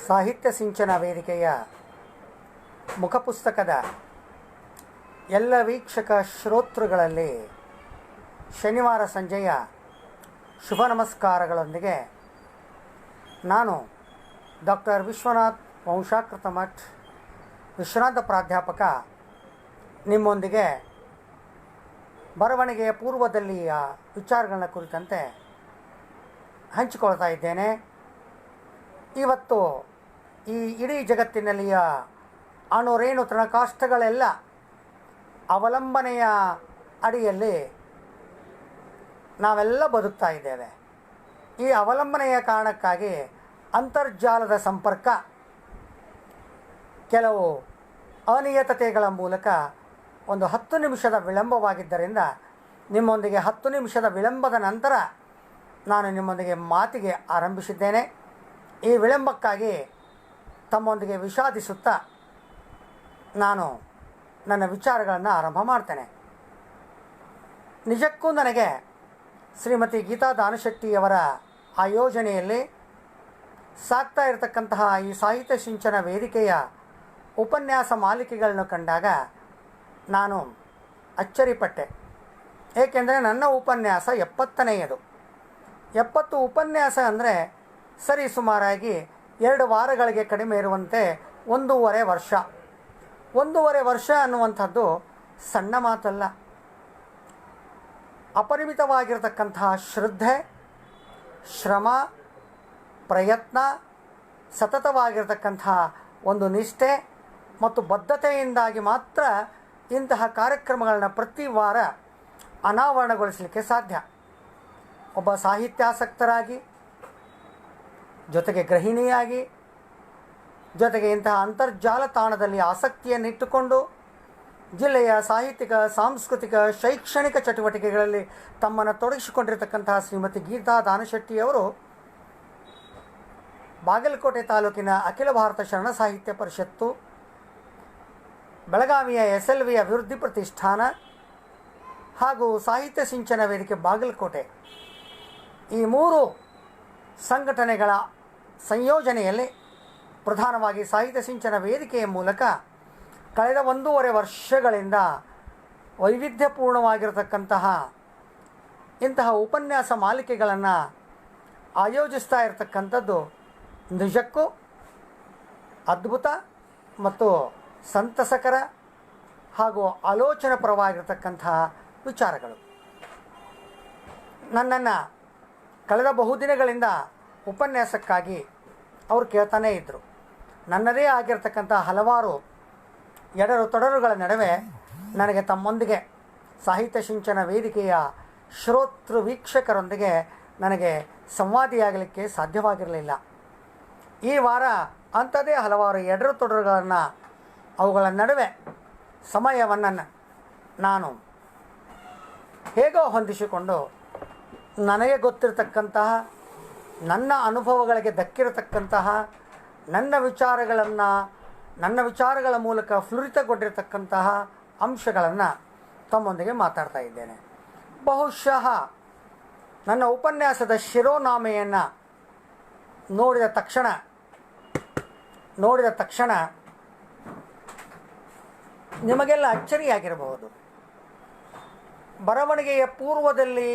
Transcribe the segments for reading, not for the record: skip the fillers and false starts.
ಸಾಹಿತ್ಯ ಸಿಂಚನ ವೇದಿಕೆಯ ಮುಖಪುಸ್ತಕದ ಎಲ್ಲ ವೀಕ್ಷಕ ಶ್ರೋತೃಗಳಲ್ಲಿ ಶನಿವಾರ ಸಂಜೆಯ ಶುಭ ನಮಸ್ಕಾರಗಳೊಂದಿಗೆ ನಾನು ಡಾಕ್ಟರ್ ವಿಶ್ವನಾಥ್ ವಂಶಾಕೃತ ಮಠ್ ವಿಶ್ರಾಂತ ಪ್ರಾಧ್ಯಾಪಕ ನಿಮ್ಮೊಂದಿಗೆ ಬರವಣಿಗೆಯ ಪೂರ್ವದಲ್ಲಿಯ ವಿಚಾರಗಳನ್ನ ಕುರಿತಂತೆ ಹಂಚಿಕೊಳ್ತಾ ಇದ್ದೇನೆ. ಇವತ್ತು ಈ ಇಡೀ ಜಗತ್ತಿನಲ್ಲಿಯ ಅಣುರೇಣು ತೃಣಕಾಷ್ಠಗಳೆಲ್ಲ ಅವಲಂಬನೆಯ ಅಡಿಯಲ್ಲಿ ನಾವೆಲ್ಲ ಬದುಕ್ತಾ ಇದ್ದೇವೆ. ಈ ಅವಲಂಬನೆಯ ಕಾರಣಕ್ಕಾಗಿ ಅಂತರ್ಜಾಲದ ಸಂಪರ್ಕ ಕೆಲವು ಅನಿಯತತೆಗಳ ಮೂಲಕ ಒಂದು 10 ನಿಮಿಷದ ವಿಳಂಬವಾಗಿದ್ದರಿಂದ ನಿಮ್ಮೊಂದಿಗೆ 10 ನಿಮಿಷದ ವಿಳಂಬದ ನಂತರ ನಾನು ನಿಮ್ಮೊಂದಿಗೆ ಮಾತಿಗೆ ಆರಂಭಿಸಿದ್ದೇನೆ. ಈ ವಿಳಂಬಕ್ಕಾಗಿ ತಮ್ಮೊಂದಿಗೆ ವಿಷಾದಿಸುತ್ತಾ ನಾನು ನನ್ನ ವಿಚಾರಗಳನ್ನು ಆರಂಭ ಮಾಡ್ತೇನೆ. ನಿಜಕ್ಕೂ ನನಗೆ ಶ್ರೀಮತಿ ಗೀತಾ ದಾನಶೆಟ್ಟಿಯವರ ಆಯೋಜನೆಯಲ್ಲಿ ಸಾಗ್ತಾ ಇರತಕ್ಕಂತಹ ಈ ಸಾಹಿತ್ಯ ಸಿಂಚನ ವೇದಿಕೆಯ ಉಪನ್ಯಾಸ ಮಾಲಿಕೆಗಳನ್ನು ಕಂಡಾಗ ನಾನು ಅಚ್ಚರಿಪಟ್ಟೆ. ಏಕೆಂದರೆ ನನ್ನ ಉಪನ್ಯಾಸ 70ನೇಯದು. 70 ಉಪನ್ಯಾಸ ಅಂದರೆ ಸರಿ ಸುಮಾರಾಗಿ 2 ವಾರಗಳಿಗೆ ಕಡಿಮೆ ಇರುವಂತೆ 1.5 ವರ್ಷ. 1.5 ವರ್ಷ ಅನ್ನುವಂಥದ್ದು ಸಣ್ಣ ಮಾತಲ್ಲ. ಅಪರಿಮಿತವಾಗಿರತಕ್ಕಂತಹ ಶ್ರದ್ಧೆ, ಶ್ರಮ, ಪ್ರಯತ್ನ, ಸತತವಾಗಿರತಕ್ಕಂತಹ ಒಂದು ನಿಷ್ಠೆ ಮತ್ತು ಬದ್ಧತೆಯಿಂದಾಗಿ ಮಾತ್ರ ಇಂತಹ ಕಾರ್ಯಕ್ರಮಗಳನ್ನ ಪ್ರತಿ ವಾರ ಅನಾವರಣಗೊಳಿಸಲಿಕ್ಕೆ ಸಾಧ್ಯ. ಒಬ್ಬ ಸಾಹಿತ್ಯಾಸಕ್ತರಾಗಿ, ಜೊತೆಗೆ ಗೃಹಿಣಿಯಾಗಿ, ಜೊತೆಗೆ ಇಂತಹ ಅಂತರ್ಜಾಲ ತಾಣದಲ್ಲಿ ಆಸಕ್ತಿಯನ್ನಿಟ್ಟುಕೊಂಡು ಜಿಲ್ಲೆಯ ಸಾಹಿತ್ಯಿಕ, ಸಾಂಸ್ಕೃತಿಕ, ಶೈಕ್ಷಣಿಕ ಚಟುವಟಿಕೆಗಳಲ್ಲಿ ತಮ್ಮನ್ನು ತೊಡಗಿಸಿಕೊಂಡಿರತಕ್ಕಂತಹ ಶ್ರೀಮತಿ ಗೀತಾ ದಾನಶೆಟ್ಟಿಯವರು ಬಾಗಲಕೋಟೆ ತಾಲೂಕಿನ ಅಖಿಲ ಭಾರತ ಶರಣ ಸಾಹಿತ್ಯ ಪರಿಷತ್ತು, ಬೆಳಗಾವಿಯ SLV ಅಭಿವೃದ್ಧಿ ಪ್ರತಿಷ್ಠಾನ ಹಾಗೂ ಸಾಹಿತ್ಯ ಸಿಂಚನ ವೇದಿಕೆ ಬಾಗಲಕೋಟೆ, ಈ 3 ಸಂಘಟನೆಗಳ ಸಂಯೋಜನೆಯಲ್ಲಿ ಪ್ರಧಾನವಾಗಿ ಸಾಹಿತ್ಯ ಸಿಂಚನ ವೇದಿಕೆಯ ಮೂಲಕ ಕಳೆದ 1.5 ವರ್ಷಗಳಿಂದ ವೈವಿಧ್ಯಪೂರ್ಣವಾಗಿರತಕ್ಕಂತಹ ಇಂತಹ ಉಪನ್ಯಾಸ ಮಾಲಿಕೆಗಳನ್ನು ಆಯೋಜಿಸ್ತಾ ಇರತಕ್ಕಂಥದ್ದು ನಿಜಕ್ಕೂ ಅದ್ಭುತ ಮತ್ತು ಸಂತಸಕರ ಹಾಗೂ ಆಲೋಚನಾಪರವಾಗಿರತಕ್ಕಂತಹ ವಿಚಾರಗಳು. ನನ್ನನ್ನು ಕಳೆದ ಬಹುದಿನಗಳಿಂದ ಉಪನ್ಯಾಸಕ್ಕಾಗಿ ಅವರು ಕೇಳ್ತಾನೇ ಇದ್ದರು. ನನ್ನದೇ ಆಗಿರತಕ್ಕಂಥ ಹಲವಾರು ಎಡರು ತೊಡರುಗಳ ನಡುವೆ ನನಗೆ ತಮ್ಮೊಂದಿಗೆ ಸಾಹಿತ್ಯ ಸಿಂಚನ ವೇದಿಕೆಯ ಶ್ರೋತೃ ವೀಕ್ಷಕರೊಂದಿಗೆ ನನಗೆ ಸಂವಾದಿಯಾಗಲಿಕ್ಕೆ ಸಾಧ್ಯವಾಗಿರಲಿಲ್ಲ. ಈ ವಾರ ಅಂಥದ್ದೇ ಹಲವಾರು ಎಡರು ತೊಡರುಗಳನ್ನು, ಅವುಗಳ ನಡುವೆ ಸಮಯವನ್ನು ನಾನು ಹೇಗೋ ಹೊಂದಿಸಿಕೊಂಡು ನನಗೆ ಗೊತ್ತಿರತಕ್ಕಂತಹ, ನನ್ನ ಅನುಭವಗಳಿಗೆ ದಕ್ಕಿರತಕ್ಕಂತಹ, ನನ್ನ ವಿಚಾರಗಳ ಮೂಲಕ ಫ್ಲುರಿತಗೊಂಡಿರತಕ್ಕಂತಹ ಅಂಶಗಳನ್ನು ತಮ್ಮೊಂದಿಗೆ ಮಾತಾಡ್ತಾ ಇದ್ದೇನೆ. ಬಹುಶಃ ನನ್ನ ಉಪನ್ಯಾಸದ ಶಿರೋನಾಮೆಯನ್ನು ನೋಡಿದ ತಕ್ಷಣ ನಿಮಗೆಲ್ಲ ಅಚ್ಚರಿಯಾಗಿರಬಹುದು. ಬರವಣಿಗೆಯ ಪೂರ್ವದಲ್ಲಿ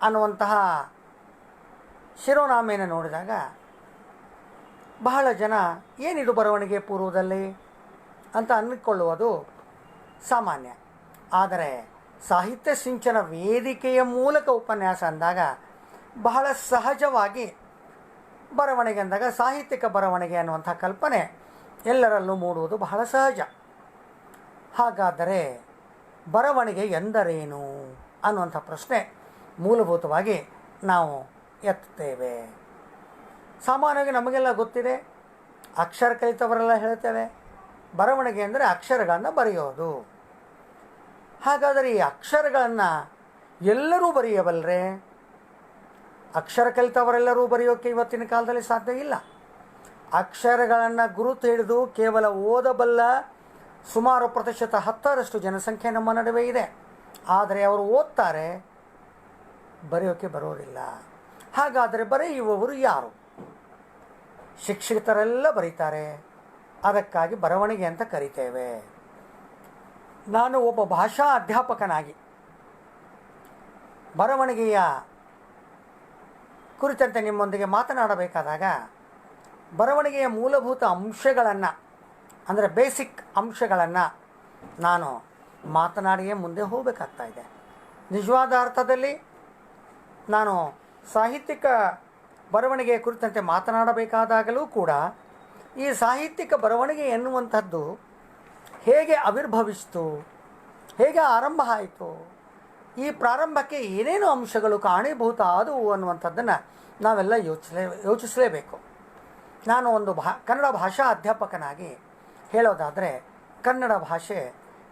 ಅನ್ನುವಂತಹ ಶಿರೋನಾಮೆಯನ್ನು ನೋಡಿದಾಗ ಬಹಳ ಜನ ಏನಿದು ಬರವಣಿಗೆ ಪೂರ್ವದಲ್ಲಿ ಅಂತ ಅಂದುಕೊಳ್ಳುವುದು ಸಾಮಾನ್ಯ. ಆದರೆ ಸಾಹಿತ್ಯ ಸಿಂಚನ ವೇದಿಕೆಯ ಮೂಲಕ ಉಪನ್ಯಾಸ ಅಂದಾಗ ಬಹಳ ಸಹಜವಾಗಿ ಬರವಣಿಗೆ ಅಂದಾಗ ಸಾಹಿತ್ಯಿಕ ಬರವಣಿಗೆ ಅನ್ನುವಂಥ ಕಲ್ಪನೆ ಎಲ್ಲರಲ್ಲೂ ಮೂಡುವುದು ಬಹಳ ಸಹಜ. ಹಾಗಾದರೆ ಬರವಣಿಗೆ ಎಂದರೇನು ಅನ್ನುವಂಥ ಪ್ರಶ್ನೆ ಮೂಲಭೂತವಾಗಿ ನಾವು ಎತ್ತುತ್ತೇವೆ. ಸಾಮಾನ್ಯವಾಗಿ ನಮಗೆಲ್ಲ ಗೊತ್ತಿದೆ, ಅಕ್ಷರ ಕಲಿತವರೆಲ್ಲ ಹೇಳ್ತೇವೆ ಬರವಣಿಗೆ ಅಂದರೆ ಅಕ್ಷರಗಳನ್ನು ಬರೆಯೋದು. ಹಾಗಾದರೆ ಈ ಅಕ್ಷರಗಳನ್ನು ಎಲ್ಲರೂ ಬರೆಯಬಲ್ಲರೆ? ಅಕ್ಷರ ಕಲಿತವರೆಲ್ಲರೂ ಬರೆಯೋಕ್ಕೆ ಇವತ್ತಿನ ಕಾಲದಲ್ಲಿ ಸಾಧ್ಯ ಇಲ್ಲ. ಅಕ್ಷರಗಳನ್ನು ಗುರುತು ಹಿಡಿದು ಕೇವಲ ಓದಬಲ್ಲ ಸುಮಾರು ಪ್ರತಿಶತ 10ರಷ್ಟು ಜನಸಂಖ್ಯೆ ನಮ್ಮ ನಡುವೆ ಇದೆ. ಆದರೆ ಅವರು ಓದ್ತಾರೆ, ಬರೆಯೋಕ್ಕೆ ಬರೋದಿಲ್ಲ. ಹಾಗಾದರೆ ಬರೆಯುವವರು ಯಾರು? ಶಿಕ್ಷಿತರೆಲ್ಲ ಬರೀತಾರೆ. ಅದಕ್ಕಾಗಿ ಬರವಣಿಗೆ ಅಂತ ಕರಿತೇವೆ. ನಾನು ಒಬ್ಬ ಭಾಷಾ ಅಧ್ಯಾಪಕನಾಗಿ ಬರವಣಿಗೆಯ ಕುರಿತಂತೆ ನಿಮ್ಮೊಂದಿಗೆ ಮಾತನಾಡಬೇಕಾದಾಗ ಬರವಣಿಗೆಯ ಮೂಲಭೂತ ಅಂಶಗಳನ್ನು, ಅಂದರೆ ಬೇಸಿಕ್ ಅಂಶಗಳನ್ನು ನಾನು ಮಾತನಾಡಿಯೇ ಮುಂದೆ ಹೋಗಬೇಕಾಗ್ತಾ ಇದೆ. ನಿಜವಾದ ಅರ್ಥದಲ್ಲಿ ನಾನು ಸಾಹಿತ್ಯಿಕ ಬರವಣಿಗೆಯ ಕುರಿತಂತೆ ಮಾತನಾಡಬೇಕಾದಾಗಲೂ ಕೂಡ ಈ ಸಾಹಿತ್ಯಿಕ ಬರವಣಿಗೆ ಎನ್ನುವಂಥದ್ದು ಹೇಗೆ ಆವಿರ್ಭವಿಸಿತು, ಹೇಗೆ ಆರಂಭ ಆಯಿತು, ಈ ಪ್ರಾರಂಭಕ್ಕೆ ಏನೇನು ಅಂಶಗಳು ಕಾರಣೀಭೂತ ಆದವು ಅನ್ನುವಂಥದ್ದನ್ನು ನಾವೆಲ್ಲ ಯೋಚಿಸಲೇಬೇಕು. ನಾನು ಒಂದು ಕನ್ನಡ ಭಾಷಾ ಅಧ್ಯಾಪಕನಾಗಿ ಹೇಳೋದಾದರೆ, ಕನ್ನಡ ಭಾಷೆ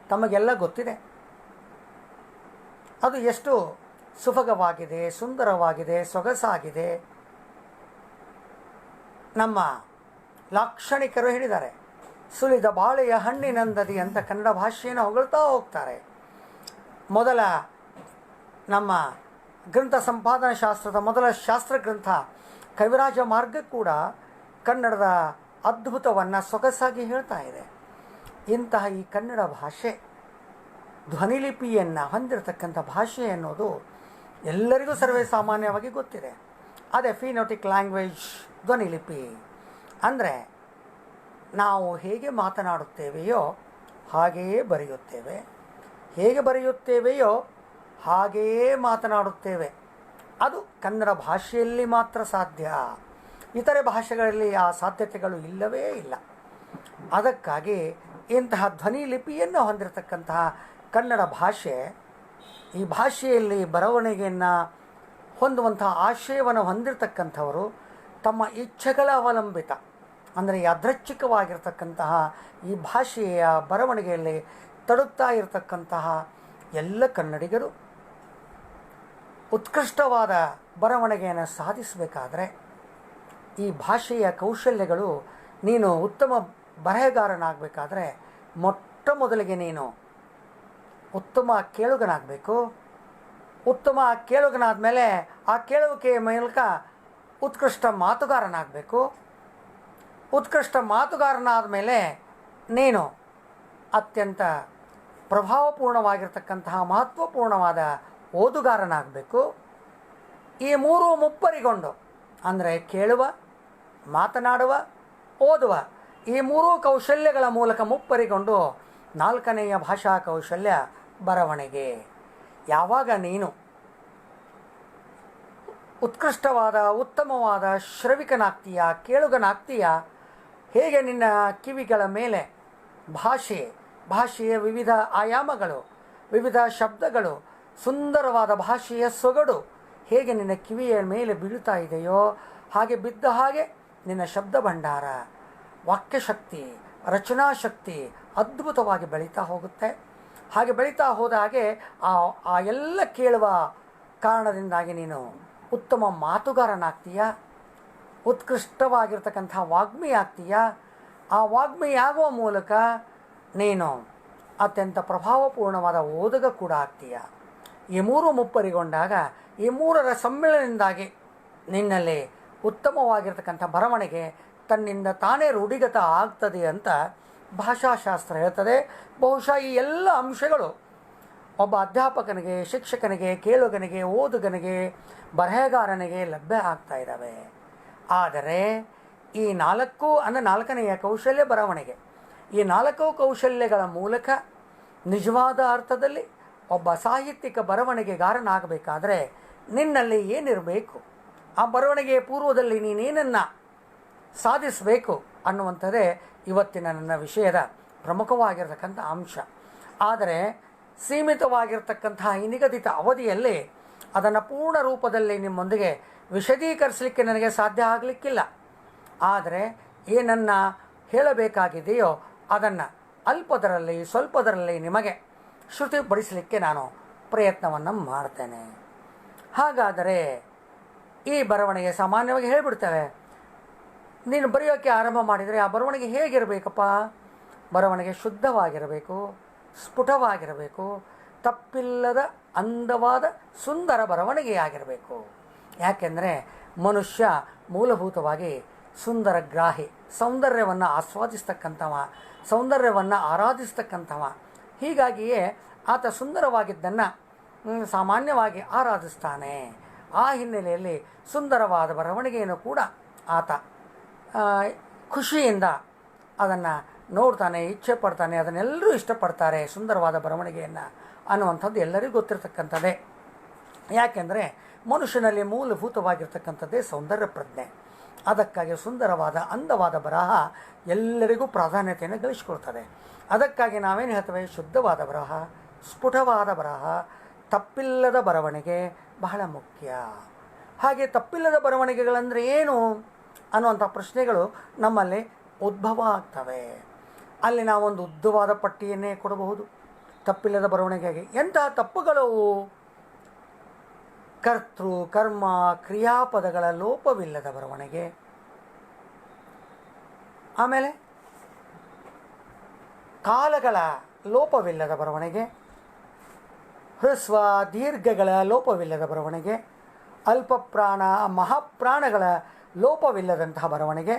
ತಮಗೆಲ್ಲ ಗೊತ್ತಿದೆ. ಅದು ಎಷ್ಟು ಸುಭಗವಾಗಿದೆ, ಸುಂದರವಾಗಿದೆ, ಸೊಗಸಾಗಿದೆ. ನಮ್ಮ ಲಾಕ್ಷಣಿಕರು ಹೇಳಿದ್ದಾರೆ, ಸುಲಿದ ಬಾಳೆಯ ಹಣ್ಣಿನಂದದಿ ಅಂತ ಕನ್ನಡ ಭಾಷೆಯನ್ನು ಹೊಗಳ್ತಾ ಹೋಗ್ತಾರೆ. ಮೊದಲ ನಮ್ಮ ಗ್ರಂಥ ಸಂಪಾದನಾ ಶಾಸ್ತ್ರದ ಮೊದಲ ಶಾಸ್ತ್ರಗ್ರಂಥ ಕವಿರಾಜ ಮಾರ್ಗ ಕೂಡ ಕನ್ನಡದ ಅದ್ಭುತವನ್ನು ಸೊಗಸಾಗಿ ಹೇಳ್ತಾ ಇದೆ. ಇಂತಹ ಈ ಕನ್ನಡ ಭಾಷೆ ಧ್ವನಿಲಿಪಿಯನ್ನು ಹೊಂದಿರತಕ್ಕಂಥ ಭಾಷೆ ಅನ್ನೋದು ಎಲ್ಲರಿಗೂ ಸರ್ವೇ ಸಾಮಾನ್ಯವಾಗಿ ಗೊತ್ತಿದೆ. ಅದೇ ಫಿನೋಟಿಕ್ ಲ್ಯಾಂಗ್ವೇಜ್, ಧ್ವನಿಲಿಪಿ. ಅಂದರೆ ನಾವು ಹೇಗೆ ಮಾತನಾಡುತ್ತೇವೆಯೋ ಹಾಗೆಯೇ ಬರೆಯುತ್ತೇವೆ, ಹೇಗೆ ಬರೆಯುತ್ತೇವೆಯೋ ಹಾಗೆಯೇ ಮಾತನಾಡುತ್ತೇವೆ. ಅದು ಕನ್ನಡ ಭಾಷೆಯಲ್ಲಿ ಮಾತ್ರ ಸಾಧ್ಯ. ಇತರೆ ಭಾಷೆಗಳಲ್ಲಿ ಆ ಸಾಧ್ಯತೆಗಳು ಇಲ್ಲವೇ ಇಲ್ಲ. ಅದಕ್ಕಾಗಿ ಇಂತಹ ಧ್ವನಿ ಲಿಪಿಯನ್ನು ಹೊಂದಿರತಕ್ಕಂತಹ ಕನ್ನಡ ಭಾಷೆ, ಈ ಭಾಷೆಯಲ್ಲಿ ಬರವಣಿಗೆಯನ್ನು ಹೊಂದುವಂತಹ ಆಶಯವನ್ನು ಹೊಂದಿರತಕ್ಕಂಥವರು ತಮ್ಮ ಇಚ್ಛೆಗಳ ಅವಲಂಬಿತ, ಅಂದರೆ ಯಾದೃಚ್ಛಿಕವಾಗಿರ್ತಕ್ಕಂತಹ ಈ ಭಾಷೆಯ ಬರವಣಿಗೆಯಲ್ಲಿ ತಡುತ್ತಾ ಇರತಕ್ಕಂತಹ ಎಲ್ಲ ಕನ್ನಡಿಗರು ಉತ್ಕೃಷ್ಟವಾದ ಬರವಣಿಗೆಯನ್ನು ಸಾಧಿಸಬೇಕಾದ್ರೆ ಈ ಭಾಷೆಯ ಕೌಶಲ್ಯಗಳು, ನೀನು ಉತ್ತಮ ಬರಹಗಾರನಾಗಬೇಕಾದ್ರೆ ಮೊಟ್ಟ ಮೊದಲಿಗೆ ನೀನು ಉತ್ತಮ ಕೇಳುಗನಾಗಬೇಕು. ಉತ್ತಮ ಕೇಳುಗನಾದ ಮೇಲೆ ಆ ಕೇಳುವಿಕೆಯ ಮೂಲಕ ಉತ್ಕೃಷ್ಟ ಮಾತುಗಾರನಾಗಬೇಕು. ಉತ್ಕೃಷ್ಟ ಮಾತುಗಾರನಾದ ಮೇಲೆ ನೀನು ಅತ್ಯಂತ ಪ್ರಭಾವಪೂರ್ಣವಾಗಿರ್ತಕ್ಕಂತಹ ಮಹತ್ವಪೂರ್ಣವಾದ ಓದುಗಾರನಾಗಬೇಕು. ಈ ಮೂರು ಮುಪ್ಪರಿಗೊಂಡು, ಅಂದರೆ ಕೇಳುವ, ಮಾತನಾಡುವ, ಓದುವ, ಈ ಮೂರೂ ಕೌಶಲ್ಯಗಳ ಮೂಲಕ ಮುಪ್ಪರಿಗೊಂಡು ನಾಲ್ಕನೆಯ ಭಾಷಾ ಕೌಶಲ್ಯ ಬರವಣಿಗೆ. ಯಾವಾಗ ನೀನು ಉತ್ಕೃಷ್ಟವಾದ ಉತ್ತಮವಾದ ಶ್ರವಿಕನಾಗ್ತೀಯ, ಕೇಳುಗನಾಗ್ತೀಯ, ಹೇಗೆ ನಿನ್ನ ಕಿವಿಗಳ ಮೇಲೆ ಭಾಷೆಯ ವಿವಿಧ ಆಯಾಮಗಳು, ವಿವಿಧ ಶಬ್ದಗಳು, ಸುಂದರವಾದ ಭಾಷೆಯ ಸೊಗಡು ಹೇಗೆ ನಿನ್ನ ಕಿವಿಯ ಮೇಲೆ ಬೀಳುತ್ತಾ ಇದೆಯೋ ಹಾಗೆ ಬಿದ್ದ ಹಾಗೆ ನಿನ್ನ ಶಬ್ದ ಭಂಡಾರ, ವಾಕ್ಯಶಕ್ತಿ, ರಚನಾಶಕ್ತಿ ಅದ್ಭುತವಾಗಿ ಬೆಳೀತಾ ಹೋಗುತ್ತೆ. ಹಾಗೆ ಬೆಳೀತಾ ಹೋದ ಹಾಗೆ ಆ ಎಲ್ಲ ಕೇಳುವ ಕಾರಣದಿಂದಾಗಿ ನೀನು ಉತ್ತಮ ಮಾತುಗಾರನಾಗ್ತೀಯ, ಉತ್ಕೃಷ್ಟವಾಗಿರ್ತಕ್ಕಂಥ ವಾಗ್ಮಿ ಆಗ್ತೀಯ. ಆ ವಾಗ್ಮಿ ಆಗುವ ಮೂಲಕ ನೀನು ಅತ್ಯಂತ ಪ್ರಭಾವಪೂರ್ಣವಾದ ಓದುಗ ಕೂಡ ಆಗ್ತೀಯ. ಈ ಮೂರು ಮುಪ್ಪರಿಗೊಂಡಾಗ ಈ ಮೂರರ ಸಮ್ಮಿಳನದಿಂದಾಗಿ ನಿನ್ನಲ್ಲಿ ಉತ್ತಮವಾಗಿರ್ತಕ್ಕಂಥ ಬರವಣಿಗೆ ತನ್ನಿಂದ ತಾನೇ ರೂಢಿಗತ ಆಗ್ತದೆ ಅಂತ ಭಾಷಾಶಾಸ್ತ್ರ ಹೇಳ್ತದೆ. ಬಹುಶಃ ಈ ಎಲ್ಲ ಅಂಶಗಳು ಒಬ್ಬ ಅಧ್ಯಾಪಕನಿಗೆ, ಶಿಕ್ಷಕನಿಗೆ, ಕೇಳುಗನಿಗೆ, ಓದುಗನಿಗೆ, ಬರಹಗಾರನಿಗೆ ಲಭ್ಯ ಆಗ್ತಾ ಇದ್ದಾವೆ. ಆದರೆ ಈ ನಾಲ್ಕನೆಯ ಕೌಶಲ್ಯ ಬರವಣಿಗೆ. ಈ ನಾಲ್ಕು ಕೌಶಲ್ಯಗಳ ಮೂಲಕ ನಿಜವಾದ ಅರ್ಥದಲ್ಲಿ ಒಬ್ಬ ಸಾಹಿತ್ಯಿಕ ಬರವಣಿಗೆಗಾರನಾಗಬೇಕಾದ್ರೆ ನಿನ್ನಲ್ಲಿ ಏನಿರಬೇಕು, ಆ ಬರವಣಿಗೆಯ ಪೂರ್ವದಲ್ಲಿ ನೀನೇನನ್ನು ಸಾಧಿಸಬೇಕು ಅನ್ನುವಂಥದ್ದೇ ಇವತ್ತಿನ ನನ್ನ ವಿಷಯದ ಪ್ರಮುಖವಾಗಿರ್ತಕ್ಕಂಥ ಅಂಶ. ಆದರೆ ಸೀಮಿತವಾಗಿರ್ತಕ್ಕಂತಹ ಈ ನಿಗದಿತ ಅವಧಿಯಲ್ಲಿ ಅದನ್ನು ಪೂರ್ಣ ರೂಪದಲ್ಲಿ ನಿಮ್ಮೊಂದಿಗೆ ವಿಶದೀಕರಿಸಲಿಕ್ಕೆ ನನಗೆ ಸಾಧ್ಯ ಆಗಲಿಕ್ಕಿಲ್ಲ. ಆದರೆ ಏನನ್ನು ಹೇಳಬೇಕಾಗಿದೆಯೋ ಅದನ್ನು ಅಲ್ಪದರಲ್ಲಿ ಸ್ವಲ್ಪದರಲ್ಲಿ ನಿಮಗೆ ಶ್ರುತಿಪಡಿಸಲಿಕ್ಕೆ ನಾನು ಪ್ರಯತ್ನವನ್ನು ಮಾಡ್ತೇನೆ. ಹಾಗಾದರೆ ಈ ಬರವಣಿಗೆ ಸಾಮಾನ್ಯವಾಗಿ ಹೇಳಿಬಿಡ್ತೇವೆ, ನೀನು ಬರೆಯೋಕ್ಕೆ ಆರಂಭ ಮಾಡಿದರೆ ಆ ಬರವಣಿಗೆ ಹೇಗಿರಬೇಕಪ್ಪ? ಬರವಣಿಗೆ ಶುದ್ಧವಾಗಿರಬೇಕು, ಸ್ಫುಟವಾಗಿರಬೇಕು, ತಪ್ಪಿಲ್ಲದ ಅಂದವಾದ ಸುಂದರ ಬರವಣಿಗೆಯಾಗಿರಬೇಕು. ಯಾಕೆಂದರೆ ಮನುಷ್ಯ ಮೂಲಭೂತವಾಗಿ ಸುಂದರ ಗ್ರಾಹಿ, ಸೌಂದರ್ಯವನ್ನು ಆಸ್ವಾದಿಸ್ತಕ್ಕಂಥವ, ಸೌಂದರ್ಯವನ್ನು ಆರಾಧಿಸ್ತಕ್ಕಂಥವ. ಹೀಗಾಗಿಯೇ ಆತ ಸುಂದರವಾಗಿದ್ದನ್ನು ಸಾಮಾನ್ಯವಾಗಿ ಆರಾಧಿಸ್ತಾನೆ. ಆ ಹಿನ್ನೆಲೆಯಲ್ಲಿ ಸುಂದರವಾದ ಬರವಣಿಗೆಯನ್ನು ಕೂಡ ಆತ ಖುಷಿಯಿಂದ ಅದನ್ನು ನೋಡ್ತಾನೆ, ಇಚ್ಛೆ ಪಡ್ತಾನೆ. ಅದನ್ನೆಲ್ಲರೂ ಇಷ್ಟಪಡ್ತಾರೆ ಸುಂದರವಾದ ಬರವಣಿಗೆಯನ್ನು ಅನ್ನುವಂಥದ್ದು ಎಲ್ಲರಿಗೂ ಗೊತ್ತಿರತಕ್ಕಂಥದ್ದೇ. ಯಾಕೆಂದರೆ ಮನುಷ್ಯನಲ್ಲಿ ಮೂಲಭೂತವಾಗಿರ್ತಕ್ಕಂಥದ್ದೇ ಸೌಂದರ್ಯ ಪ್ರಜ್ಞೆ. ಅದಕ್ಕಾಗಿ ಸುಂದರವಾದ ಅಂದವಾದ ಬರಹ ಎಲ್ಲರಿಗೂ ಪ್ರಾಧಾನ್ಯತೆಯನ್ನು ಗಳಿಸಿಕೊಳ್ತದೆ. ಅದಕ್ಕಾಗಿ ನಾವೇನು ಹೇಳ್ತೇವೆ, ಶುದ್ಧವಾದ ಬರಹ, ಸ್ಫುಟವಾದ ಬರಹ, ತಪ್ಪಿಲ್ಲದ ಬರವಣಿಗೆ ಬಹಳ ಮುಖ್ಯ. ಹಾಗೆ ತಪ್ಪಿಲ್ಲದ ಬರವಣಿಗೆಗಳಂದರೆ ಏನು ಅನ್ನುವಂಥ ಪ್ರಶ್ನೆಗಳು ನಮ್ಮಲ್ಲಿ ಉದ್ಭವ ಆಗ್ತವೆ. ಅಲ್ಲಿ ನಾವೊಂದು ಉದ್ದವಾದ ಪಟ್ಟಿಯನ್ನೇ ಕೊಡಬಹುದು ತಪ್ಪಿಲ್ಲದ ಬರವಣಿಗೆಗೆ. ಎಂತಹ ತಪ್ಪುಗಳು? ಕರ್ತೃ, ಕರ್ಮ, ಕ್ರಿಯಾಪದಗಳ ಲೋಪವಿಲ್ಲದ ಬರವಣಿಗೆ, ಆಮೇಲೆ ಕಾಲಗಳ ಲೋಪವಿಲ್ಲದ ಬರವಣಿಗೆ, ಹ್ರಸ್ವ ದೀರ್ಘಗಳ ಲೋಪವಿಲ್ಲದ ಬರವಣಿಗೆ, ಅಲ್ಪಪ್ರಾಣ ಮಹಾಪ್ರಾಣಗಳ ಲೋಪವಿಲ್ಲದಂತಹ ಬರವಣಿಗೆ,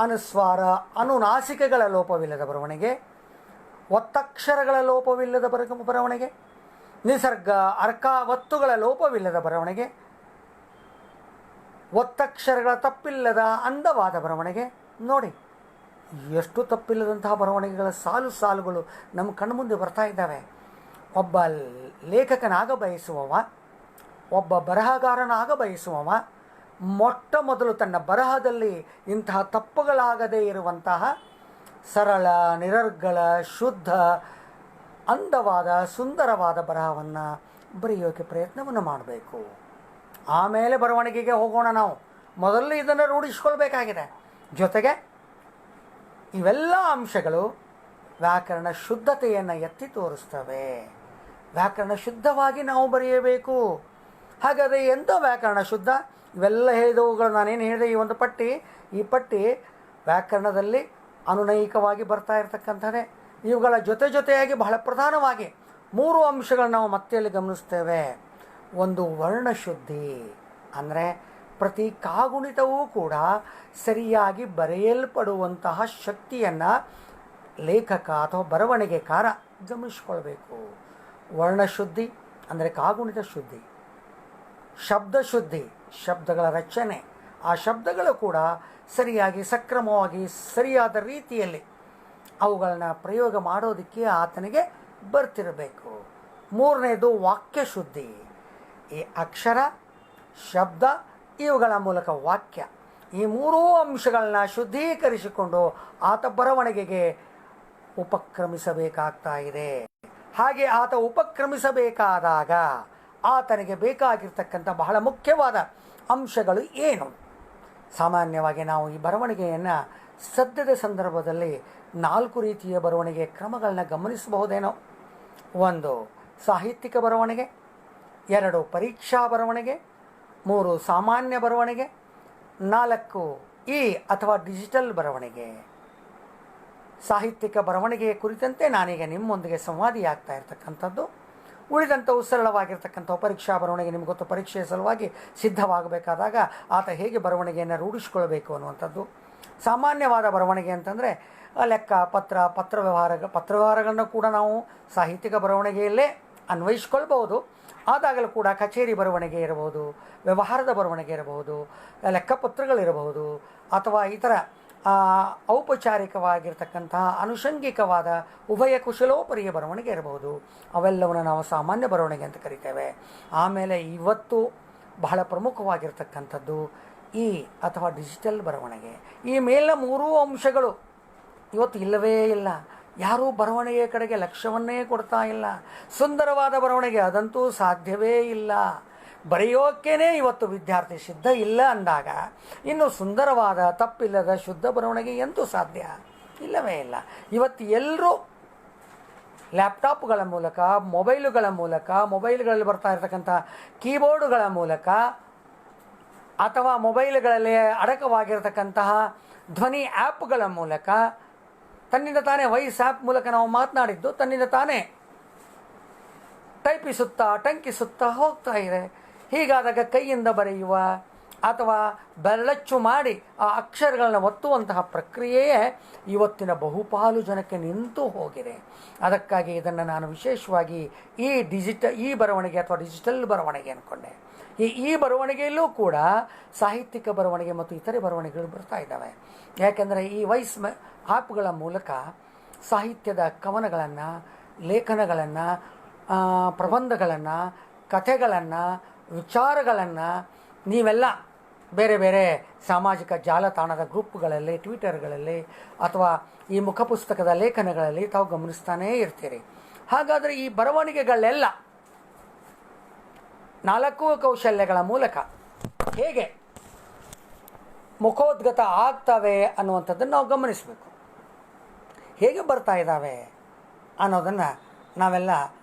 ಅನುಸ್ವಾರ ಅನುನಾಸಿಕೆಗಳ ಲೋಪವಿಲ್ಲದ ಬರವಣಿಗೆ, ಒತ್ತಕ್ಷರಗಳ ಲೋಪವಿಲ್ಲದ ಬರವಣಿಗೆ, ನಿಸರ್ಗ ಅರ್ಕ ಒತ್ತುಗಳ ಲೋಪವಿಲ್ಲದ ಬರವಣಿಗೆ, ಒತ್ತಕ್ಷರಗಳ ತಪ್ಪಿಲ್ಲದ ಅಂದವಾದ ಬರವಣಿಗೆ. ನೋಡಿ ಎಷ್ಟು ತಪ್ಪಿಲ್ಲದಂತಹ ಬರವಣಿಗೆಗಳ ಸಾಲು ಸಾಲುಗಳು ನಮ್ಮ ಕಣ್ಮುಂದೆ ಬರ್ತಾ ಇದ್ದಾವೆ. ಒಬ್ಬ ಲೇಖಕನಾಗ ಬಯಸುವವ, ಒಬ್ಬ ಬರಹಗಾರನಾಗ ಬಯಸುವವ ಮೊಟ್ಟ ಮೊದಲು ತನ್ನ ಬರಹದಲ್ಲಿ ಇಂತಹ ತಪ್ಪುಗಳಾಗದೇ ಇರುವಂತಹ ಸರಳ, ನಿರರ್ಗಳ, ಶುದ್ಧ, ಅಂದವಾದ, ಸುಂದರವಾದ ಬರಹವನ್ನು ಬರೆಯೋಕ್ಕೆ ಪ್ರಯತ್ನವನ್ನು ಮಾಡಬೇಕು. ಆಮೇಲೆ ಬರವಣಿಗೆಗೆ ಹೋಗೋಣ. ನಾವು ಮೊದಲು ಇದನ್ನು ರೂಢಿಸ್ಕೊಳ್ಬೇಕಾಗಿದೆ. ಜೊತೆಗೆ ಇವೆಲ್ಲ ಅಂಶಗಳು ವ್ಯಾಕರಣ ಶುದ್ಧತೆಯನ್ನು ಎತ್ತಿ ತೋರಿಸ್ತವೆ. ವ್ಯಾಕರಣ ಶುದ್ಧವಾಗಿ ನಾವು ಬರೆಯಬೇಕು. ಹಾಗಾದರೆ ಎಂಥ ವ್ಯಾಕರಣ ಶುದ್ಧ? ಇವೆಲ್ಲ ಹೇಳಿದವುಗಳು ನಾನೇನು ಹೇಳಿದೆ, ಈ ಪಟ್ಟಿ ವ್ಯಾಕರಣದಲ್ಲಿ ಅನುನಯಿಕವಾಗಿ ಬರ್ತಾ ಇರತಕ್ಕಂಥದ್ದೇ. ಇವುಗಳ ಜೊತೆಯಾಗಿ ಬಹಳ ಪ್ರಧಾನವಾಗಿ 3 ಅಂಶಗಳನ್ನು ನಾವು ಮತ್ತೆಯಲ್ಲಿ ಗಮನಿಸ್ತೇವೆ. ಒಂದು ವರ್ಣಶುದ್ಧಿ, ಅಂದರೆ ಪ್ರತಿ ಕಾಗುಣಿತವೂ ಕೂಡ ಸರಿಯಾಗಿ ಬರೆಯಲ್ಪಡುವಂತಹ ಶಕ್ತಿಯನ್ನು ಲೇಖಕ ಅಥವಾ ಬರವಣಿಗೆಕಾರ ಗಮನಿಸ್ಕೊಳ್ಬೇಕು. ವರ್ಣಶುದ್ಧಿ ಅಂದರೆ ಕಾಗುಣಿತ ಶುದ್ಧಿ. ಶಬ್ದಶುದ್ಧಿ, ಶಬ್ದಗಳ ರಚನೆ, ಆ ಶಬ್ದಗಳು ಕೂಡ ಸರಿಯಾಗಿ ಸಕ್ರಮವಾಗಿ ಸರಿಯಾದ ರೀತಿಯಲ್ಲಿ ಅವುಗಳನ್ನ ಪ್ರಯೋಗ ಮಾಡೋದಕ್ಕೆ ಆತನಿಗೆ ಬರ್ತಿರಬೇಕು. 3ನೇದು ವಾಕ್ಯಶುದ್ಧಿ. ಈ ಅಕ್ಷರ, ಶಬ್ದ, ಇವುಗಳ ಮೂಲಕ ವಾಕ್ಯ, ಈ 3 ಅಂಶಗಳನ್ನ ಶುದ್ಧೀಕರಿಸಿಕೊಂಡು ಆತ ಬರವಣಿಗೆಗೆ ಉಪಕ್ರಮಿಸಬೇಕಾಗ್ತಾ ಇದೆ. ಹಾಗೆ ಆತ ಉಪಕ್ರಮಿಸಬೇಕಾದಾಗ ಆತನಿಗೆ ಬೇಕಾಗಿರ್ತಕ್ಕಂಥ ಬಹಳ ಮುಖ್ಯವಾದ ಅಂಶಗಳು ಏನು? ಸಾಮಾನ್ಯವಾಗಿ ನಾವು ಈ ಬರವಣಿಗೆಯನ್ನು ಸದ್ಯದ ಸಂದರ್ಭದಲ್ಲಿ 4 ರೀತಿಯ ಬರವಣಿಗೆ ಕ್ರಮಗಳನ್ನ ಗಮನಿಸಬಹುದೇನೋ. 1 ಸಾಹಿತ್ಯಿಕ ಬರವಣಿಗೆ, 2 ಪರೀಕ್ಷಾ ಬರವಣಿಗೆ, 3 ಸಾಮಾನ್ಯ ಬರವಣಿಗೆ, 4 ಅಥವಾ ಡಿಜಿಟಲ್ ಬರವಣಿಗೆ. ಸಾಹಿತ್ಯಿಕ ಬರವಣಿಗೆಯ ಕುರಿತಂತೆ ನಾನೀಗ ನಿಮ್ಮೊಂದಿಗೆ ಸಂವಾದಿಯಾಗ್ತಾ ಇರ್ತಕ್ಕಂಥದ್ದು. ಉಳಿದಂಥವು ಸರಳವಾಗಿರ್ತಕ್ಕಂಥವು. ಪರೀಕ್ಷಾ ಬರವಣಿಗೆ ನಿಮ್ಗೆ ಗೊತ್ತು, ಪರೀಕ್ಷೆಯ ಸಲುವಾಗಿ ಸಿದ್ಧವಾಗಬೇಕಾದಾಗ ಆತ ಹೇಗೆ ಬರವಣಿಗೆಯನ್ನು ರೂಢಿಸ್ಕೊಳ್ಬೇಕು ಅನ್ನುವಂಥದ್ದು. ಸಾಮಾನ್ಯವಾದ ಬರವಣಿಗೆ ಅಂತಂದರೆ ಲೆಕ್ಕ, ಪತ್ರವ್ಯವಹಾರಗಳನ್ನು ಕೂಡ ನಾವು ಸಾಹಿತ್ಯಿಕ ಬರವಣಿಗೆಯಲ್ಲೇ ಅನ್ವಯಿಸ್ಕೊಳ್ಬಹುದು. ಆದಾಗಲೂ ಕೂಡ ಕಚೇರಿ ಬರವಣಿಗೆ ಇರಬಹುದು, ವ್ಯವಹಾರದ ಬರವಣಿಗೆ ಇರಬಹುದು, ಲೆಕ್ಕಪತ್ರಗಳಿರಬಹುದು, ಅಥವಾ ಇತರ ಔಪಚಾರಿಕವಾಗಿರ್ತಕ್ಕಂತಹ ಅನುಷಂಗಿಕವಾದ ಉಭಯ ಕುಶಲೋಪರಿಯ ಬರವಣಿಗೆ ಇರಬಹುದು. ಅವೆಲ್ಲವನ್ನು ನಾವು ಸಾಮಾನ್ಯ ಬರವಣಿಗೆ ಅಂತ ಕರಿತೇವೆ. ಆಮೇಲೆ ಇವತ್ತು ಬಹಳ ಪ್ರಮುಖವಾಗಿರ್ತಕ್ಕಂಥದ್ದು ಅಥವಾ ಡಿಜಿಟಲ್ ಬರವಣಿಗೆ. ಈ ಮೇಲಿನ 3 ಅಂಶಗಳು ಇವತ್ತು ಇಲ್ಲವೇ ಇಲ್ಲ. ಯಾರೂ ಬರವಣಿಗೆಯ ಕಡೆಗೆ ಲಕ್ಷ್ಯವನ್ನೇ ಕೊಡ್ತಾ ಇಲ್ಲ. ಸುಂದರವಾದ ಬರವಣಿಗೆ ಅದಂತೂ ಸಾಧ್ಯವೇ ಇಲ್ಲ. ಬರೆಯೋಕ್ಕೇ ಇವತ್ತು ವಿದ್ಯಾರ್ಥಿ ಸಿದ್ಧ ಇಲ್ಲ ಅಂದಾಗ ಇನ್ನು ಸುಂದರವಾದ ತಪ್ಪಿಲ್ಲದ ಶುದ್ಧ ಬರವಣಿಗೆ ಎಂತೂ ಸಾಧ್ಯ ಇಲ್ಲವೇ ಇಲ್ಲ. ಇವತ್ತು ಎಲ್ಲರೂ ಲ್ಯಾಪ್ಟಾಪ್ಗಳ ಮೂಲಕ, ಮೊಬೈಲ್ಗಳಲ್ಲಿ ಬರ್ತಾ ಇರತಕ್ಕಂಥ ಕೀಬೋರ್ಡುಗಳ ಮೂಲಕ ಅಥವಾ ಮೊಬೈಲ್ಗಳಲ್ಲಿ ಅಡಕವಾಗಿರತಕ್ಕಂತಹ ಧ್ವನಿ ಆ್ಯಪ್ಗಳ ಮೂಲಕ ತನ್ನಿಂದ ತಾನೇ ವಾಯ್ಸ್ ಆ್ಯಪ್ ಮೂಲಕ ನಾವು ಮಾತನಾಡಿದ್ದು ತನ್ನಿಂದ ತಾನೇ ಟಂಕಿಸುತ್ತಾ ಹೋಗ್ತಾ ಇದೆ. ಹೀಗಾದಾಗ ಕೈಯಿಂದ ಬರೆಯುವ ಅಥವಾ ಬೆರಳಚ್ಚು ಮಾಡಿ ಆ ಅಕ್ಷರಗಳನ್ನ ಒತ್ತುವಂತಹ ಪ್ರಕ್ರಿಯೆಯೇ ಇವತ್ತಿನ ಬಹುಪಾಲು ಜನಕ್ಕೆ ನಿಂತು ಹೋಗಿದೆ. ಅದಕ್ಕಾಗಿ ಇದನ್ನು ನಾನು ವಿಶೇಷವಾಗಿ ಈ ಬರವಣಿಗೆ ಅಥವಾ ಡಿಜಿಟಲ್ ಬರವಣಿಗೆ ಅಂದ್ಕೊಂಡೆ. ಈ ಬರವಣಿಗೆಯಲ್ಲೂ ಕೂಡ ಸಾಹಿತ್ಯಿಕ ಬರವಣಿಗೆ ಮತ್ತು ಇತರೆ ಬರವಣಿಗೆಗಳು ಬರ್ತಾ ಇದ್ದಾವೆ. ಯಾಕೆಂದರೆ ಈ ವಾಯ್ಸ್ ಆ್ಯಪ್ಗಳ ಮೂಲಕ ಸಾಹಿತ್ಯದ ಕವನಗಳನ್ನು, ಲೇಖನಗಳನ್ನು, ಪ್ರಬಂಧಗಳನ್ನು, ಕಥೆಗಳನ್ನು, ವಿಚಾರಗಳನ್ನು ನೀವೆಲ್ಲ ಬೇರೆ ಬೇರೆ ಸಾಮಾಜಿಕ ಜಾಲತಾಣದ ಗ್ರೂಪ್ಗಳಲ್ಲಿ, ಟ್ವಿಟರ್ಗಳಲ್ಲಿ ಅಥವಾ ಈ ಮುಖಪುಸ್ತಕದ ಲೇಖನಗಳಲ್ಲಿ ತಾವು ಗಮನಿಸ್ತಾನೇ ಇರ್ತೀರಿ. ಹಾಗಾದರೆ ಈ ಬರವಣಿಗೆಗಳೆಲ್ಲ 4 ಕೌಶಲ್ಯಗಳ ಮೂಲಕ ಹೇಗೆ ಮುಖೋದ್ಗತ ಆಗ್ತವೆ ಅನ್ನುವಂಥದ್ದನ್ನು ನಾವು ಗಮನಿಸಬೇಕು. ಹೇಗೆ ಬರ್ತಾ ಇದ್ದಾವೆ ಅನ್ನೋದನ್ನು ನಾವೆಲ್ಲ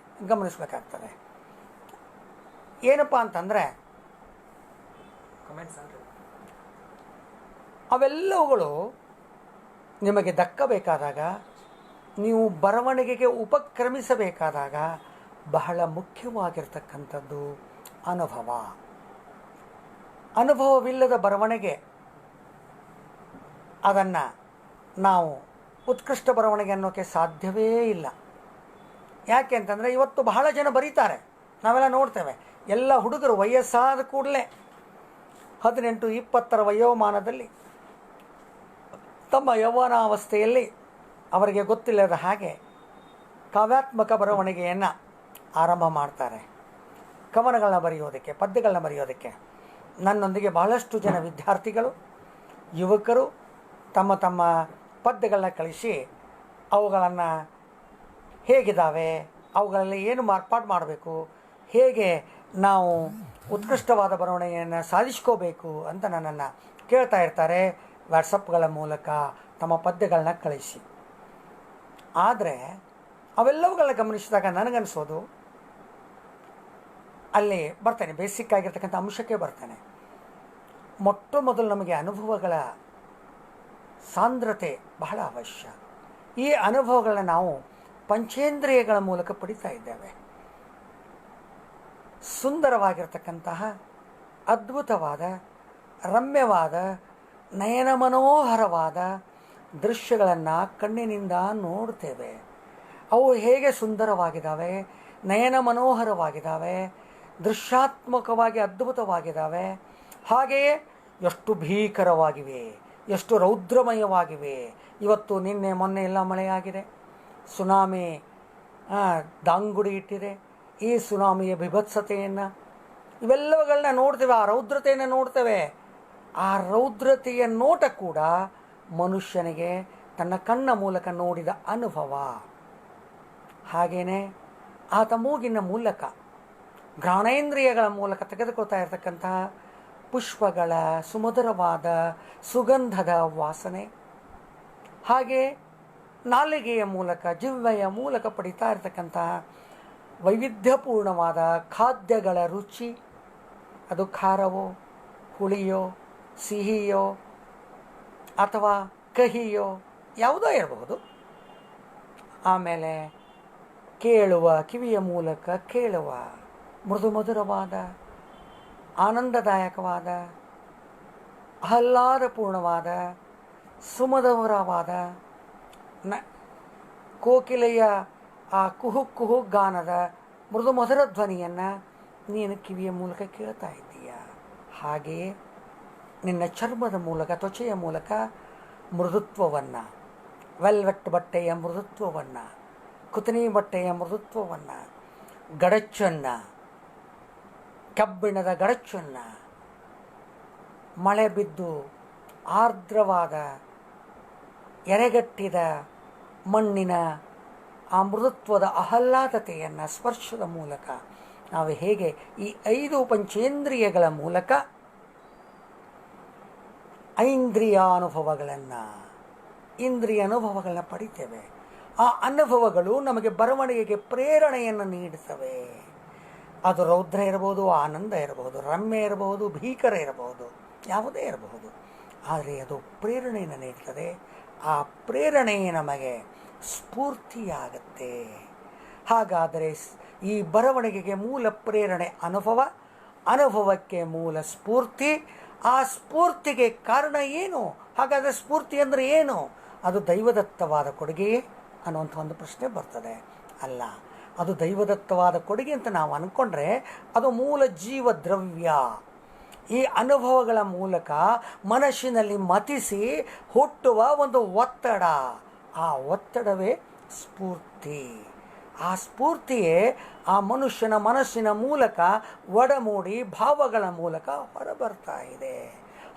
ಗಮನಿಸಬೇಕಾಗ್ತದೆ. ಏನಪ್ಪ ಅಂತಂದರೆ ಅವೆಲ್ಲವುಗಳು ನಿಮಗೆ ದಕ್ಕಬೇಕಾದಾಗ, ನೀವು ಬರವಣಿಗೆಗೆ ಉಪಕ್ರಮಿಸಬೇಕಾದಾಗ ಬಹಳ ಮುಖ್ಯವಾಗಿರ್ತಕ್ಕಂಥದ್ದು ಅನುಭವ. ಅನುಭವವಿಲ್ಲದ ಬರವಣಿಗೆ, ಅದನ್ನು ನಾವು ಉತ್ಕೃಷ್ಟ ಬರವಣಿಗೆ ಅನ್ನೋಕ್ಕೆ ಸಾಧ್ಯವೇ ಇಲ್ಲ. ಯಾಕೆ ಅಂತಂದರೆ ಇವತ್ತು ಬಹಳ ಜನ ಬರೀತಾರೆ, ನಾವೆಲ್ಲ ನೋಡ್ತೇವೆ. ಎಲ್ಲ ಹುಡುಗರು ವಯಸ್ಸಾದ ಕೂಡಲೇ 18-20 ವಯೋಮಾನದಲ್ಲಿ ತಮ್ಮ ಯೌವನಾವಸ್ಥೆಯಲ್ಲಿ ಅವರಿಗೆ ಗೊತ್ತಿಲ್ಲದ ಹಾಗೆ ಕಾವ್ಯಾತ್ಮಕ ಬರವಣಿಗೆಯನ್ನು ಆರಂಭ ಮಾಡ್ತಾರೆ. ಕವನಗಳನ್ನ ಬರೆಯೋದಕ್ಕೆ, ಪದ್ಯಗಳನ್ನ ಬರೆಯೋದಕ್ಕೆ. ನನ್ನೊಂದಿಗೆ ಬಹಳಷ್ಟು ಜನ ವಿದ್ಯಾರ್ಥಿಗಳು, ಯುವಕರು ತಮ್ಮ ತಮ್ಮ ಪದ್ಯಗಳನ್ನ ಕಳಿಸಿ ಅವುಗಳನ್ನು ಹೇಗಿದ್ದಾವೆ, ಅವುಗಳಲ್ಲಿ ಏನು ಮಾರ್ಪಾಡು ಮಾಡಬೇಕು, ಹೇಗೆ ನಾವು ಉತ್ಕೃಷ್ಟವಾದ ಬರವಣಿಗೆಯನ್ನು ಸಾಧಿಸ್ಕೋಬೇಕು ಅಂತ ನನ್ನನ್ನು ಕೇಳ್ತಾ ಇರ್ತಾರೆ. ವಾಟ್ಸಪ್ಗಳ ಮೂಲಕ ತಮ್ಮ ಪದ್ಯಗಳನ್ನ ಕಳಿಸಿ. ಆದರೆ ಅವೆಲ್ಲವುಗಳನ್ನ ಗಮನಿಸಿದಾಗ ನನಗನ್ನಿಸೋದು, ಅಲ್ಲಿ ಬರ್ತೇನೆ, ಬೇಸಿಕ್ ಆಗಿರ್ತಕ್ಕಂಥ ಅಂಶಕ್ಕೆ ಬರ್ತೇನೆ. ಮೊಟ್ಟ ಮೊದಲು ನಮಗೆ ಅನುಭವಗಳ ಸಾಂದ್ರತೆ ಬಹಳ ಅವಶ್ಯ. ಈ ಅನುಭವಗಳನ್ನ ನಾವು ಪಂಚೇಂದ್ರಿಯಗಳ ಮೂಲಕ ಪಡಿತಾ ಇದ್ದೇವೆ. ಸುಂದರವಾಗಿರ್ತಕ್ಕಂತಹ, ಅದ್ಭುತವಾದ, ರಮ್ಯವಾದ, ನಯನ ಮನೋಹರವಾದ ದೃಶ್ಯಗಳನ್ನು ಕಣ್ಣಿನಿಂದ ನೋಡ್ತೇವೆ. ಅವು ಹೇಗೆ ಸುಂದರವಾಗಿದ್ದಾವೆ, ನಯನ ಮನೋಹರವಾಗಿದ್ದಾವೆ, ದೃಶ್ಯಾತ್ಮಕವಾಗಿ ಅದ್ಭುತವಾಗಿದ್ದಾವೆ, ಹಾಗೆಯೇ ಎಷ್ಟು ಭೀಕರವಾಗಿವೆ, ಎಷ್ಟು ರೌದ್ರಮಯವಾಗಿವೆ. ಇವತ್ತು ನಿನ್ನೆ ಮೊನ್ನೆ ಎಲ್ಲ ಮಳೆಯಾಗಿದೆ, ಸುನಾಮಿ ದಾಂಗುಡಿ ಇಟ್ಟಿದೆ. ಈ ಸುನಾಮಿಯ ಬಿಭತ್ಸತೆಯನ್ನು ಇವೆಲ್ಲವುಗಳನ್ನ ನೋಡ್ತೇವೆ, ಆ ರೌದ್ರತೆಯನ್ನು ನೋಡ್ತೇವೆ. ಆ ರೌದ್ರತೆಯ ನೋಟ ಕೂಡ ಮನುಷ್ಯನಿಗೆ ತನ್ನ ಕಣ್ಣ ಮೂಲಕ ನೋಡಿದ ಅನುಭವ. ಹಾಗೆಯೇ ಆತ ಮೂಗಿನ ಮೂಲಕ, ಘ್ರಾಣೇಂದ್ರಿಯಗಳ ಮೂಲಕ ತೆಗೆದುಕೊಳ್ತಾ ಇರತಕ್ಕಂತಹ ಪುಷ್ಪಗಳ ಸುಮಧುರವಾದ ಸುಗಂಧದ ವಾಸನೆ, ಹಾಗೆ ನಾಲಿಗೆಯ ಮೂಲಕ, ಜಿಹ್ವೆಯ ಮೂಲಕ ಪಡಿತಾ ಇರತಕ್ಕಂತಹ ವೈವಿಧ್ಯಪೂರ್ಣವಾದ ಖಾದ್ಯಗಳ ರುಚಿ, ಅದು ಖಾರವೋ, ಹುಳಿಯೋ, ಸಿಹಿಯೋ ಅಥವಾ ಕಹಿಯೋ ಯಾವುದೋ ಇರಬಹುದು. ಆಮೇಲೆ ಕೇಳುವ, ಕಿವಿಯ ಮೂಲಕ ಕೇಳುವ ಮೃದು ಮಧುರವಾದ, ಆನಂದದಾಯಕವಾದ, ಆಹ್ಲಾದಪೂರ್ಣವಾದ, ಸುಮಧುರವಾದ ಕೋಕಿಲೆಯ ಆ ಕುಹು ಕುಹು ಗಾನದ ಮೃದು ಮಧುರ ಧ್ವನಿಯನ್ನು ನೀನು ಕಿವಿಯ ಮೂಲಕ ಕೇಳ್ತಾ ಇದ್ದೀಯ. ಹಾಗೆಯೇ ನಿನ್ನ ಚರ್ಮದ ಮೂಲಕ, ತ್ವಚೆಯ ಮೂಲಕ ಮೃದುತ್ವವನ್ನು, ವೆಲ್ವೆಟ್ ಬಟ್ಟೆಯ ಮೃದುತ್ವವನ್ನು, ಕುತನಿ ಬಟ್ಟೆಯ ಮೃದುತ್ವವನ್ನು, ಗಡಚ್ಚನ್ನು, ಕಬ್ಬಿಣದ ಗಡಚ್ಚನ್ನು, ಮಳೆ ಬಿದ್ದು ಆರ್ದ್ರವಾದ ಎರೆಗಟ್ಟಿದ ಮಣ್ಣಿನ ಆ ಮೃದುತ್ವದ ಆಹ್ಲಾದತೆಯನ್ನು ಸ್ಪರ್ಶದ ಮೂಲಕ ನಾವು ಹೇಗೆ ಈ 5 ಪಂಚೇಂದ್ರಿಯಗಳ ಮೂಲಕ ಇಂದ್ರಿಯ ಅನುಭವಗಳನ್ನ ಪಡಿತೇವೆ. ಆ ಅನುಭವಗಳು ನಮಗೆ ಬರವಣಿಗೆಗೆ ಪ್ರೇರಣೆಯನ್ನು ನೀಡುತ್ತವೆ. ಅದು ರೌದ್ರ ಇರಬಹುದು, ಆನಂದ ಇರಬಹುದು, ರಮ್ಯ ಇರಬಹುದು, ಭೀಕರ ಇರಬಹುದು, ಯಾವುದೇ ಇರಬಹುದು. ಆದರೆ ಅದು ಪ್ರೇರಣೆಯನ್ನು ನೀಡ್ತದೆ. ಆ ಪ್ರೇರಣೆಯೇ ನಮಗೆ ಸ್ಫೂರ್ತಿಯಾಗತ್ತೆ. ಹಾಗಾದರೆ ಈ ಬರವಣಿಗೆಗೆ ಮೂಲ ಪ್ರೇರಣೆ ಅನುಭವ, ಅನುಭವಕ್ಕೆ ಮೂಲ ಸ್ಫೂರ್ತಿ, ಆ ಸ್ಫೂರ್ತಿಗೆ ಕಾರಣ ಏನು? ಹಾಗಾದರೆ ಸ್ಫೂರ್ತಿ ಅಂದರೆ ಏನು? ಅದು ದೈವದತ್ತವಾದ ಕೊಡುಗೆಯೇ ಅನ್ನುವಂಥ ಒಂದು ಪ್ರಶ್ನೆ ಬರ್ತದೆ. ಅಲ್ಲ, ಅದು ದೈವದತ್ತವಾದ ಕೊಡುಗೆ ಅಂತ ನಾವು ಅಂದ್ಕೊಂಡ್ರೆ ಅದು ಮೂಲ ಜೀವದ್ರವ್ಯ. ಈ ಅನುಭವಗಳ ಮೂಲಕ ಮನಸ್ಸಿನಲ್ಲಿ ಮತಿಸಿ ಹುಟ್ಟುವ ಒಂದು ಒತ್ತಡ, ಆ ಒತ್ತಡವೇ ಸ್ಫೂರ್ತಿ. ಆ ಸ್ಫೂರ್ತಿಯೇ ಆ ಮನುಷ್ಯನ ಮನಸ್ಸಿನ ಮೂಲಕ ಒಡಮೂಡಿ ಭಾವಗಳ ಮೂಲಕ ಹೊರಬರ್ತಾ ಇದೆ.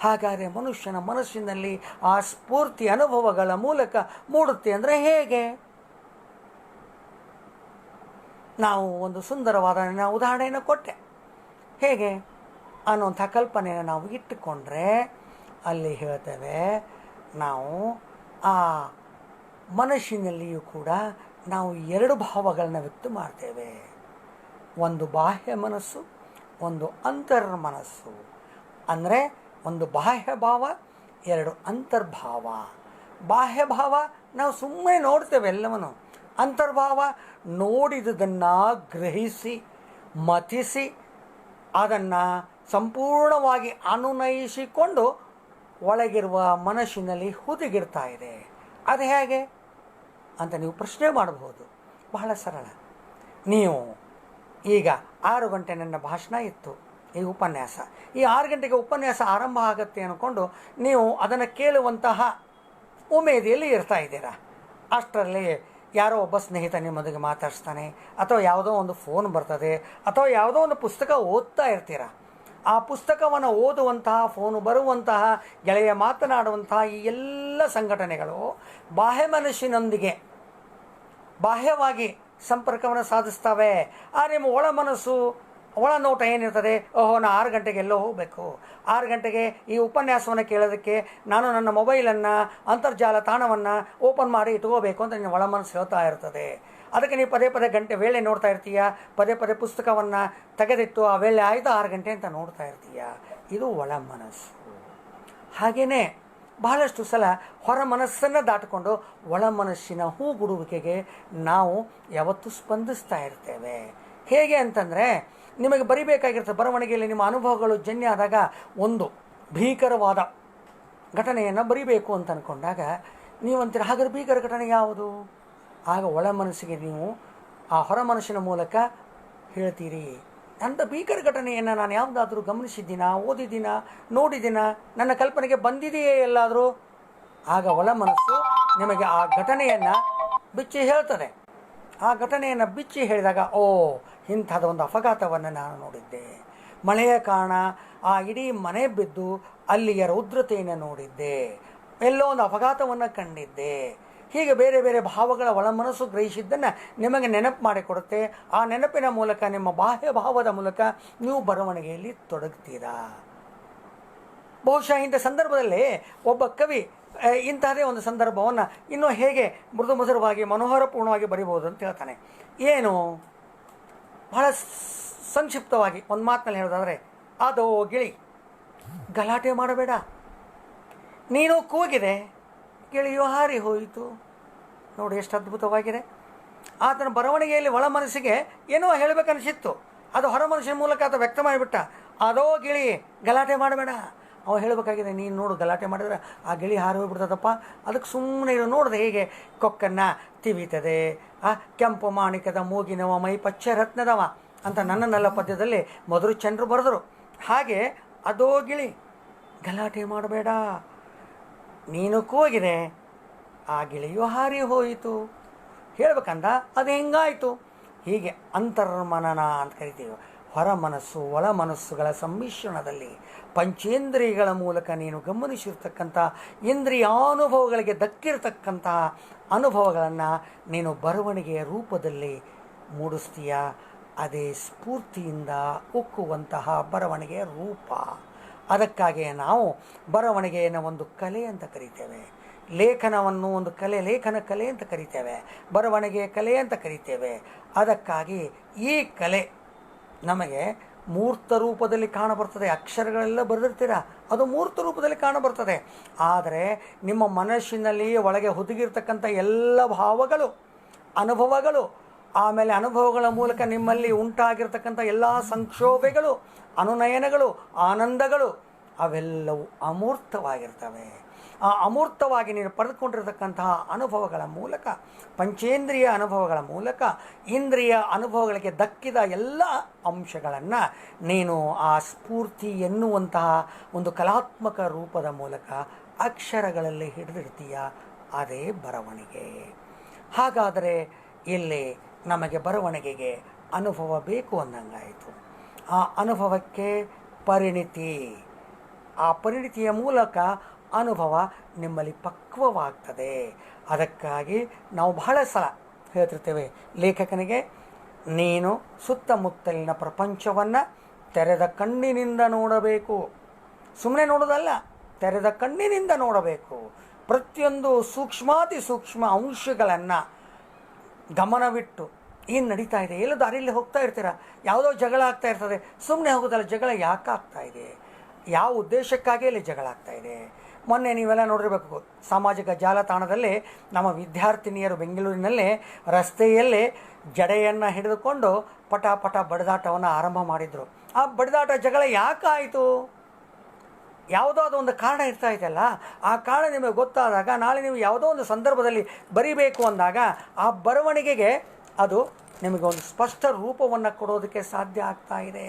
ಹಾಗಾದರೆ ಮನುಷ್ಯನ ಮನಸ್ಸಿನಲ್ಲಿ ಆ ಸ್ಫೂರ್ತಿ ಅನುಭವಗಳ ಮೂಲಕ ಮೂಡುತ್ತೆ ಅಂದರೆ ಹೇಗೆ? ನಾವು ಒಂದು ಸುಂದರವಾದ ಉದಾಹರಣೆಯನ್ನು ಕೊಟ್ಟೆ. ಹೇಗೆ ಅನ್ನುವಂಥ ಕಲ್ಪನೆಯನ್ನು ನಾವು ಇಟ್ಟುಕೊಂಡ್ರೆ ಅಲ್ಲಿ ಹೇಳ್ತೇವೆ, ನಾವು ಆ ಮನಸ್ಸಿನಲ್ಲಿಯೂ ಕೂಡ ನಾವು ಎರಡು ಭಾವಗಳನ್ನ ವ್ಯಕ್ತ ಮಾಡ್ತೇವೆ. ಒಂದು ಬಾಹ್ಯ ಮನಸ್ಸು, ಒಂದು ಅಂತರ್ ಮನಸ್ಸು. ಅಂದರೆ ಒಂದು ಬಾಹ್ಯ ಭಾವ, ಎರಡು ಅಂತರ್ಭಾವ. ಬಾಹ್ಯ ಭಾವ ನಾವು ಸುಮ್ಮನೆ ನೋಡ್ತೇವೆ ಎಲ್ಲವನ್ನು. ಅಂತರ್ಭಾವ ನೋಡಿದುದನ್ನು ಗ್ರಹಿಸಿ ಮತಿಸಿ ಅದನ್ನು ಸಂಪೂರ್ಣವಾಗಿ ಅನುನಯಿಸಿಕೊಂಡು ಒಳಗಿರುವ ಮನಸ್ಸಿನಲ್ಲಿ ಹುದುಗಿರ್ತಾ ಇದೆ. ಅದು ಹೇಗೆ ಅಂತ ನೀವು ಪ್ರಶ್ನೆ ಮಾಡಬಹುದು. ಬಹಳ ಸರಳ. ನೀವು ಈಗ 6 ಗಂಟೆ ನನ್ನ ಭಾಷಣ ಇತ್ತು, ಈ ಉಪನ್ಯಾಸ. ಈ 6 ಗಂಟೆಗೆ ಉಪನ್ಯಾಸ ಆರಂಭ ಆಗುತ್ತೆ ಅಂದ್ಕೊಂಡು ನೀವು ಅದನ್ನು ಕೇಳುವಂತಹ ಉಮೇದಿಯಲ್ಲಿ ಇರ್ತಾ ಇದ್ದೀರಾ. ಅಷ್ಟರಲ್ಲಿ ಯಾರೋ ಒಬ್ಬ ಸ್ನೇಹಿತ ನಿಮ್ಮೊಂದಿಗೆ ಮಾತಾಡಿಸ್ತಾನೆ, ಅಥವಾ ಯಾವುದೋ ಒಂದು ಫೋನ್ ಬರ್ತದೆ, ಅಥವಾ ಯಾವುದೋ ಒಂದು ಪುಸ್ತಕ ಓದ್ತಾ ಇರ್ತೀರ. ಆ ಪುಸ್ತಕವನ್ನು ಓದುವಂತಹ, ಫೋನು ಬರುವಂತಹ, ಗೆಳೆಯ ಮಾತನಾಡುವಂತಹ ಈ ಎಲ್ಲ ಸಂಘಟನೆಗಳು ಬಾಹ್ಯ ಮನಸ್ಸಿನೊಂದಿಗೆ ಬಾಹ್ಯವಾಗಿ ಸಂಪರ್ಕವನ್ನು ಸಾಧಿಸ್ತವೆ. ನಿಮ್ಮ ಒಳ ಮನಸ್ಸು, ಒಳನೋಟ ಏನಿರ್ತದೆ, ಓಹೋ ನಾ 6 ಗಂಟೆಗೆ ಎಲ್ಲೋ ಹೋಗಬೇಕು, 6 ಗಂಟೆಗೆ ಈ ಉಪನ್ಯಾಸವನ್ನು ಕೇಳೋದಕ್ಕೆ ನಾನು ನನ್ನ ಮೊಬೈಲನ್ನು, ಅಂತರ್ಜಾಲ ತಾಣವನ್ನು ಓಪನ್ ಮಾಡಿ ಇಟ್ಕೋಬೇಕು ಅಂತ ನಿನ್ನ ಒಳ ಮನಸ್ಸು ಹೇಳ್ತಾ ಇರ್ತದೆ. ಅದಕ್ಕೆ ನೀವು ಪದೇ ಪದೇ ಗಂಟೆ ವೇಳೆ ನೋಡ್ತಾ ಇರ್ತೀಯ, ಪದೇ ಪದೇ ಪುಸ್ತಕವನ್ನು ತೆಗೆದಿಟ್ಟು ಆ ವೇಳೆ ಆಯಿತು 6 ಗಂಟೆ ಅಂತ ನೋಡ್ತಾ ಇರ್ತೀಯ. ಇದು ಒಳ ಮನಸ್ಸು. ಹಾಗೆಯೇ ಬಹಳಷ್ಟು ಸಲ ಹೊರ ಮನಸ್ಸನ್ನು ದಾಟಿಕೊಂಡು ಒಳ ಮನಸ್ಸಿನ ಹೂಗುಡುವಿಕೆಗೆ ನಾವು ಯಾವತ್ತೂ ಸ್ಪಂದಿಸ್ತಾ ಇರ್ತೇವೆ. ಹೇಗೆ ಅಂತಂದರೆ, ನಿಮಗೆ ಬರಿಬೇಕಾಗಿರ್ತದೆ ಬರವಣಿಗೆಯಲ್ಲಿ ನಿಮ್ಮ ಅನುಭವಗಳು ಜನ್ಯ ಆದಾಗ ಒಂದು ಭೀಕರವಾದ ಘಟನೆಯನ್ನು ಬರಿಬೇಕು ಅಂತ ಅಂದ್ಕೊಂಡಾಗ ನೀವಂತೀರ, ಹಾಗಾದ್ರೆ ಭೀಕರ ಘಟನೆ ಯಾವುದು? ಆಗ ಒಳ ಮನಸ್ಸಿಗೆ ನೀವು ಆ ಹೊರ ಮನಸ್ಸಿನ ಮೂಲಕ ಹೇಳ್ತೀರಿ, ಅಂಥ ಭೀಕರ ಘಟನೆಯನ್ನು ನಾನು ಯಾವುದಾದ್ರೂ ಗಮನಿಸಿದ್ದೀನಾ, ಓದಿದ್ದೀನಾ, ನೋಡಿದ್ದೀನಾ, ನನ್ನ ಕಲ್ಪನೆಗೆ ಬಂದಿದೆಯೇ ಎಲ್ಲಾದರೂ? ಆಗ ಒಳ ಮನಸ್ಸು ನಿಮಗೆ ಆ ಘಟನೆಯನ್ನು ಬಿಚ್ಚಿ ಹೇಳ್ತದೆ. ಆ ಘಟನೆಯನ್ನು ಬಿಚ್ಚಿ ಹೇಳಿದಾಗ, ಓ ಇಂಥದ್ದು ಒಂದು ಅಪಘಾತವನ್ನು ನಾನು ನೋಡಿದ್ದೆ, ಮಳೆಯ ಕಾರಣ ಆ ಇಡೀ ಮನೆ ಬಿದ್ದು ಅಲ್ಲಿಯ ರೌದ್ರತೆಯನ್ನು ನೋಡಿದ್ದೆ, ಎಲ್ಲೋ ಒಂದು ಅಪಘಾತವನ್ನು ಕಂಡಿದ್ದೆ. ಹೀಗೆ ಬೇರೆ ಬೇರೆ ಭಾವಗಳ ಒಳ ಮನಸ್ಸು ಗ್ರಹಿಸಿದ್ದನ್ನು ನಿಮಗೆ ನೆನಪು ಮಾಡಿಕೊಡುತ್ತೆ. ಆ ನೆನಪಿನ ಮೂಲಕ, ನಿಮ್ಮ ಬಾಹ್ಯ ಭಾವದ ಮೂಲಕ ನೀವು ಬರವಣಿಗೆಯಲ್ಲಿ ತೊಡಗ್ತೀರಾ. ಬಹುಶಃ ಇಂಥ ಸಂದರ್ಭದಲ್ಲಿ ಒಬ್ಬ ಕವಿ ಇಂತಹದೇ ಒಂದು ಸಂದರ್ಭವನ್ನು ಇನ್ನೂ ಹೇಗೆ ಮೃದು ಮಧುರವಾಗಿ ಮನೋಹರಪೂರ್ಣವಾಗಿ ಬರಿಬೋದು ಅಂತ ಹೇಳ್ತಾನೆ. ಏನು? ಬಹಳ ಸಂಕ್ಷಿಪ್ತವಾಗಿ ಒಂದು ಮಾತಿನಲ್ಲಿ ಹೇಳೋದಾದರೆ, ಅದೋ ಗಿಳಿ, ಗಲಾಟೆ ಮಾಡಬೇಡ, ನೀನು ಕೂಗಿದೆ, ಗಿಳಿಯು ಹಾರಿ ಹೋಯಿತು. ನೋಡಿ ಎಷ್ಟು ಅದ್ಭುತವಾಗಿದೆ. ಆತನ ಬರವಣಿಗೆಯಲ್ಲಿ ಒಳ ಮನಸ್ಸಿಗೆ ಏನೋ ಹೇಳಬೇಕನ್ನಿಸಿತ್ತು, ಅದು ಹೊರ ಮನಸ್ಸಿನ ಮೂಲಕ ಆತ ವ್ಯಕ್ತ ಮಾಡಿಬಿಟ್ಟ. ಅದೋ ಗಿಳಿ, ಗಲಾಟೆ ಮಾಡಬೇಡ. ಅವ ಹೇಳಬೇಕಾಗಿದೆ, ನೀನು ನೋಡು ಗಲಾಟೆ ಮಾಡಿದ್ರೆ ಆ ಗಿಳಿ ಹಾರಿ ಹೋಗ್ಬಿಡ್ತದಪ್ಪ, ಅದಕ್ಕೆ ಸುಮ್ಮನೆ ಇರೋ. ನೋಡಿದೆ ಹೇಗೆ ಕೊಕ್ಕನ್ನು ತಿವಿತದೆ, ಆ ಕೆಂಪು ಮಾಣಿಕದ ಮೂಗಿನವ ಮೈ ಪಚ್ಚ ರತ್ನದವ ಅಂತ ನನ್ನನ್ನೆಲ್ಲ ಪದ್ಯದಲ್ಲಿ ಮಧುರಚಂದ್ರ ಬರೆದರು. ಹಾಗೆ ಅದೋ ಗಿಳಿ, ಗಲಾಟೆ ಮಾಡಬೇಡ, ನೀನು ಕೂಗಿದೆ, ಆ ಗಿಳಿಯು ಹಾರಿ ಹೋಯಿತು. ಹೇಳ್ಬೇಕಂದ ಅದು ಹೆಂಗಾಯಿತು? ಹೀಗೆ ಅಂತರ್ಮನನ ಅಂತ ಕರಿತೀವಿ. ಹೊರ ಮನಸ್ಸು ಒಳ ಮನಸ್ಸುಗಳ ಸಮ್ಮಿಶ್ರಣದಲ್ಲಿ ಪಂಚೇಂದ್ರಿಯಗಳ ಮೂಲಕ ನೀನು ಗಮನಿಸಿರ್ತಕ್ಕಂಥ ಇಂದ್ರಿಯಾನುಭವಗಳಿಗೆ ದಕ್ಕಿರ್ತಕ್ಕಂತಹ ಅನುಭವಗಳನ್ನು ನೀನು ಬರವಣಿಗೆಯ ರೂಪದಲ್ಲಿ ಮೂಡಿಸ್ತೀಯ. ಅದೇ ಸ್ಫೂರ್ತಿಯಿಂದ ಉಕ್ಕುವಂತಹ ಬರವಣಿಗೆಯ ರೂಪ. ಅದಕ್ಕಾಗಿಯೇ ನಾವು ಬರವಣಿಗೆಯನ್ನು ಒಂದು ಕಲೆ ಅಂತ ಕರಿತೇವೆ, ಲೇಖನವನ್ನು ಒಂದು ಕಲೆ, ಲೇಖನ ಕಲೆ ಅಂತ ಕರಿತೇವೆ, ಬರವಣಿಗೆಯ ಕಲೆ ಅಂತ ಕರಿತೇವೆ. ಅದಕ್ಕಾಗಿ ಈ ಕಲೆ ನಮಗೆ ಮೂರ್ತ ರೂಪದಲ್ಲಿ ಕಾಣಬರ್ತದೆ. ಅಕ್ಷರಗಳೆಲ್ಲ ಬರೆದಿರ್ತೀರ, ಅದು ಮೂರ್ತ ರೂಪದಲ್ಲಿ ಕಾಣಬರ್ತದೆ. ಆದರೆ ನಿಮ್ಮ ಮನಸ್ಸಿನಲ್ಲಿ ಒಳಗೆ ಹುದುಗಿರ್ತಕ್ಕಂಥ ಎಲ್ಲ ಭಾವಗಳು, ಅನುಭವಗಳು, ಆಮೇಲೆ ಅನುಭವಗಳ ಮೂಲಕ ನಿಮ್ಮಲ್ಲಿ ಉಂಟಾಗಿರ್ತಕ್ಕಂಥ ಎಲ್ಲ ಸಂಕ್ಷೋಭೆಗಳು, ಅನುನಯನಗಳು, ಆನಂದಗಳು ಅವೆಲ್ಲವೂ ಅಮೂರ್ತವಾಗಿರ್ತವೆ. ಆ ಅಮೂರ್ತವಾಗಿ ನೀನು ಪಡೆದುಕೊಂಡಿರತಕ್ಕಂತಹ ಅನುಭವಗಳ ಮೂಲಕ, ಪಂಚೇಂದ್ರಿಯ ಅನುಭವಗಳ ಮೂಲಕ, ಇಂದ್ರಿಯ ಅನುಭವಗಳಿಗೆ ದಕ್ಕಿದ ಎಲ್ಲ ಅಂಶಗಳನ್ನು ನೀನು ಆ ಸ್ಫೂರ್ತಿ ಎನ್ನುವಂತಹ ಒಂದು ಕಲಾತ್ಮಕ ರೂಪದ ಮೂಲಕ ಅಕ್ಷರಗಳಲ್ಲಿ ಹಿಡಿದಿರ್ತೀಯ. ಅದೇ ಬರವಣಿಗೆ. ಹಾಗಾದರೆ ಇಲ್ಲಿ ನಮಗೆ ಬರವಣಿಗೆಗೆ ಅನುಭವ ಬೇಕು ಅಂದಂಗಾಯಿತು. ಆ ಅನುಭವಕ್ಕೆ ಪರಿಣಿತಿ, ಆ ಪರಿಣಿತಿಯ ಮೂಲಕ ಅನುಭವ ನಿಮ್ಮಲ್ಲಿ ಪಕ್ವವಾಗ್ತದೆ. ಅದಕ್ಕಾಗಿ ನಾವು ಬಹಳ ಸಲ ಹೇಳ್ತಿರ್ತೇವೆ ಲೇಖಕನಿಗೆ, ನೀನು ಸುತ್ತಮುತ್ತಲಿನ ಪ್ರಪಂಚವನ್ನು ತೆರೆದ ಕಣ್ಣಿನಿಂದ ನೋಡಬೇಕು. ಸುಮ್ಮನೆ ನೋಡೋದಲ್ಲ, ತೆರೆದ ಕಣ್ಣಿನಿಂದ ನೋಡಬೇಕು. ಪ್ರತಿಯೊಂದು ಸೂಕ್ಷ್ಮಾತಿ ಸೂಕ್ಷ್ಮ ಅಂಶಗಳನ್ನು ಗಮನವಿಟ್ಟು ಏನು ನಡೀತಾ ಇದೆ, ಎಲ್ಲೋ ದಾರಿಯಲ್ಲಿ ಹೋಗ್ತಾ ಇರ್ತೀರ, ಯಾವುದೋ ಜಗಳ ಆಗ್ತಾ ಇರ್ತದೆ, ಸುಮ್ಮನೆ ಹೋಗೋದಲ್ಲ, ಜಗಳ ಯಾಕೆ ಆಗ್ತಾ ಇದೆ, ಯಾವ ಉದ್ದೇಶಕ್ಕಾಗಿ ಅಲ್ಲಿ ಜಗಳ ಆಗ್ತಾ ಇದೆ. ಮೊನ್ನೆ ನೀವೆಲ್ಲ ನೋಡಿರಬೇಕು, ಸಾಮಾಜಿಕ ಜಾಲತಾಣದಲ್ಲಿ ನಮ್ಮ ವಿದ್ಯಾರ್ಥಿನಿಯರು ಬೆಂಗಳೂರಿನಲ್ಲೇ ರಸ್ತೆಯಲ್ಲೇ ಜಡೆಯನ್ನು ಹಿಡಿದುಕೊಂಡು ಪಟ ಪಟ ಬಡಿದಾಟವನ್ನು ಆರಂಭ ಮಾಡಿದರು. ಆ ಬಡಿದಾಟ ಜಗಳ ಯಾಕಾಯಿತು? ಯಾವುದೋ ಅದು ಒಂದು ಕಾರಣ ಇರ್ತಾ ಇದೆಯಲ್ಲ, ಆ ಕಾರಣ ನಿಮಗೆ ಗೊತ್ತಾದಾಗ ನಾಳೆ ನೀವು ಯಾವುದೋ ಒಂದು ಸಂದರ್ಭದಲ್ಲಿ ಬರಿಬೇಕು ಅಂದಾಗ ಆ ಬರವಣಿಗೆಗೆ ಅದು ನಿಮಗೆ ಒಂದು ಸ್ಪಷ್ಟ ರೂಪವನ್ನು ಕೊಡೋದಕ್ಕೆ ಸಾಧ್ಯ ಆಗ್ತಾ ಇದೆ.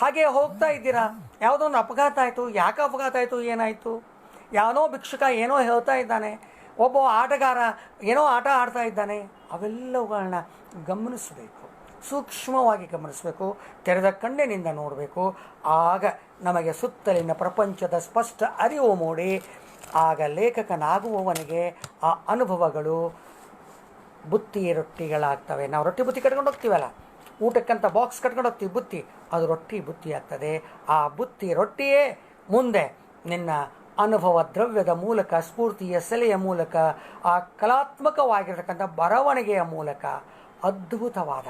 ಹಾಗೆ ಹೋಗ್ತಾ ಇದ್ದೀರಾ, ಯಾವುದೋ ಒಂದು ಅಪಘಾತ ಆಯಿತು, ಯಾಕೆ ಅಪಘಾತ ಆಯಿತು, ಏನಾಯಿತು, ಯಾವನೋ ಭಿಕ್ಷುಕ ಏನೋ ಹೇಳ್ತಾ ಇದ್ದಾನೆ, ಒಬ್ಬ ಆಟಗಾರ ಏನೋ ಆಟ ಆಡ್ತಾ ಇದ್ದಾನೆ, ಅವೆಲ್ಲವುಗಳನ್ನ ಗಮನಿಸಬೇಕು, ಸೂಕ್ಷ್ಮವಾಗಿ ಗಮನಿಸಬೇಕು, ತೆರೆದ ಕಣ್ಣಿನಿಂದ ನೋಡಬೇಕು. ಆಗ ನಮಗೆ ಸುತ್ತಲಿನ ಪ್ರಪಂಚದ ಸ್ಪಷ್ಟ ಅರಿವು ಮೂಡಿ ಆಗ ಲೇಖಕನಾಗುವವನಿಗೆ ಆ ಅನುಭವಗಳು ಬುತ್ತಿ ರೊಟ್ಟಿಗಳಾಗ್ತವೆ. ನಾವು ರೊಟ್ಟಿ ಬುತ್ತಿ ಕಟ್ಕೊಂಡು ಹೋಗ್ತೀವಲ್ಲ, ಊಟಕ್ಕಂತ ಬಾಕ್ಸ್ ಕಟ್ಕೊಂಡು ಹೋಗ್ತೀವಿ, ಬುತ್ತಿ, ಅದು ರೊಟ್ಟಿ ಬುತ್ತಿ ಆಗ್ತದೆ. ಆ ಬುತ್ತಿ ರೊಟ್ಟಿಯೇ ಮುಂದೆ ನಿನ್ನ ಅನುಭವ ದ್ರವ್ಯದ ಮೂಲಕ, ಸ್ಫೂರ್ತಿಯ ಸೆಲೆಯ ಮೂಲಕ, ಆ ಕಲಾತ್ಮಕವಾಗಿರತಕ್ಕಂಥ ಬರವಣಿಗೆಯ ಮೂಲಕ ಅದ್ಭುತವಾದ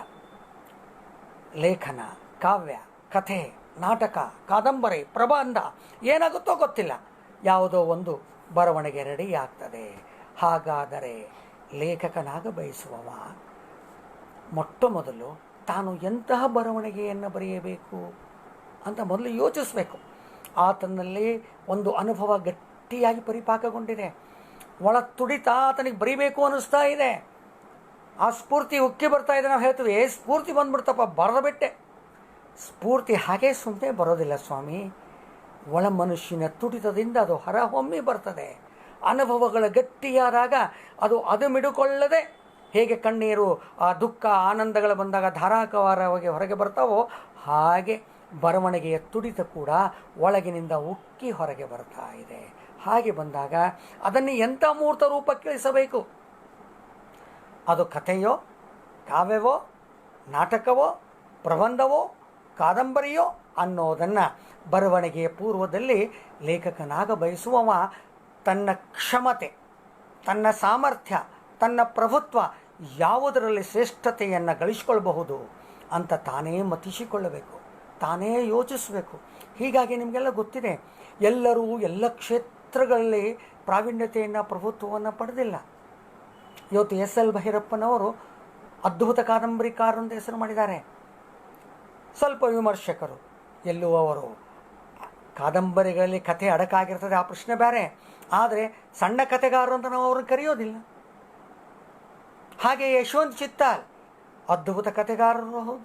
ಲೇಖನ, ಕಾವ್ಯ, ಕಥೆ, ನಾಟಕ, ಕಾದಂಬರಿ, ಪ್ರಬಂಧ ಏನಾಗುತ್ತೋ ಗೊತ್ತಿಲ್ಲ, ಯಾವುದೋ ಒಂದು ಬರವಣಿಗೆ ರೆಡಿ ಆಗ್ತದೆ. ಹಾಗಾದರೆ ಲೇಖಕನಾಗ ಬಯಸುವವ ಮೊಟ್ಟ ಮೊದಲು ತಾನು ಎಂತಹ ಬರವಣಿಗೆಯನ್ನು ಬರೆಯಬೇಕು ಅಂತ ಮೊದಲು ಯೋಚಿಸಬೇಕು. ಆತನಲ್ಲಿ ಒಂದು ಅನುಭವ ಗಟ್ಟಿಯಾಗಿ ಪರಿಪಾಕಗೊಂಡಿದೆ, ಒಳ ತುಡಿತ ಆತನಿಗೆ ಬರೀಬೇಕು ಅನ್ನಿಸ್ತಾ ಇದೆ, ಆ ಸ್ಫೂರ್ತಿ ಉಕ್ಕಿ ಬರ್ತಾ ಇದೆ. ನಾವು ಹೇಳ್ತೀವಿ ಸ್ಫೂರ್ತಿ ಬಂದ್ಬಿಡ್ತಪ್ಪ, ಬರೆದು ಬಿಟ್ಟೆ. ಸ್ಫೂರ್ತಿ ಹಾಗೆ ಸುಮ್ಮನೆ ಬರೋದಿಲ್ಲ ಸ್ವಾಮಿ, ಒಳ ಮನುಷ್ಯನ ತುಡಿತದಿಂದ ಅದು ಹೊರಹೊಮ್ಮಿ ಬರ್ತದೆ. ಅನುಭವಗಳ ಗಟ್ಟಿಯಾದಾಗ ಅದು ಮಿಡುಕೊಳ್ಳದೆ ಹೇಗೆ ಕಣ್ಣೀರು, ಆ ದುಃಖ ಆನಂದಗಳು ಬಂದಾಗ ಧಾರಾಕಾರವಾಗಿ ಹೊರಗೆ ಬರ್ತಾವೋ, ಹಾಗೆ ಬರವಣಿಗೆಯ ತುಡಿತ ಕೂಡ ಒಳಗಿನಿಂದ ಉಕ್ಕಿ ಹೊರಗೆ ಬರ್ತಾ ಇದೆ. ಹಾಗೆ ಬಂದಾಗ ಅದನ್ನು ಎಂಥ ಮೂರ್ತ ರೂಪಕ್ಕಿಳಿಸಬೇಕು, ಅದು ಕಥೆಯೋ, ಕಾವ್ಯವೋ, ನಾಟಕವೋ, ಪ್ರಬಂಧವೋ, ಕಾದಂಬರಿಯೋ ಅನ್ನೋದನ್ನು ಬರವಣಿಗೆಯ ಪೂರ್ವದಲ್ಲಿ ಲೇಖಕನಾಗ ಬಯಸುವವ ತನ್ನ ಕ್ಷಮತೆ, ತನ್ನ ಸಾಮರ್ಥ್ಯ, ತನ್ನ ಪ್ರಭುತ್ವ ಯಾವುದರಲ್ಲಿ ಶ್ರೇಷ್ಠತೆಯನ್ನು ಗಳಿಸಿಕೊಳ್ಳಬಹುದು ಅಂತ ತಾನೇ ಮತಿಸಿಕೊಳ್ಳಬೇಕು, ತಾನೇ ಯೋಚಿಸಬೇಕು. ಹೀಗಾಗಿ ನಿಮಗೆಲ್ಲ ಗೊತ್ತಿದೆ, ಎಲ್ಲರೂ ಎಲ್ಲ ಕ್ಷೇತ್ರಗಳಲ್ಲಿ ಪ್ರಾವೀಣ್ಯತೆಯನ್ನು, ಪ್ರಭುತ್ವವನ್ನು ಪಡೆದಿಲ್ಲ. ಇವತ್ತು ಎಸ್.ಎಲ್. ಭೈರಪ್ಪನವರು ಅದ್ಭುತ ಕಾದಂಬರಿಕಾರರು ಅಂತ ಹೆಸರು ಮಾಡಿದ್ದಾರೆ. ಸ್ವಲ್ಪ ವಿಮರ್ಶಕರು ಎಲ್ಲುವವರು ಕಾದಂಬರಿಗಳಲ್ಲಿ ಕಥೆ ಅಡಕಾಗಿರ್ತದೆ, ಆ ಪ್ರಶ್ನೆ ಬೇರೆ. ಆದರೆ ಸಣ್ಣ ಕಥೆಗಾರರು ಅಂತ ನಾವು ಅವ್ರನ್ನ ಕರೆಯೋದಿಲ್ಲ. ಹಾಗೆ ಯಶವಂತ್ ಚಿತ್ತಾಲ್ ಅದ್ಭುತ ಕಥೆಗಾರರು ಹೌದು,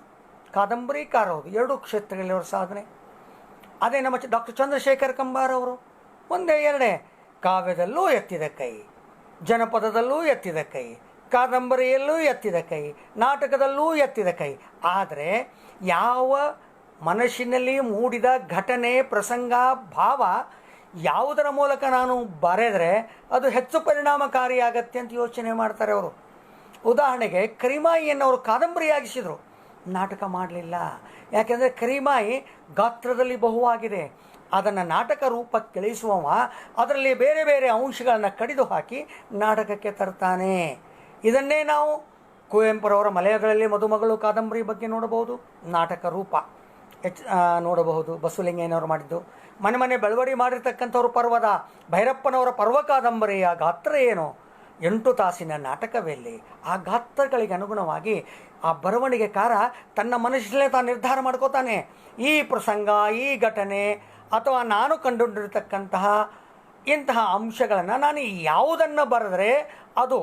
ಕಾದಂಬರಿಕಾರ ಹೌದು, ಎರಡೂ ಕ್ಷೇತ್ರಗಳಲ್ಲಿ ಅವರ ಸಾಧನೆ. ಅದೇ ನಮ್ಮ ಡಾಕ್ಟರ್ ಚಂದ್ರಶೇಖರ್ ಕಂಬಾರ್ ಅವರು ಒಂದೇ ಎರಡೇ, ಕಾವ್ಯದಲ್ಲೂ ಎತ್ತಿದ ಕೈ, ಜನಪದದಲ್ಲೂ ಎತ್ತಿದ ಕೈ, ಕಾದಂಬರಿಯಲ್ಲೂ ಎತ್ತಿದ ಕೈ, ನಾಟಕದಲ್ಲೂ ಎತ್ತಿದ ಕೈ. ಆದರೆ ಯಾವ ಮನಸ್ಸಿನಲ್ಲಿ ಮೂಡಿದ ಘಟನೆ, ಪ್ರಸಂಗ, ಭಾವ ಯಾವುದರ ಮೂಲಕ ನಾನು ಬರೆದರೆ ಅದು ಹೆಚ್ಚು ಪರಿಣಾಮಕಾರಿಯಾಗತ್ತೆ ಅಂತ ಯೋಚನೆ ಮಾಡ್ತಾರೆ ಅವರು. ಉದಾಹರಣೆಗೆ ಕರಿಮಾಯಿಯನ್ನು ಅವರು ಕಾದಂಬರಿಯಾಗಿಸಿದರು, ನಾಟಕ ಮಾಡಲಿಲ್ಲ. ಯಾಕೆಂದರೆ ಕರಿಮಾಯಿ ಗಾತ್ರದಲ್ಲಿ ಬಹುವಾಗಿದೆ, ಅದನ್ನು ನಾಟಕ ರೂಪಕ್ಕೆ ಇಳಿಸುವವ ಅದರಲ್ಲಿ ಬೇರೆ ಬೇರೆ ಅಂಶಗಳನ್ನು ಕಡಿದು ಹಾಕಿ ನಾಟಕಕ್ಕೆ ತರ್ತಾನೆ. ಇದನ್ನೇ ನಾವು ಕುವೆಂಪುರವರ ಮಲಯಗಳಲ್ಲಿ ಮದುಮಗಳು ಕಾದಂಬರಿ ಬಗ್ಗೆ ನೋಡಬಹುದು, ನಾಟಕ ರೂಪ ನೋಡಬಹುದು. ಬಸವಲಿಂಗಯ್ಯನವರು ಮಾಡಿದ್ದು, ಮನೆ ಮನೆ ಬೆಳವಡಿ ಮಾಡಿರ್ತಕ್ಕಂಥವ್ರು ಪರ್ವದ ಭೈರಪ್ಪನವರ ಪರ್ವ ಕಾದಂಬರಿಯ ಗಾತ್ರ ಏನು, 8 ತಾಸಿನ ನಾಟಕವೆಲ್ಲಿ. ಆ ಗಾತ್ರಗಳಿಗೆ ಅನುಗುಣವಾಗಿ ಆ ಬರವಣಿಗೆಕಾರ ತನ್ನ ಮನಸ್ಸಿನಲ್ಲೇ ತಾನು ನಿರ್ಧಾರ ಮಾಡ್ಕೋತಾನೆ, ಈ ಪ್ರಸಂಗ, ಈ ಘಟನೆ, ಅಥವಾ ನಾನು ಕಂಡುಕೊಂಡಿರತಕ್ಕಂತಹ ಇಂತಹ ಅಂಶಗಳನ್ನು ನಾನು ಯಾವುದನ್ನು ಬರೆದರೆ ಅದು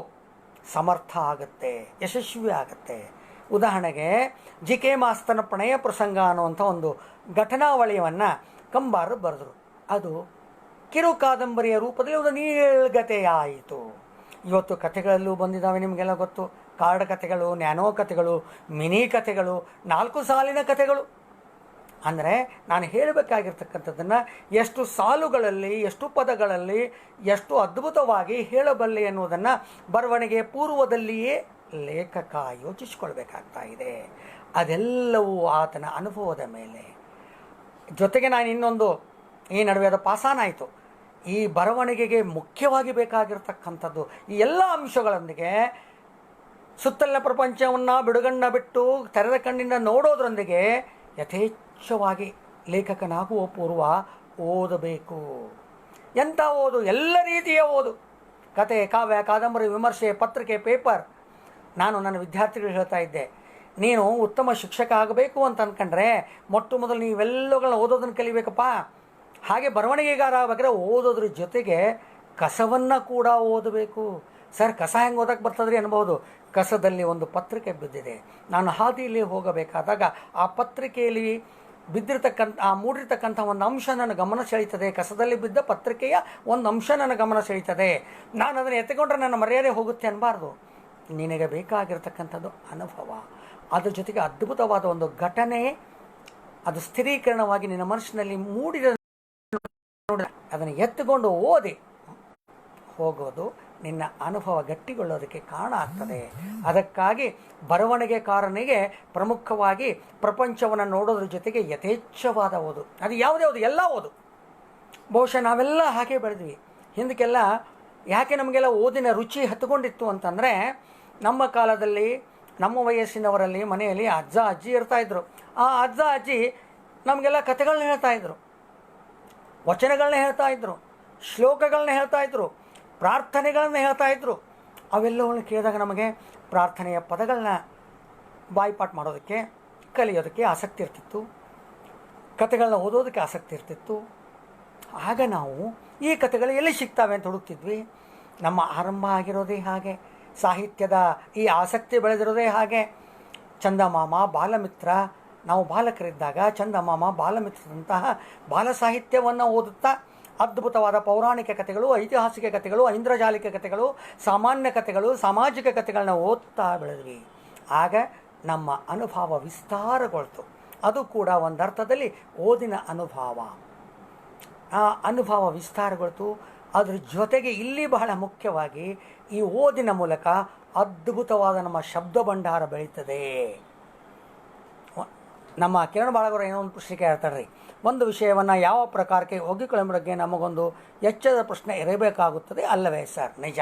ಸಮರ್ಥ ಆಗುತ್ತೆ, ಯಶಸ್ವಿ ಆಗುತ್ತೆ. ಉದಾಹರಣೆಗೆ ಜಿ ಕೆ ಮಾಸ್ತನ ಪ್ರಣಯ ಪ್ರಸಂಗ ಅನ್ನುವಂಥ ಒಂದು ಘಟನಾವಳಿಯನ್ನು ಕಂಬಾರರು ಬರೆದರು. ಅದು ಕಿರು ಕಾದಂಬರಿಯ ರೂಪದಲ್ಲಿ ಒಂದು ನೀಳ್ಗತೆಯಾಯಿತು. ಇವತ್ತು ಕಥೆಗಳಲ್ಲೂ ಬಂದಿದ್ದಾವೆ, ನಿಮಗೆಲ್ಲ ಗೊತ್ತು. ಕಾರ್ಡ್ ಕಥೆಗಳು, ನ್ಯಾನೋ ಕಥೆಗಳು, ಮಿನಿ ಕಥೆಗಳು, 4 ಸಾಲಿನ ಕಥೆಗಳು. ಅಂದರೆ ನಾನು ಹೇಳಬೇಕಾಗಿರ್ತಕ್ಕಂಥದ್ದನ್ನು ಎಷ್ಟು ಸಾಲುಗಳಲ್ಲಿ, ಎಷ್ಟು ಪದಗಳಲ್ಲಿ, ಎಷ್ಟು ಅದ್ಭುತವಾಗಿ ಹೇಳಬಲ್ಲೆ ಎನ್ನುವುದನ್ನು ಬರವಣಿಗೆ ಪೂರ್ವದಲ್ಲಿಯೇ ಲೇಖಕ ಯೋಚಿಸಿಕೊಳ್ಬೇಕಾಗ್ತಾ ಇದೆ. ಅದೆಲ್ಲವೂ ಆತನ ಅನುಭವದ ಮೇಲೆ. ಜೊತೆಗೆ ನಾನು ಇನ್ನೊಂದು, ಈ ನಡುವೆ ಅದು ಪಾಸಾನ ಆಯಿತು. ಈ ಬರವಣಿಗೆಗೆ ಮುಖ್ಯವಾಗಿ ಬೇಕಾಗಿರ್ತಕ್ಕಂಥದ್ದು ಈ ಎಲ್ಲ ಅಂಶಗಳೊಂದಿಗೆ ಸುತ್ತಲಿನ ಪ್ರಪಂಚವನ್ನು ಬಿಡುಗಣ್ಣ ಬಿಟ್ಟು ತೆರೆದ ಕಣ್ಣಿಂದ ನೋಡೋದ್ರೊಂದಿಗೆ ಯಥೇಚ್ಛವಾಗಿ ಲೇಖಕನಾಗುವ ಪೂರ್ವ ಓದಬೇಕು. ಎಂಥ ಓದು? ಎಲ್ಲ ರೀತಿಯ ಓದು. ಕತೆ, ಕಾವ್ಯ, ಕಾದಂಬರಿ, ವಿಮರ್ಶೆ, ಪತ್ರಿಕೆ, ಪೇಪರ್. ನಾನು ನನ್ನ ವಿದ್ಯಾರ್ಥಿಗಳು ಹೇಳ್ತಾ ಇದ್ದೆ, ನೀನು ಉತ್ತಮ ಶಿಕ್ಷಕ ಆಗಬೇಕು ಅಂತ ಅಂದ್ಕೊಂಡ್ರೆ ಮೊಟ್ಟ ಮೊದಲು ನೀವೆಲ್ಲಗಳನ್ನ ಓದೋದನ್ನು ಕಲಿಬೇಕಪ್ಪ. ಹಾಗೆ ಬರವಣಿಗೆಗಾರ ಆಗಬೇಕಾದ್ರೆ ಓದೋದ್ರ ಜೊತೆಗೆ ಕಸವನ್ನು ಕೂಡ ಓದಬೇಕು. ಸರ್, ಕಸ ಹೆಂಗೆ ಓದಕ್ಕೆ ಬರ್ತದ್ರಿ ಅನ್ಬೋದು. ಕಸದಲ್ಲಿ ಒಂದು ಪತ್ರಿಕೆ ಬಿದ್ದಿದೆ, ನಾನು ಹಾದಿಯಲ್ಲಿ ಹೋಗಬೇಕಾದಾಗ ಆ ಪತ್ರಿಕೆಯಲ್ಲಿ ಮೂಡಿರ್ತಕ್ಕಂಥ ಒಂದು ಅಂಶ ನನ್ನ ಗಮನ ಸೆಳೀತದೆ. ಕಸದಲ್ಲಿ ಬಿದ್ದ ಪತ್ರಿಕೆಯ ಒಂದು ಅಂಶ ನನ್ನ ಗಮನ ಸೆಳೀತದೆ. ನಾನು ಅದನ್ನು ಎತ್ತಿಕೊಂಡ್ರೆ ನನ್ನ ಮರ್ಯಾದೆ ಹೋಗುತ್ತೆ ಅನ್ನಬಾರ್ದು. ನಿನಗೆ ಬೇಕಾಗಿರ್ತಕ್ಕಂಥದ್ದು ಅನುಭವ, ಅದ್ರ ಜೊತೆಗೆ ಅದ್ಭುತವಾದ ಒಂದು ಘಟನೆ, ಅದು ಸ್ಥಿರೀಕರಣವಾಗಿ ನಿನ್ನ ಮನಸ್ಸಿನಲ್ಲಿ ಮೂಡಿದ ಅದನ್ನು ಎತ್ತುಕೊಂಡು ಓದಿ ಹೋಗೋದು ನಿನ್ನ ಅನುಭವ ಗಟ್ಟಿಗೊಳ್ಳೋದಕ್ಕೆ ಕಾರಣ ಆಗ್ತದೆ. ಅದಕ್ಕಾಗಿ ಬರವಣಿಗೆಕಾರನಿಗೆ ಪ್ರಮುಖವಾಗಿ ಪ್ರಪಂಚವನ್ನು ನೋಡೋದ್ರ ಜೊತೆಗೆ ಯಥೇಚ್ಛವಾದ ಓದು. ಅದು ಯಾವುದೇ ಓದು, ಎಲ್ಲ ಓದು. ಬಹುಶಃ ನಾವೆಲ್ಲ ಹಾಗೆ ಬೆಳೆದ್ವಿ. ಹಿಂದಕ್ಕೆಲ್ಲ ಯಾಕೆ ನಮಗೆಲ್ಲ ಓದಿನ ರುಚಿ ಹತ್ಕೊಂಡಿತ್ತು ಅಂತಂದರೆ, ನಮ್ಮ ಕಾಲದಲ್ಲಿ ನಮ್ಮ ವಯಸ್ಸಿನವರಲ್ಲಿ ಮನೆಯಲ್ಲಿ ಅಜ್ಜ ಅಜ್ಜಿ ಇರ್ತಾಯಿದ್ರು. ಆ ಅಜ್ಜ ಅಜ್ಜಿ ನಮಗೆಲ್ಲ ಕಥೆಗಳನ್ನ ಹೇಳ್ತಾಯಿದ್ರು, ವಚನಗಳನ್ನ ಹೇಳ್ತಾಯಿದ್ರು, ಶ್ಲೋಕಗಳನ್ನ ಹೇಳ್ತಾಯಿದ್ರು, ಪ್ರಾರ್ಥನೆಗಳನ್ನು ಹೇಳ್ತಾಯಿದ್ರು. ಅವೆಲ್ಲವನ್ನು ಕೇಳಿದಾಗ ನಮಗೆ ಪ್ರಾರ್ಥನೆಯ ಪದಗಳನ್ನ ಬಾಯ್ಪಾಟ್ ಮಾಡೋದಕ್ಕೆ, ಕಲಿಯೋದಕ್ಕೆ ಆಸಕ್ತಿ ಇರ್ತಿತ್ತು. ಕಥೆಗಳನ್ನ ಓದೋದಕ್ಕೆ ಆಸಕ್ತಿ ಇರ್ತಿತ್ತು. ಆಗ ನಾವು ಈ ಕಥೆಗಳು ಎಲ್ಲಿ ಸಿಗ್ತಾವೆ ಅಂತ ಹುಡುಕ್ತಿದ್ವಿ. ನಮ್ಮ ಆರಂಭ ಆಗಿರೋದೇ ಹಾಗೆ, ಸಾಹಿತ್ಯದ ಈ ಆಸಕ್ತಿ ಬೆಳೆದಿರೋದೇ ಹಾಗೆ. ಚಂದಮಾಮ, ಬಾಲಮಿತ್ರ, ನಾವು ಬಾಲಕರಿದ್ದಾಗ ಚಂದಮಾಮ, ಬಾಲಮಿತ್ರದಂತಹ ಬಾಲ ಸಾಹಿತ್ಯವನ್ನು ಓದುತ್ತಾ ಅದ್ಭುತವಾದ ಪೌರಾಣಿಕ ಕಥೆಗಳು, ಐತಿಹಾಸಿಕ ಕಥೆಗಳು, ಐಂದ್ರಜಾಲಿಕ ಕಥೆಗಳು, ಸಾಮಾನ್ಯ ಕಥೆಗಳು, ಸಾಮಾಜಿಕ ಕಥೆಗಳನ್ನ ಓದ್ತಾ ಬೆಳೆದ್ವಿ. ಆಗ ನಮ್ಮ ಅನುಭವ ವಿಸ್ತಾರಗೊಳ್ತು. ಅದು ಕೂಡ ಒಂದರ್ಥದಲ್ಲಿ ಓದಿನ ಅನುಭವ. ಆ ಅನುಭವ ವಿಸ್ತಾರಗೊಳ್ತು. ಅದ್ರ ಜೊತೆಗೆ ಇಲ್ಲಿ ಬಹಳ ಮುಖ್ಯವಾಗಿ ಈ ಓದಿನ ಮೂಲಕ ಅದ್ಭುತವಾದ ನಮ್ಮ ಶಬ್ದ ಭಂಡಾರ ಬೆಳೀತದೆ. ನಮ್ಮ ಕಿರಣ್ ಬಾಳಗರು ಏನೋ ಒಂದು ಪುಸ್ತಕ ಹೇಳ್ತಾರ್ರಿ, ಒಂದು ವಿಷಯವನ್ನು ಯಾವ ಪ್ರಕಾರಕ್ಕೆ ಒಗ್ಗಿಕೊಳ್ಳೋ ಬಗ್ಗೆ ನಮಗೊಂದು ಎಚ್ಚರದ ಪ್ರಶ್ನೆ ಇರಬೇಕಾಗುತ್ತದೆ ಅಲ್ಲವೇ ಸರ್? ನಿಜ.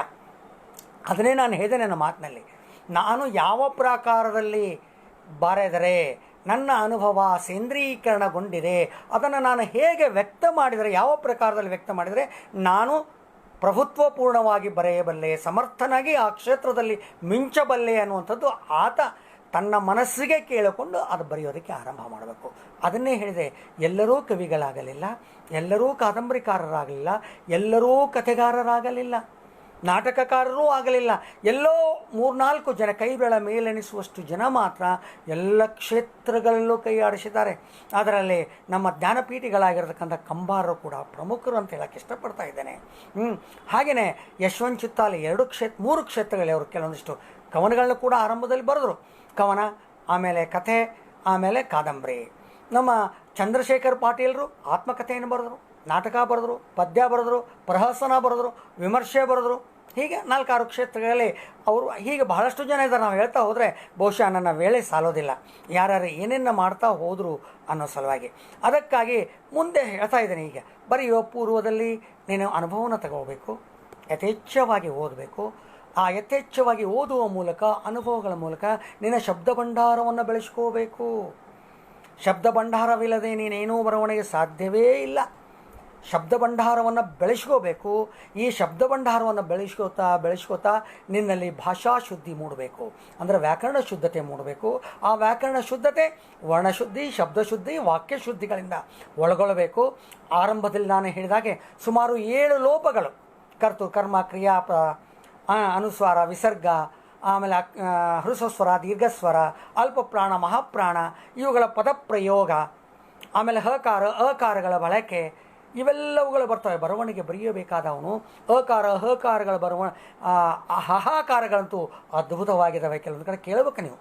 ಅದನ್ನೇ ನಾನು ಹೇಳಿದೆ ನನ್ನ ಮಾತಿನಲ್ಲಿ. ನಾನು ಯಾವ ಪ್ರಕಾರದಲ್ಲಿ ಬರೆದರೆ ನನ್ನ ಅನುಭವ ಸೇಂದ್ರೀಕರಣಗೊಂಡಿದೆ, ಅದನ್ನು ನಾನು ಹೇಗೆ ವ್ಯಕ್ತ ಮಾಡಿದರೆ, ಯಾವ ಪ್ರಕಾರದಲ್ಲಿ ವ್ಯಕ್ತ ಮಾಡಿದರೆ ನಾನು ಪ್ರಭುತ್ವಪೂರ್ಣವಾಗಿ ಬರೆಯಬಲ್ಲೆ, ಸಮರ್ಥನಾಗಿ ಆ ಕ್ಷೇತ್ರದಲ್ಲಿ ಮಿಂಚಬಲ್ಲೆ ಅನ್ನುವಂಥದ್ದು ಆತ ತನ್ನ ಮನಸ್ಸಿಗೆ ಕೇಳಿಕೊಂಡು ಅದು ಬರೆಯೋದಕ್ಕೆ ಆರಂಭ ಮಾಡಬೇಕು. ಅದನ್ನೇ ಹೇಳಿದೆ, ಎಲ್ಲರೂ ಕವಿಗಳಾಗಲಿಲ್ಲ, ಎಲ್ಲರೂ ಕಾದಂಬರಿಕಾರರಾಗಲಿಲ್ಲ, ಎಲ್ಲರೂ ಕಥೆಗಾರರಾಗಲಿಲ್ಲ, ನಾಟಕಕಾರರೂ ಆಗಲಿಲ್ಲ. ಎಲ್ಲೋ 3-4 ಜನ, ಕೈಬೇಳ ಮೇಲೆನಿಸುವಷ್ಟು ಜನ ಮಾತ್ರ ಎಲ್ಲ ಕ್ಷೇತ್ರಗಳಲ್ಲೂ ಕೈ ಆಡಿಸಿದ್ದಾರೆ. ಅದರಲ್ಲಿ ನಮ್ಮ ಜ್ಞಾನಪೀಠಿಗಳಾಗಿರ್ತಕ್ಕಂಥ ಕಂಬಾರರು ಕೂಡ ಪ್ರಮುಖರು ಅಂತ ಹೇಳಕ್ಕೆ ಇಷ್ಟಪಡ್ತಾ ಇದ್ದೇನೆ. ಹಾಗೆಯೇ ಯಶವಂತ್ ಚಿತ್ತಾಲಿ 3 ಕ್ಷೇತ್ರಗಳಲ್ಲಿ ಅವರು ಕೆಲವೊಂದಿಷ್ಟು ಕವನಗಳನ್ನ ಕೂಡ ಆರಂಭದಲ್ಲಿ ಬರೆದರು. ಕವನ, ಆಮೇಲೆ ಕಥೆ, ಆಮೇಲೆ ಕಾದಂಬರಿ. ನಮ್ಮ ಚಂದ್ರಶೇಖರ್ ಪಾಟೀಲರು ಆತ್ಮಕಥೆಯನ್ನು ಬರೆದರು, ನಾಟಕ ಬರೆದರು, ಪದ್ಯ ಬರೆದರು, ಪ್ರಹಸನ ಬರೆದರು, ವಿಮರ್ಶೆ ಬರೆದರು. ಹೀಗೆ 4-6 ಕ್ಷೇತ್ರಗಳಲ್ಲಿ ಅವರು, ಹೀಗೆ ಬಹಳಷ್ಟು ಜನ ಇದ್ದಾರೆ. ನಾವು ಹೇಳ್ತಾ ಹೋದರೆ ಬಹುಶಃ ನನ್ನ ವೇಳೆ ಸಾಲೋದಿಲ್ಲ, ಯಾರ್ಯಾರು ಏನೇನು ಮಾಡ್ತಾ ಹೋದರು ಅನ್ನೋ ಸಲುವಾಗಿ. ಅದಕ್ಕಾಗಿ ಮುಂದೆ ಹೇಳ್ತಾ ಇದ್ದೇನೆ. ಈಗ ಬರೆಯುವ ಪೂರ್ವದಲ್ಲಿ ನೀನು ಅನುಭವನ ತಗೋಬೇಕು, ಯಥೇಚ್ಛವಾಗಿ ಓದಬೇಕು. ಆ ಯಥೇಚ್ಛವಾಗಿ ಓದುವ ಮೂಲಕ, ಅನುಭವಗಳ ಮೂಲಕ ನಿನ್ನ ಶಬ್ದ ಭಂಡಾರವನ್ನು ಬೆಳೆಸ್ಕೋಬೇಕು. ಶಬ್ದ ಭಂಡಾರವಿಲ್ಲದೆ ನೀನೇನೂ ಬರವಣಿಗೆ ಸಾಧ್ಯವೇ ಇಲ್ಲ. ಶಬ್ದ ಭಂಡಾರವನ್ನು ಬೆಳೆಸ್ಕೋಬೇಕು. ಈ ಶಬ್ದ ಭಂಡಾರವನ್ನು ಬೆಳೆಸ್ಕೋತಾ ನಿನ್ನಲ್ಲಿ ಭಾಷಾ ಶುದ್ಧಿ ಮೂಡಬೇಕು. ಅಂದರೆ ವ್ಯಾಕರಣ ಶುದ್ಧತೆ ಮೂಡಬೇಕು. ಆ ವ್ಯಾಕರಣ ಶುದ್ಧತೆ ವರ್ಣಶುದ್ಧಿ, ಶಬ್ದಶುದ್ಧಿ, ವಾಕ್ಯ ಶುದ್ಧಿಗಳಿಂದ ಒಳಗೊಳ್ಳಬೇಕು. ಆರಂಭದಲ್ಲಿ ನಾನು ಹೇಳಿದಾಗೆ ಸುಮಾರು 7 ಲೋಪಗಳು, ಕರ್ತು, ಕರ್ಮ, ಕ್ರಿಯಾ, ಅನುಸ್ವಾರ, ವಿಸರ್ಗ, ಆಮೇಲೆ ಹೃಸ್ವಸ್ವರ, ದೀರ್ಘಸ್ವರ, ಅಲ್ಪಪ್ರಾಣ, ಮಹಾಪ್ರಾಣ, ಇವುಗಳ ಪದಪ್ರಯೋಗ, ಆಮೇಲೆ ಹಕಾರ ಅಕಾರಗಳ ಬಳಕೆ, ಇವೆಲ್ಲವುಗಳು ಬರ್ತವೆ. ಬರವಣಿಗೆ ಬರೆಯಬೇಕಾದವನು ಅಕಾರ ಹಕಾರಗಳ ಹಾಹಾಕಾರಗಳಂತೂ ಅದ್ಭುತವಾಗಿದ್ದಾವೆ. ಕೆಲವೊಂದು ಕಡೆ ಕೇಳಬೇಕು ನೀವು.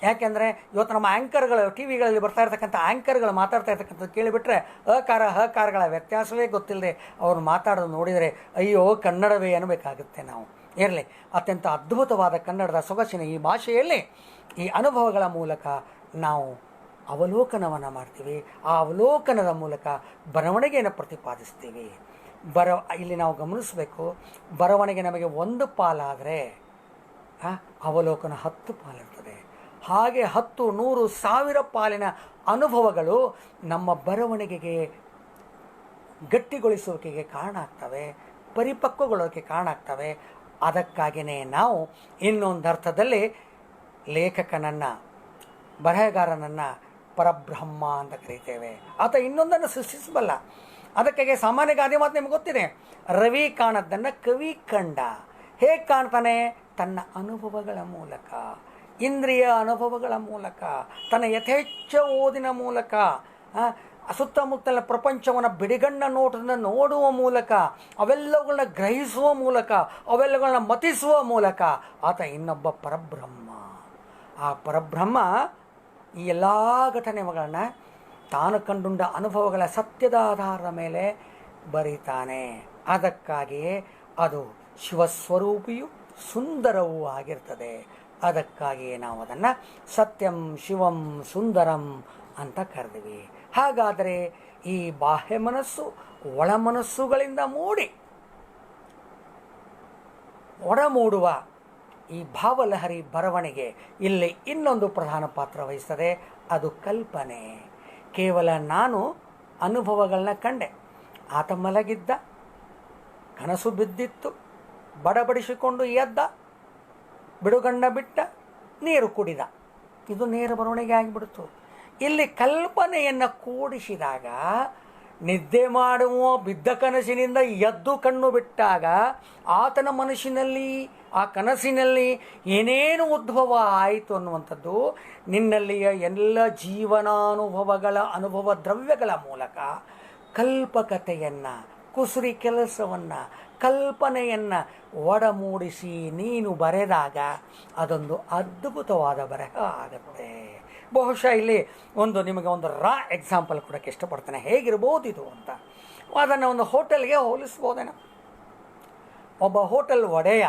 ಯಾಕೆಂದರೆ ಇವತ್ತು ನಮ್ಮ ಆ್ಯಂಕರ್ಗಳು, ಟಿ ವಿಗಳಲ್ಲಿ ಬರ್ತಾ ಇರ್ತಕ್ಕಂಥ ಆ್ಯಂಕರ್ಗಳು ಮಾತಾಡ್ತಾ ಇರ್ತಕ್ಕಂಥದ್ದು ಕೇಳಿಬಿಟ್ರೆ ಅಕಾರ ಹಕಾರಗಳ ವ್ಯತ್ಯಾಸವೇ ಗೊತ್ತಿಲ್ಲದೆ ಅವ್ರು ಮಾತಾಡೋದು ನೋಡಿದರೆ ಅಯ್ಯೋ ಕನ್ನಡವೇ ಅನ್ನಬೇಕಾಗುತ್ತೆ. ನಾವು ಇರಲಿ, ಅತ್ಯಂತ ಅದ್ಭುತವಾದ ಕನ್ನಡದ ಸೊಗಸಿನ ಈ ಭಾಷೆಯಲ್ಲಿ ಈ ಅನುಭವಗಳ ಮೂಲಕ ನಾವು ಅವಲೋಕನವನ್ನು ಮಾಡ್ತೀವಿ. ಆ ಅವಲೋಕನದ ಮೂಲಕ ಬರವಣಿಗೆಯನ್ನು ಪ್ರತಿಪಾದಿಸ್ತೀವಿ. ಇಲ್ಲಿ ನಾವು ಗಮನಿಸಬೇಕು, ಬರವಣಿಗೆ ನಮಗೆ 1 ಪಾಲಾದರೆ ಅವಲೋಕನ 10 ಪಾಲಿರ್ತದೆ. ಹಾಗೆ 10, 100, 1000 ಪಾಲಿನ ಅನುಭವಗಳು ನಮ್ಮ ಬರವಣಿಗೆಗೆ ಗಟ್ಟಿಗೊಳಿಸುವಿಕೆಗೆ ಕಾರಣ ಆಗ್ತವೆ, ಪರಿಪಕ್ವಗೊಳ್ಳೋಕ್ಕೆ ಕಾರಣ ಆಗ್ತವೆ. ಅದಕ್ಕಾಗಿಯೇ ನಾವು ಇನ್ನೊಂದು ಅರ್ಥದಲ್ಲಿ ಲೇಖಕನನ್ನು, ಬರಹಗಾರನನ್ನು ಪರಬ್ರಹ್ಮ ಅಂತ ಕರೀತೇವೆ. ಆತ ಇನ್ನೊಂದನ್ನು ಸೃಷ್ಟಿಸಬಲ್ಲ. ಅದಕ್ಕಾಗಿ ಸಾಮಾನ್ಯ ಗಾದೆ ಮಾತು ನಿಮ್ಗೆ ಗೊತ್ತಿದೆ, ರವಿ ಕಾಣದ್ದನ್ನು ಕವಿ ಕಂಡ. ಹೇಗೆ ಕಾಣ್ತಾನೆ? ತನ್ನ ಅನುಭವಗಳ ಮೂಲಕ, ಇಂದ್ರಿಯ ಅನುಭವಗಳ ಮೂಲಕ, ತನ್ನ ಯಥೇಚ್ಛ ಓದಿನ ಮೂಲಕ, ಸುತ್ತಮುತ್ತಲ ಪ್ರಪಂಚವನ್ನು ಬಿಡಿಗಣ್ಣ ನೋಟದಿಂದ ನೋಡುವ ಮೂಲಕ, ಅವೆಲ್ಲವುಗಳನ್ನ ಗ್ರಹಿಸುವ ಮೂಲಕ, ಅವೆಲ್ಲಗಳನ್ನ ಮತಿಸುವ ಮೂಲಕ ಆತ ಇನ್ನೊಬ್ಬ ಪರಬ್ರಹ್ಮ. ಆ ಪರಬ್ರಹ್ಮ ಈ ಎಲ್ಲ ಘಟನೆಗಳನ್ನು ತಾನು ಕಂಡುಂಡ ಅನುಭವಗಳ ಸತ್ಯದ ಆಧಾರದ ಮೇಲೆ ಬರೀತಾನೆ. ಅದಕ್ಕಾಗಿಯೇ ಅದು ಶಿವಸ್ವರೂಪಿಯೂ ಸುಂದರವೂ ಆಗಿರ್ತದೆ. ಅದಕ್ಕಾಗಿಯೇ ನಾವು ಅದನ್ನು ಸತ್ಯಂ ಶಿವಂ ಸುಂದರಂ ಅಂತ ಕರೆದಿವಿ. ಹಾಗಾದರೆ ಈ ಬಾಹ್ಯ ಮನಸ್ಸು ಒಳ ಮನಸ್ಸುಗಳಿಂದ ಒಡಮೂಡುವ ಈ ಭಾವಲಹರಿ ಬರವಣಿಗೆ ಇಲ್ಲಿ ಇನ್ನೊಂದು ಪ್ರಧಾನ ಪಾತ್ರ ವಹಿಸ್ತದೆ. ಅದು ಕಲ್ಪನೆ. ಕೇವಲ ನಾನು ಅನುಭವಗಳನ್ನ ಕಂಡೆ. ಆತ ಮಲಗಿದ್ದ, ಕನಸು ಬಿದ್ದಿತ್ತು, ಬಡಬಡಿಸಿಕೊಂಡು ಎದ್ದ, ಬಿಡುಗಣ್ಣ ಬಿಟ್ಟ, ನೀರು ಕುಡಿದ. ಇದು ನೇರ ಬರವಣಿಗೆ ಆಗಿಬಿಡ್ತು. ಇಲ್ಲಿ ಕಲ್ಪನೆಯನ್ನು ಕೂಡಿಸಿದಾಗ, ನಿದ್ದೆ ಮಾಡುವ ಬಿದ್ದ ಕನಸಿನಿಂದ ಎದ್ದು ಕಣ್ಣು ಬಿಟ್ಟಾಗ ಆತನ ಮನಸ್ಸಿನಲ್ಲಿ, ಆ ಕನಸಿನಲ್ಲಿ ಏನೇನು ಉದ್ಭವ ಆಯಿತು ಅನ್ನುವಂಥದ್ದು ನಿನ್ನಲ್ಲಿಯ ಎಲ್ಲ ಜೀವನಾನುಭವಗಳ ಅನುಭವ ದ್ರವ್ಯಗಳ ಮೂಲಕ ಕಲ್ಪಕತೆಯನ್ನು, ಕುಸುರಿ ಕೆಲಸವನ್ನು, ಕಲ್ಪನೆಯನ್ನು ಒಡಮೂಡಿಸಿ ನೀನು ಬರೆದಾಗ ಅದೊಂದು ಅದ್ಭುತವಾದ ಬರಹ ಆಗುತ್ತೆ. ಬಹುಶಃ ಇಲ್ಲಿ ನಿಮಗೆ ಒಂದು ಎಕ್ಸಾಂಪಲ್ ಕೊಡೋಕ್ಕೆ ಇಷ್ಟಪಡ್ತೇನೆ, ಹೇಗಿರ್ಬೋದು ಇದು ಅಂತ. ಅದನ್ನು ಒಂದು ಹೋಟೆಲ್ಗೆ ಹೋಲಿಸ್ಬೋದೇನೋ. ಒಬ್ಬ ಹೋಟೆಲ್ ಒಡೆಯ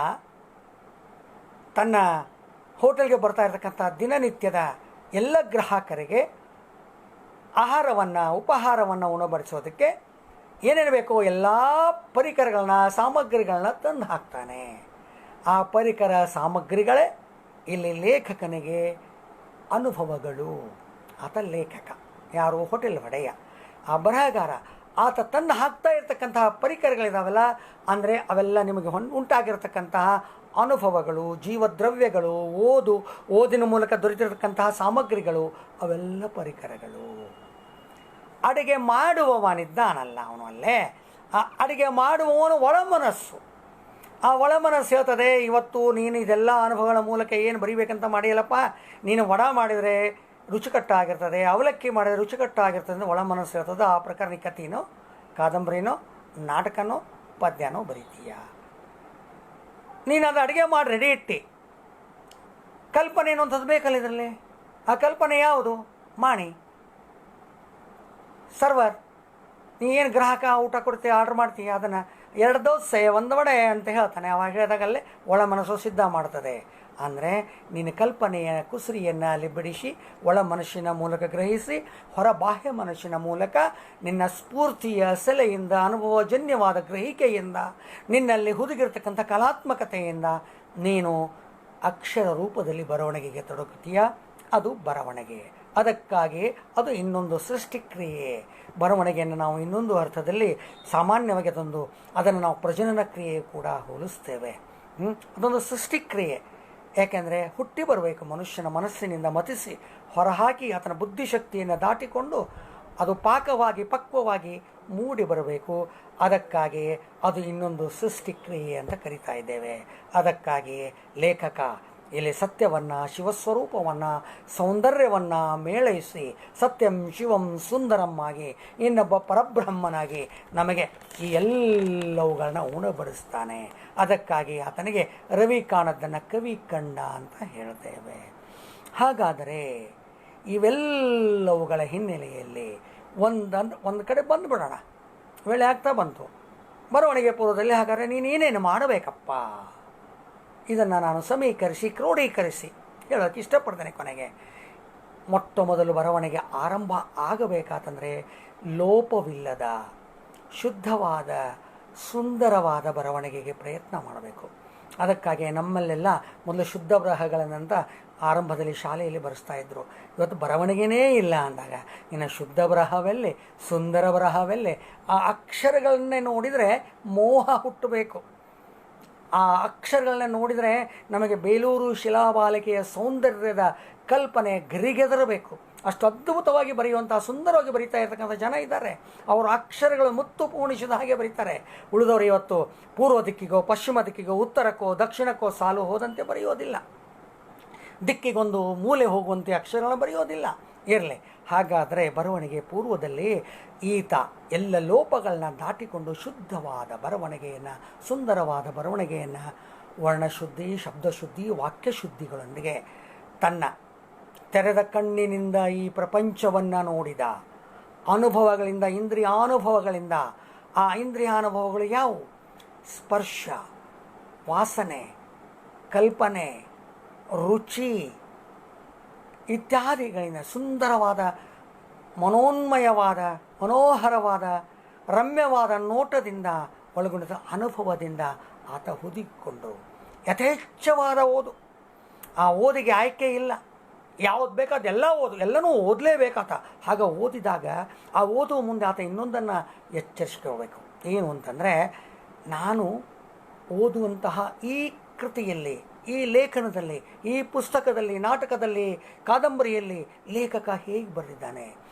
ತನ್ನ ಹೋಟೆಲ್ಗೆ ಬರ್ತಾ ಇರತಕ್ಕಂಥ ದಿನನಿತ್ಯದ ಎಲ್ಲ ಗ್ರಾಹಕರಿಗೆ ಉಪಹಾರವನ್ನು ಉಣಬಡಿಸೋದಕ್ಕೆ ಏನೇನು ಬೇಕೋ ಎಲ್ಲ ಪರಿಕರಗಳನ್ನ, ಸಾಮಗ್ರಿಗಳನ್ನ ತಂದು ಹಾಕ್ತಾನೆ. ಆ ಪರಿಕರ ಸಾಮಗ್ರಿಗಳೇ ಇಲ್ಲಿ ಲೇಖಕನಿಗೆ ಅನುಭವಗಳು. ಆತ ಲೇಖಕ, ಯಾರು? ಹೋಟೆಲ್ ಒಡೆಯ. ಆ ಬರಹಗಾರ ಆತ ತಂದು ಹಾಕ್ತಾ ಇರ್ತಕ್ಕಂತಹ ಪರಿಕರಗಳಿದಾವಲ್ಲ, ಅಂದರೆ ಅವೆಲ್ಲ ನಿಮಗೆ ಉಂಟಾಗಿರ್ತಕ್ಕಂತಹ ಅನುಭವಗಳು, ಜೀವದ್ರವ್ಯಗಳು, ಓದಿನ ಮೂಲಕ ದೊರೆತಿರತಕ್ಕಂತಹ ಸಾಮಗ್ರಿಗಳು, ಅವೆಲ್ಲ ಪರಿಕರಗಳು. ಅಡುಗೆ ಮಾಡುವವನಿದ್ದಾನಲ್ಲ ಅವನು, ಅಲ್ಲೇ ಆ ಅಡುಗೆ ಮಾಡುವವನು ಒಳಮನಸ್ಸು. ಆ ಒಳಮನಸ್ಸು ಹೇಳ್ತದೆ, ಇವತ್ತು ನೀನು ಇದೆಲ್ಲ ಅನುಭವಗಳ ಮೂಲಕ ಏನು ಬರೀಬೇಕಂತ ಮಾಡಿಯಲ್ಲಪ್ಪ, ನೀನು ವಡ ಮಾಡಿದರೆ ರುಚಿಕಟ್ಟಾಗಿರ್ತದೆ, ಅವಲಕ್ಕಿ ಮಾಡಿದರೆ ರುಚಿಕಟ್ಟಾಗಿರ್ತದೆ ಅಂತ ಒಳಮನಸ್ಸು ಹೇಳ್ತದೆ. ಆ ಪ್ರಕಾರ ನೀ ಕಥೆನೋ, ಕಾದಂಬರಿನೋ, ನಾಟಕನೋ, ಪದ್ಯನೋ ಬರೀತೀಯ. ನೀನು ಅದು ಅಡುಗೆ ಮಾಡಿ ರೆಡಿ ಇಟ್ಟು ಕಲ್ಪನೆ ಅನ್ನೋಂಥದ್ದು ಬೇಕಲ್ಲ ಇದರಲ್ಲಿ. ಆ ಕಲ್ಪನೆ ಯಾವುದು? ಮಾಣಿ, ಸರ್ವರ್. ನೀ ಏನು ಗ್ರಾಹಕ ಊಟ ಕೊಡ್ತೀಯ, ಆರ್ಡ್ರ್ ಮಾಡ್ತೀಯ, ಅದನ್ನು 2 ದೋಸೆ 1 ವಡೆ ಅಂತ ಹೇಳ್ತಾನೆ. ಅವಾಗ ಹೇಳಿದಾಗಲ್ಲೇ ಒಳ ಮನಸ್ಸು ಸಿದ್ಧ ಮಾಡ್ತದೆ. ಅಂದರೆ ನಿನ್ನ ಕಲ್ಪನೆಯ ಕುಸುರಿಯನ್ನು ಅಲ್ಲಿ ಬಿಡಿಸಿ ಒಳ ಮನಸ್ಸಿನ ಮೂಲಕ ಗ್ರಹಿಸಿ, ಹೊರ ಬಾಹ್ಯ ಮನಸ್ಸಿನ ಮೂಲಕ ನಿನ್ನ ಸ್ಫೂರ್ತಿಯ ಸೆಲೆಯಿಂದ, ಅನುಭವಜನ್ಯವಾದ ಗ್ರಹಿಕೆಯಿಂದ, ನಿನ್ನಲ್ಲಿ ಹುದುಗಿರ್ತಕ್ಕಂಥ ಕಲಾತ್ಮಕತೆಯಿಂದ ನೀನು ಅಕ್ಷರ ರೂಪದಲ್ಲಿ ಬರವಣಿಗೆಗೆ ತೊಡಗುತ್ತೀಯ. ಅದು ಬರವಣಿಗೆ. ಅದಕ್ಕಾಗಿ ಅದು ಇನ್ನೊಂದು ಸೃಷ್ಟಿಕ್ರಿಯೆ. ಬರವಣಿಗೆಯನ್ನು ನಾವು ಇನ್ನೊಂದು ಅರ್ಥದಲ್ಲಿ ಸಾಮಾನ್ಯವಾಗಿ ಅದನ್ನು ನಾವು ಪ್ರಜನನ ಕ್ರಿಯೆ ಕೂಡ ಹೋಲಿಸ್ತೇವೆ. ಅದೊಂದು ಸೃಷ್ಟಿಕ್ರಿಯೆ. ಯಾಕೆಂದರೆ ಹುಟ್ಟಿ ಬರಬೇಕು, ಮನುಷ್ಯನ ಮನಸ್ಸಿನಿಂದ ಮತಿಸಿ ಹೊರಹಾಕಿ ಆತನ ಬುದ್ಧಿಶಕ್ತಿಯನ್ನು ದಾಟಿಕೊಂಡು ಅದು ಪಾಕವಾಗಿ ಪಕ್ವವಾಗಿ ಮೂಡಿ ಬರಬೇಕು. ಅದಕ್ಕಾಗಿ ಅದು ಇನ್ನೊಂದು ಸೃಷ್ಟಿಕ್ರಿಯೆ ಅಂತ ಕರಿತಾ ಇದ್ದೇವೆ. ಅದಕ್ಕಾಗಿ ಲೇಖಕ ಇಲ್ಲಿ ಸತ್ಯವನ್ನು, ಶಿವಸ್ವರೂಪವನ್ನು, ಸೌಂದರ್ಯವನ್ನು ಮೇಳೈಸಿ ಸತ್ಯಂ ಶಿವಂ ಸುಂದರಂ ಆಗಿ ಇನ್ನೊಬ್ಬ ಪರಬ್ರಹ್ಮನಾಗಿ ನಮಗೆ ಈ ಎಲ್ಲವುಗಳನ್ನ ಉಣಬಡಿಸ್ತಾನೆ. ಅದಕ್ಕಾಗಿ ಆತನಿಗೆ ರವಿ ಕಾಣದ್ದನ್ನು ಕವಿ ಕಂಡ ಅಂತ ಹೇಳ್ತೇವೆ. ಹಾಗಾದರೆ ಇವೆಲ್ಲವುಗಳ ಹಿನ್ನೆಲೆಯಲ್ಲಿ ಒಂದು ಕಡೆ ಬಂದುಬಿಡೋಣ. ವೇಳೆ ಆಗ್ತಾ ಬಂತು. ಬರವಣಿಗೆ ಪೂರ್ವದಲ್ಲಿ ಹಾಗಾದರೆ ನೀನೇನು ಮಾಡಬೇಕಪ್ಪ, ಇದನ್ನು ನಾನು ಸಮೀಕರಿಸಿ ಕ್ರೋಢೀಕರಿಸಿ ಹೇಳೋಕ್ಕೆ ಇಷ್ಟಪಡ್ತೇನೆ. ಕೊನೆಗೆ ಮೊಟ್ಟ ಮೊದಲು ಬರವಣಿಗೆ ಆರಂಭ ಆಗಬೇಕಾತಂದರೆ ಲೋಪವಿಲ್ಲದ ಶುದ್ಧವಾದ ಸುಂದರವಾದ ಬರವಣಿಗೆಗೆ ಪ್ರಯತ್ನ ಮಾಡಬೇಕು. ಅದಕ್ಕಾಗಿ ನಮ್ಮಲ್ಲೆಲ್ಲ ಮೊದಲು ಶುದ್ಧ ಬರಹಗಳನ್ನಂತ ಆರಂಭದಲ್ಲಿ ಶಾಲೆಯಲ್ಲಿ ಬರೆಸ್ತಾ ಇದ್ದರು. ಇವತ್ತು ಬರವಣಿಗೆನೇ ಇಲ್ಲ ಅಂದಾಗ ಇನ್ನು ಶುದ್ಧ ಬರಹವೆಲ್ಲಿ, ಸುಂದರ ಬರಹವೆಲ್ಲಿ? ಆ ಅಕ್ಷರಗಳನ್ನೇ ನೋಡಿದರೆ ಮೋಹ ಹುಟ್ಟಬೇಕು. ಆ ಅಕ್ಷರಗಳನ್ನ ನೋಡಿದರೆ ನಮಗೆ ಬೇಲೂರು ಶಿಲಾಬಾಲಿಕೆಯ ಸೌಂದರ್ಯದ ಕಲ್ಪನೆ ಗರಿಗೆದರಬೇಕು. ಅಷ್ಟು ಅದ್ಭುತವಾಗಿ ಬರೆಯುವಂಥ, ಸುಂದರವಾಗಿ ಬರೀತಾ ಇರ್ತಕ್ಕಂಥ ಜನ ಇದ್ದಾರೆ. ಅವರು ಅಕ್ಷರಗಳು ಮುತ್ತು ಪೂರ್ಣಿಸಿದ ಹಾಗೆ ಬರೀತಾರೆ. ಉಳಿದವರು ಇವತ್ತು ಪೂರ್ವ ದಿಕ್ಕಿಗೋ ಪಶ್ಚಿಮ ದಿಕ್ಕಿಗೋ ಉತ್ತರಕ್ಕೋ ದಕ್ಷಿಣಕ್ಕೋ ಸಾಲು ಹೋದಂತೆ ಬರೆಯೋದಿಲ್ಲ. ದಿಕ್ಕಿಗೊಂದು ಮೂಲೆ ಹೋಗುವಂತೆ ಅಕ್ಷರಗಳನ್ನು ಬರೆಯೋದಿಲ್ಲ. ಇರಲಿ, ಹಾಗಾದರೆ ಬರವಣಿಗೆ ಪೂರ್ವದಲ್ಲಿ ಈತ ಎಲ್ಲ ಲೋಪಗಳನ್ನ ದಾಟಿಕೊಂಡು ಶುದ್ಧವಾದ ಬರವಣಿಗೆಯನ್ನು, ಸುಂದರವಾದ ಬರವಣಿಗೆಯನ್ನು ವರ್ಣಶುದ್ಧಿ, ಶಬ್ದಶುದ್ಧಿ, ವಾಕ್ಯಶುದ್ಧಿಗಳೊಂದಿಗೆ ತನ್ನ ತೆರೆದ ಕಣ್ಣಿನಿಂದ ಈ ಪ್ರಪಂಚವನ್ನು ನೋಡಿದ ಅನುಭವಗಳಿಂದ, ಇಂದ್ರಿಯಾನುಭವಗಳಿಂದ, ಆ ಇಂದ್ರಿಯಾನುಭವಗಳು ಯಾವುವು? ಸ್ಪರ್ಶ, ವಾಸನೆ, ಕಲ್ಪನೆ, ರುಚಿ ಇತ್ಯಾದಿಗಳಿಂದ ಸುಂದರವಾದ, ಮನೋನ್ಮಯವಾದ, ಮನೋಹರವಾದ, ರಮ್ಯವಾದ ನೋಟದಿಂದ ಒಳಗೊಂಡ ಅನುಭವದಿಂದ ಆತ ಹುದುಗಿಕೊಂಡು ಯಥೇಚ್ಛವಾದ ಓದು. ಆ ಓದಿಗೆ ಆಯ್ಕೆ ಇಲ್ಲ. ಯಾವುದು ಬೇಕಾದ ಅದೆಲ್ಲ ಎಲ್ಲನೂ ಓದಲೇಬೇಕಾತ. ಹಾಗೆ ಓದಿದಾಗ ಆ ಓದುವ ಮುಂದೆ ಆತ ಇನ್ನೊಂದನ್ನು ಎಚ್ಚರಿಸ್ಕೋಬೇಕು. ಏನು ಅಂತಂದರೆ, ನಾನು ಓದುವಂತಹ ಈ ಕೃತಿಯಲ್ಲಿ, ಈ ಲೇಖನದಲ್ಲಿ, ಈ ಪುಸ್ತಕದಲ್ಲಿ, ನಾಟಕದಲ್ಲಿ, ಕಾದಂಬರಿಯಲ್ಲಿ ಲೇಖಕ ಹೇಗೆ ಬರೆದಿದ್ದಾನೆ,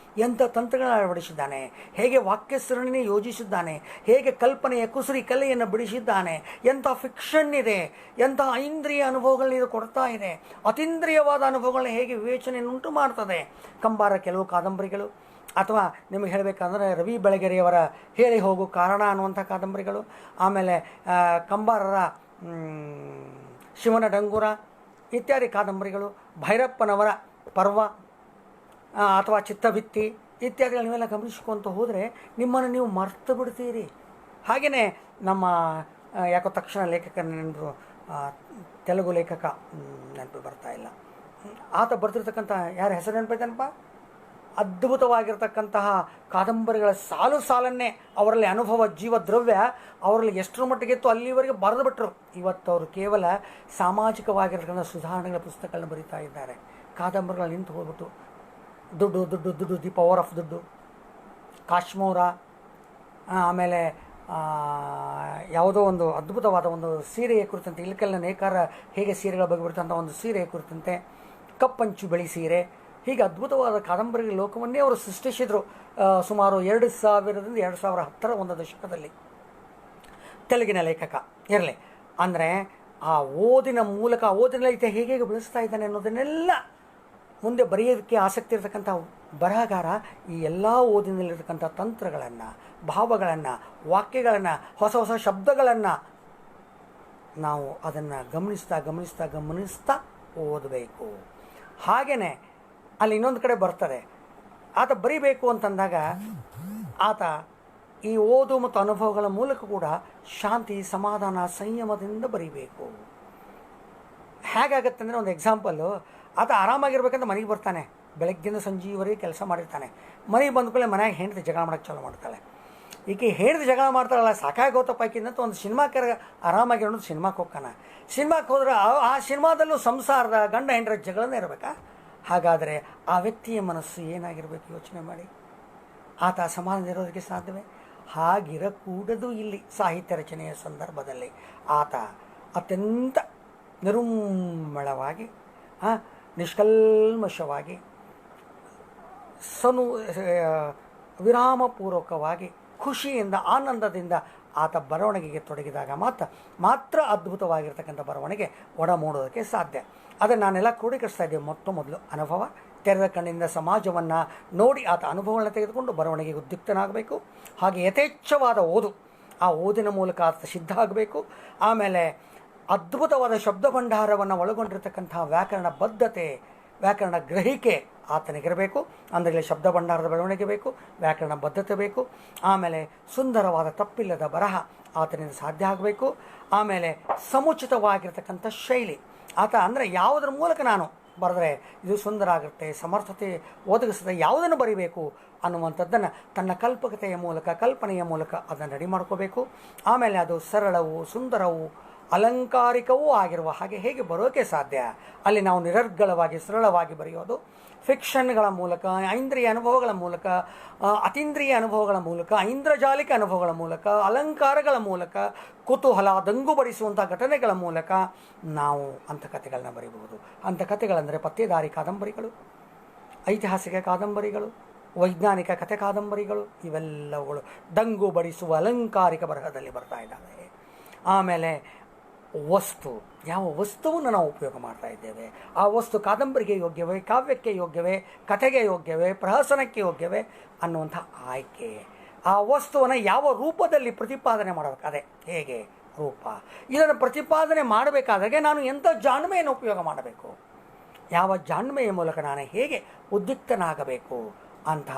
ಎಂಥ ತಂತ್ರಗಳನ್ನು ಅಳವಡಿಸಿದ್ದಾನೆ, ಹೇಗೆ ವಾಕ್ಯ ಸರಣಿನೇ ಯೋಜಿಸಿದ್ದಾನೆ, ಹೇಗೆ ಕಲ್ಪನೆಯ ಕುಸುರಿ ಕಲೆಯನ್ನು ಬಿಡಿಸಿದ್ದಾನೆ, ಎಂಥ ಫಿಕ್ಷನ್ ಇದೆ, ಎಂಥ ಐಂದ್ರಿಯ ಅನುಭವಗಳನ್ನ ಇದು ಕೊಡ್ತಾ ಇದೆ, ಅತೀಂದ್ರಿಯವಾದ ಅನುಭವಗಳನ್ನ ಹೇಗೆ ವಿವೇಚನೆಯನ್ನುಂಟು ಮಾಡ್ತದೆ. ಕಂಬಾರ ಕೆಲವು ಕಾದಂಬರಿಗಳು, ಅಥವಾ ನಿಮಗೆ ಹೇಳಬೇಕಂದ್ರೆ ರವಿ ಬೆಳಗೆರೆಯವರ ಹೇಳಿ ಹೋಗು ಕಾರಣ ಅನ್ನುವಂಥ ಕಾದಂಬರಿಗಳು, ಆಮೇಲೆ ಕಂಬಾರರ ಶಿವನ ಡಂಗುರ ಇತ್ಯಾದಿ ಕಾದಂಬರಿಗಳು, ಭೈರಪ್ಪನವರ ಪರ್ವ ಅಥವಾ ಚಿತ್ತಭಿತ್ತಿ ಇತ್ಯಾದಿಗಳು ನೀವೆಲ್ಲ ಗಮನಿಸ್ಕೊಂತ ಹೋದರೆ ನಿಮ್ಮನ್ನು ನೀವು ಮರ್ತು ಬಿಡ್ತೀರಿ. ಹಾಗೆಯೇ ನಮ್ಮ ಯಾಕೋ ತಕ್ಷಣ ಲೇಖಕನ ನೆನಪು, ತೆಲುಗು ಲೇಖಕ ನೆನಪು ಬರ್ತಾ ಇಲ್ಲ, ಆತ ಬರ್ತಿರ್ತಕ್ಕಂಥ ಯಾರ ಹೆಸರು ನೆನಪೈತನಪ್ಪ, ಅದ್ಭುತವಾಗಿರ್ತಕ್ಕಂತಹ ಕಾದಂಬರಿಗಳ ಸಾಲು ಸಾಲನ್ನೇ ಅವರಲ್ಲಿ ಅನುಭವ ಜೀವದ್ರವ್ಯ ಅವರಲ್ಲಿ ಎಷ್ಟರ ಮಟ್ಟಿಗೆ ಇತ್ತು ಅಲ್ಲಿವರೆಗೆ ಬರೆದು ಬಿಟ್ಟರು. ಇವತ್ತು ಅವರು ಕೇವಲ ಸಾಮಾಜಿಕವಾಗಿರ್ತಕ್ಕಂಥ ಸುಧಾರಣೆಗಳ ಪುಸ್ತಕಗಳನ್ನ ಬರೀತಾ ಇದ್ದಾರೆ. ಕಾದಂಬರಿಗಳು ನಿಂತು ಹೋಗ್ಬಿಟ್ಟು ದುಡ್ಡು ದುಡ್ಡು ದುಡ್ಡು, ದಿ ಪವರ್ ಆಫ್ ದುಡ್ಡು, ಕಾಶ್ಮೀರ, ಆಮೇಲೆ ಯಾವುದೋ ಒಂದು ಅದ್ಭುತವಾದ ಒಂದು ಸೀರೆಯ ಕುರಿತಂತೆ, ಇಲ್ಕೆಲ್ಲ ನೇಕಾರ ಹೇಗೆ ಸೀರೆಗಳ ಬಗ್ಗೆ ಬಿಡ್ತಂಥ ಒಂದು ಸೀರೆಯ ಕುರಿತಂತೆ, ಕಪ್ಪಂಚು ಬಿಳಿ ಸೀರೆ, ಹೀಗೆ ಅದ್ಭುತವಾದ ಕಾದಂಬರಿ ಲೋಕವನ್ನೇ ಅವರು ಸೃಷ್ಟಿಸಿದರು. ಸುಮಾರು 2000ರಿಂದ 2010 ಒಂದು ದಶಕದಲ್ಲಿ ತೆಲುಗಿನ ಲೇಖಕ. ಇರಲಿ, ಅಂದರೆ ಆ ಓದಿನ ಮೂಲಕ, ಓದಿನಲ್ಲಿ ಹೇಗೆ ಹೇಗೆ ಬೆಳೆಸ್ತಾ ಇದ್ದಾನೆ ಅನ್ನೋದನ್ನೆಲ್ಲ ಮುಂದೆ ಬರೆಯೋದಕ್ಕೆ ಆಸಕ್ತಿ ಇರತಕ್ಕಂಥ ಬರಹಗಾರ ಈ ಎಲ್ಲ ಓದಿನಲ್ಲಿರ್ತಕ್ಕಂಥ ತಂತ್ರಗಳನ್ನು, ಭಾವಗಳನ್ನು, ವಾಕ್ಯಗಳನ್ನು, ಹೊಸ ಹೊಸ ಶಬ್ದಗಳನ್ನು ನಾವು ಅದನ್ನು ಗಮನಿಸ್ತಾ ಓದಬೇಕು. ಹಾಗೆಯೇ ಅಲ್ಲಿ ಇನ್ನೊಂದು ಕಡೆ ಬರ್ತದೆ, ಆತ ಬರಿಬೇಕು ಅಂತಂದಾಗ ಆತ ಈ ಓದು ಮತ್ತು ಅನುಭವಗಳ ಮೂಲಕ ಕೂಡ ಶಾಂತಿ, ಸಮಾಧಾನ, ಸಂಯಮದಿಂದ ಬರಿಬೇಕು. ಹೇಗಾಗತ್ತೆ ಅಂದರೆ, ಒಂದು ಎಕ್ಸಾಂಪಲ್ಲು, ಆತ ಆರಾಮಾಗಿರ್ಬೇಕಂತ ಮನೆಗೆ ಬರ್ತಾನೆ, ಬೆಳಗ್ಗಿಂದ ಸಂಜೆವರೆಗೆ ಕೆಲಸ ಮಾಡಿರ್ತಾನೆ. ಮನೆಗೆ ಬಂದ್ಕೊಳ್ಳೆ ಮನೆಯಾಗ ಹೆಂಡತಿ ಜಗಳ ಮಾಡೋಕ್ಕೆ ಚಾಲು ಮಾಡ್ತಾಳೆ. ಈಕೆ ಹೆಂಡತಿ ಜಗಳ ಮಾಡ್ತಾಳಲ್ಲ, ಸಾಕಾಗೋತಪ್ಪ ಆಕಿಂದಂತ ಒಂದು ಸಿನಿಮಾಕ್ಕೆ ಆರಾಮಾಗಿರೋದು ಸಿನಿಮಾಕ್ಕೆ ಹೋಗ್ತಾನೆ. ಸಿನಿಮಾಕ್ಕೆ ಹೋದ್ರೆ ಆ ಸಿನಿಮಾದಲ್ಲೂ ಸಂಸಾರದ ಗಂಡ ಹೆಂಡರ ಜಗಳನೇ ಇರಬೇಕಾ? ಹಾಗಾದರೆ ಆ ವ್ಯಕ್ತಿಯ ಮನಸ್ಸು ಏನಾಗಿರಬೇಕು ಯೋಚನೆ ಮಾಡಿ. ಆತ ಅಸಮಾಧಾನದಿರೋದಕ್ಕೆ ಸಾಧ್ಯವೇ? ಹಾಗಿರಕೂಡದು. ಇಲ್ಲಿ ಸಾಹಿತ್ಯ ರಚನೆಯ ಸಂದರ್ಭದಲ್ಲಿ ಆತ ಅತ್ಯಂತ ನಿರುಮ್ಮಳವಾಗಿ, ನಿಷ್ಕಲ್ಮಶವಾಗಿ, ವಿರಾಮಪೂರ್ವಕವಾಗಿ, ಖುಷಿಯಿಂದ, ಆನಂದದಿಂದ ಆತ ಬರವಣಿಗೆಗೆ ತೊಡಗಿದಾಗ ಮಾತ್ರ ಅದ್ಭುತವಾಗಿರ್ತಕ್ಕಂಥ ಬರವಣಿಗೆ ಒಡಮೂಡೋದಕ್ಕೆ ಸಾಧ್ಯ. ಅದನ್ನು ನಾನೆಲ್ಲ ಕ್ರೋಢೀಕರಿಸ್ತಾ ಇದ್ದೇವೆ. ಮೊದಲು ಅನುಭವ, ತೆರೆದ ಕಣ್ಣಿಂದ ಸಮಾಜವನ್ನು ನೋಡಿ ಆತ ಅನುಭವಗಳನ್ನ ತೆಗೆದುಕೊಂಡು ಬರವಣಿಗೆಗೆ ಉದ್ಯುಕ್ತನಾಗಬೇಕು. ಹಾಗೆ ಯಥೇಚ್ಛವಾದ ಓದು, ಆ ಓದಿನ ಮೂಲಕ ಆತ ಸಿದ್ಧ ಆಗಬೇಕು. ಆಮೇಲೆ ಅದ್ಭುತವಾದ ಶಬ್ದ ಭಂಡಾರವನ್ನು ಒಳಗೊಂಡಿರತಕ್ಕಂತಹ ವ್ಯಾಕರಣ ಬದ್ಧತೆ, ವ್ಯಾಕರಣ ಗ್ರಹಿಕೆ ಆತನಿಗಿರಬೇಕು. ಅಂದರೆ ಇಲ್ಲಿ ಶಬ್ದ ಭಂಡಾರದ ಬೆಳವಣಿಗೆ ಬೇಕು, ವ್ಯಾಕರಣ ಬದ್ಧತೆ ಬೇಕು. ಆಮೇಲೆ ಸುಂದರವಾದ ತಪ್ಪಿಲ್ಲದ ಬರಹ ಆತನಿಂದ ಸಾಧ್ಯ ಆಗಬೇಕು. ಆಮೇಲೆ ಸಮುಚಿತವಾಗಿರ್ತಕ್ಕಂಥ ಶೈಲಿ, ಆತ ಅಂದರೆ ಯಾವುದರ ಮೂಲಕ ನಾನು ಬರೆದ್ರೆ ಇದು ಸುಂದರ ಆಗುತ್ತೆ, ಸಮರ್ಥತೆ ಒದಗಿಸಿದ್ರೆ ಯಾವುದನ್ನು ಬರೀಬೇಕು ಅನ್ನುವಂಥದ್ದನ್ನು ತನ್ನ ಕಲ್ಪಕತೆಯ ಮೂಲಕ, ಕಲ್ಪನೆಯ ಮೂಲಕ ಅದನ್ನು ರೆಡಿ ಮಾಡ್ಕೋಬೇಕು. ಆಮೇಲೆ ಅದು ಸರಳವೂ ಸುಂದರವೂ ಅಲಂಕಾರಿಕವೂ ಆಗಿರುವ ಹಾಗೆ ಹೇಗೆ ಬರೋಕ್ಕೆ ಸಾಧ್ಯ? ಅಲ್ಲಿ ನಾವು ನಿರರ್ಗಳವಾಗಿ ಸರಳವಾಗಿ ಬರೆಯೋದು ಫಿಕ್ಷನ್ಗಳ ಮೂಲಕ, ಐಂದ್ರಿಯ ಅನುಭವಗಳ ಮೂಲಕ, ಅತೀಂದ್ರಿಯ ಅನುಭವಗಳ ಮೂಲಕ, ಐಂದ್ರಜಾಲಿಕ ಅನುಭವಗಳ ಮೂಲಕ, ಅಲಂಕಾರಗಳ ಮೂಲಕ, ಕುತೂಹಲ ದಂಗುಬಡಿಸುವಂಥ ಘಟನೆಗಳ ಮೂಲಕ ನಾವು ಅಂಥಕಥೆಗಳನ್ನ ಬರೀಬಹುದು. ಅಂಥಕಥೆಗಳಂದರೆ ಪತ್ತೇದಾರಿ ಕಾದಂಬರಿಗಳು, ಐತಿಹಾಸಿಕ ಕಾದಂಬರಿಗಳು, ವೈಜ್ಞಾನಿಕ ಕಥೆ ಕಾದಂಬರಿಗಳು, ಇವೆಲ್ಲವುಗಳು ದಂಗು ಬಡಿಸುವ ಅಲಂಕಾರಿಕ ಬರಹದಲ್ಲಿ ಬರ್ತಾ ಇದ್ದಾವೆ. ಆಮೇಲೆ ವಸ್ತು, ಯಾವ ವಸ್ತುವನ್ನು ನಾವು ಉಪಯೋಗ ಮಾಡ್ತಾ ಇದ್ದೇವೆ, ಆ ವಸ್ತು ಕಾದಂಬರಿಗೆ ಯೋಗ್ಯವೇ, ಕಾವ್ಯಕ್ಕೆ ಯೋಗ್ಯವೇ, ಕಥೆಗೆ ಯೋಗ್ಯವೇ, ಪ್ರಹಸನಕ್ಕೆ ಯೋಗ್ಯವೇ ಅನ್ನುವಂಥ ಆಯ್ಕೆ. ಆ ವಸ್ತುವನ್ನು ಯಾವ ರೂಪದಲ್ಲಿ ಪ್ರತಿಪಾದನೆ ಮಾಡಬೇಕು, ಅದೇ ಹೇಗೆ ರೂಪ. ಇದನ್ನು ಪ್ರತಿಪಾದನೆ ಮಾಡಬೇಕಾದಾಗೆ ನಾನು ಎಂಥ ಜಾಣ್ಮೆಯನ್ನು ಉಪಯೋಗ ಮಾಡಬೇಕು, ಯಾವ ಜಾಣ್ಮೆಯ ಮೂಲಕ ನಾನು ಹೇಗೆ ಉದ್ಯುಕ್ತನಾಗಬೇಕು ಅಂತ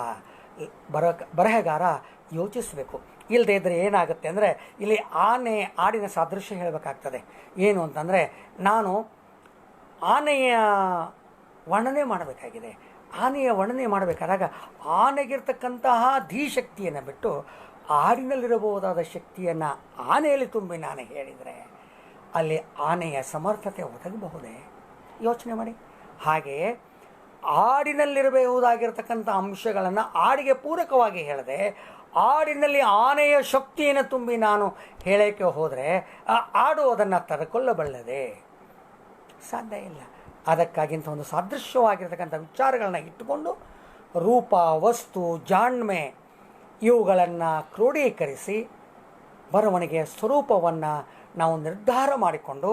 ಬರಹಗಾರ ಯೋಚಿಸಬೇಕು. ಇಲ್ಲದೇ ಇದ್ದರೆ ಏನಾಗುತ್ತೆ ಅಂದರೆ, ಇಲ್ಲಿ ಆಡಿನ ಸಾದೃಶ್ಯ ಹೇಳಬೇಕಾಗ್ತದೆ. ಏನು ಅಂತಂದರೆ, ನಾನು ಆನೆಯ ವರ್ಣನೆ ಮಾಡಬೇಕಾಗಿದೆ. ಆನೆಯ ವರ್ಣನೆ ಮಾಡಬೇಕಾದಾಗ ಆನೆಗಿರ್ತಕ್ಕಂತಹ ಧೀಶಕ್ತಿಯನ್ನು ಬಿಟ್ಟು ಆಡಿನಲ್ಲಿರಬಹುದಾದ ಶಕ್ತಿಯನ್ನು ಆನೆಯಲ್ಲಿ ತುಂಬಿ ನಾನು ಹೇಳಿದರೆ ಅಲ್ಲಿ ಆನೆಯ ಸಮರ್ಥತೆ ಒದಗಬಹುದೇ? ಯೋಚನೆ ಮಾಡಿ. ಹಾಗೆಯೇ ಆಡಿನಲ್ಲಿರಬಹುದಾಗಿರ್ತಕ್ಕಂಥ ಅಂಶಗಳನ್ನು ಆಡಿಗೆ ಪೂರಕವಾಗಿ ಹೇಳದೆ ಆಡಿನಲ್ಲಿ ಆನೆಯ ಶಕ್ತಿಯನ್ನು ತುಂಬಿ ನಾನು ಹೇಳೋಕ್ಕೆ ಹೋದರೆ ಆ ಆಡು ಅದನ್ನು ತರಕೊಳ್ಳಬಲ್ಲದೆ? ಸಾಧ್ಯ ಇಲ್ಲ. ಅದಕ್ಕಾಗಿಂತ ಒಂದು ಸಾದೃಶ್ಯವಾಗಿರ್ತಕ್ಕಂಥ ವಿಚಾರಗಳನ್ನ ಇಟ್ಟುಕೊಂಡು ರೂಪ, ವಸ್ತು, ಜಾಣ್ಮೆ ಇವುಗಳನ್ನು ಕ್ರೋಢೀಕರಿಸಿ ಬರವಣಿಗೆಯ ಸ್ವರೂಪವನ್ನು ನಾವು ನಿರ್ಧಾರ ಮಾಡಿಕೊಂಡು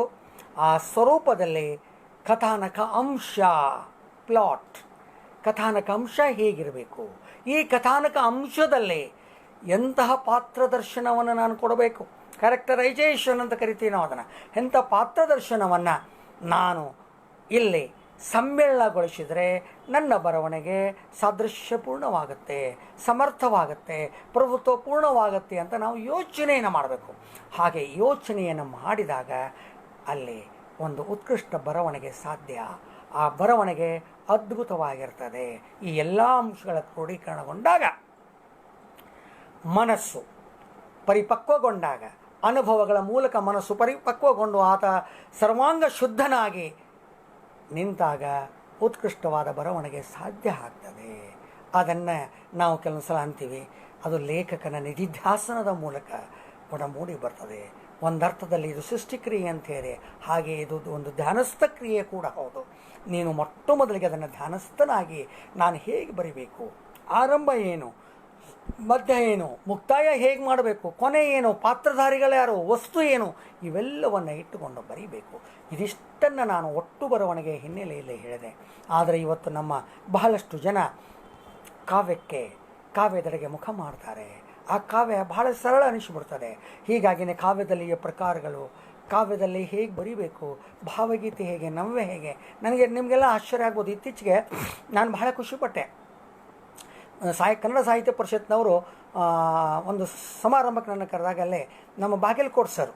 ಆ ಸ್ವರೂಪದಲ್ಲಿ ಕಥಾನಕ ಅಂಶ, ಪ್ಲಾಟ್, ಕಥಾನಕ ಅಂಶ ಹೇಗಿರಬೇಕು, ಈ ಕಥಾನಕ ಅಂಶದಲ್ಲಿ ಎಂತಹ ಪಾತ್ರದರ್ಶನವನ್ನು ನಾನು ಕೊಡಬೇಕು, ಕ್ಯಾರೆಕ್ಟರೈಸೇಷನ್ ಅಂತ ಕರಿತೀವಿ ನಾವು ಅದನ್ನು, ಎಂಥ ಪಾತ್ರದರ್ಶನವನ್ನು ನಾನು ಇಲ್ಲಿ ಸಮ್ಮಿಳನಗೊಳಿಸಿದರೆ ನನ್ನ ಬರವಣಿಗೆ ಸಾದೃಶ್ಯಪೂರ್ಣವಾಗುತ್ತೆ, ಸಮರ್ಥವಾಗುತ್ತೆ, ಪ್ರಭುತ್ವಪೂರ್ಣವಾಗುತ್ತೆ ಅಂತ ನಾವು ಯೋಚನೆಯನ್ನು ಮಾಡಬೇಕು. ಹಾಗೆ ಯೋಚನೆಯನ್ನು ಮಾಡಿದಾಗ ಅಲ್ಲಿ ಒಂದು ಉತ್ಕೃಷ್ಟ ಬರವಣಿಗೆ ಸಾಧ್ಯ. ಆ ಬರವಣಿಗೆ ಅದ್ಭುತವಾಗಿರ್ತದೆ. ಈ ಎಲ್ಲ ಅಂಶಗಳ ಕ್ರೋಢೀಕರಣಗೊಂಡಾಗ, ಮನಸ್ಸು ಪರಿಪಕ್ವಗೊಂಡಾಗ, ಅನುಭವಗಳ ಮೂಲಕ ಮನಸ್ಸು ಪರಿಪಕ್ವಗೊಂಡು ಆತ ಸರ್ವಾಂಗ ಶುದ್ಧನಾಗಿ ನಿಂತಾಗ ಉತ್ಕೃಷ್ಟವಾದ ಬರವಣಿಗೆ ಸಾಧ್ಯ ಆಗ್ತದೆ. ಅದನ್ನು ನಾವು ಕೆಲವೊಂದು ಸಲ ಅಂತೀವಿ, ಅದು ಲೇಖಕನ ನಿಧಿಧ್ಯಾಸನದ ಮೂಲಕ ಒಡಮೂಡಿ ಬರ್ತದೆ. ಒಂದರ್ಥದಲ್ಲಿ ಇದು ಸೃಷ್ಟಿಕ್ರಿಯೆ ಅಂತೇಳಿ, ಹಾಗೆ ಇದು ಒಂದು ಧ್ಯಾನಸ್ಥ ಕ್ರಿಯೆ ಕೂಡ ಹೌದು. ನೀನು ಮೊಟ್ಟ ಮೊದಲಿಗೆ ಅದನ್ನು ಧ್ಯಾನಸ್ಥನಾಗಿ ನಾನು ಹೇಗೆ ಬರಿಬೇಕು, ಆರಂಭ ಏನು, ಮಧ್ಯ ಏನು, ಮುಕ್ತಾಯ ಹೇಗೆ ಮಾಡಬೇಕು, ಕೊನೆ ಏನು, ಪಾತ್ರಧಾರಿಗಳ್ಯಾರು, ವಸ್ತು ಏನು, ಇವೆಲ್ಲವನ್ನು ಇಟ್ಟುಕೊಂಡು ಬರೀಬೇಕು. ಇದಿಷ್ಟನ್ನು ನಾನು ಒಟ್ಟು ಬರವಣಿಗೆ ಹಿನ್ನೆಲೆಯಲ್ಲಿ ಹೇಳಿದೆ. ಆದರೆ ಇವತ್ತು ನಮ್ಮ ಬಹಳಷ್ಟು ಜನ ಕಾವ್ಯದೆಡೆಗೆ ಮುಖ ಮಾಡ್ತಾರೆ. ಆ ಕಾವ್ಯ ಬಹಳ ಸರಳ ಅನಿಸಿಬಿಡ್ತದೆ. ಹೀಗಾಗಿಯೇ ಕಾವ್ಯದಲ್ಲಿಯ ಪ್ರಕಾರಗಳು, ಕಾವ್ಯದಲ್ಲಿ ಹೇಗೆ ಬರೀಬೇಕು, ಭಾವಗೀತೆ ಹೇಗೆ, ನವ್ಯ ಹೇಗೆ, ನಿಮಗೆಲ್ಲ ಆಶ್ಚರ್ಯ ಆಗ್ಬೋದು. ಇತ್ತೀಚೆಗೆ ನಾನು ಬಹಳ ಖುಷಿಪಟ್ಟೆ. ಕನ್ನಡ ಸಾಹಿತ್ಯ ಪರಿಷತ್ನವರು ಒಂದು ಸಮಾರಂಭಕ್ಕೆ ನನ್ನ ಕರೆದಾಗ ಅಲ್ಲೇ ನಮ್ಮ ಬಾಗಲಕೋಟೆ ಸರ್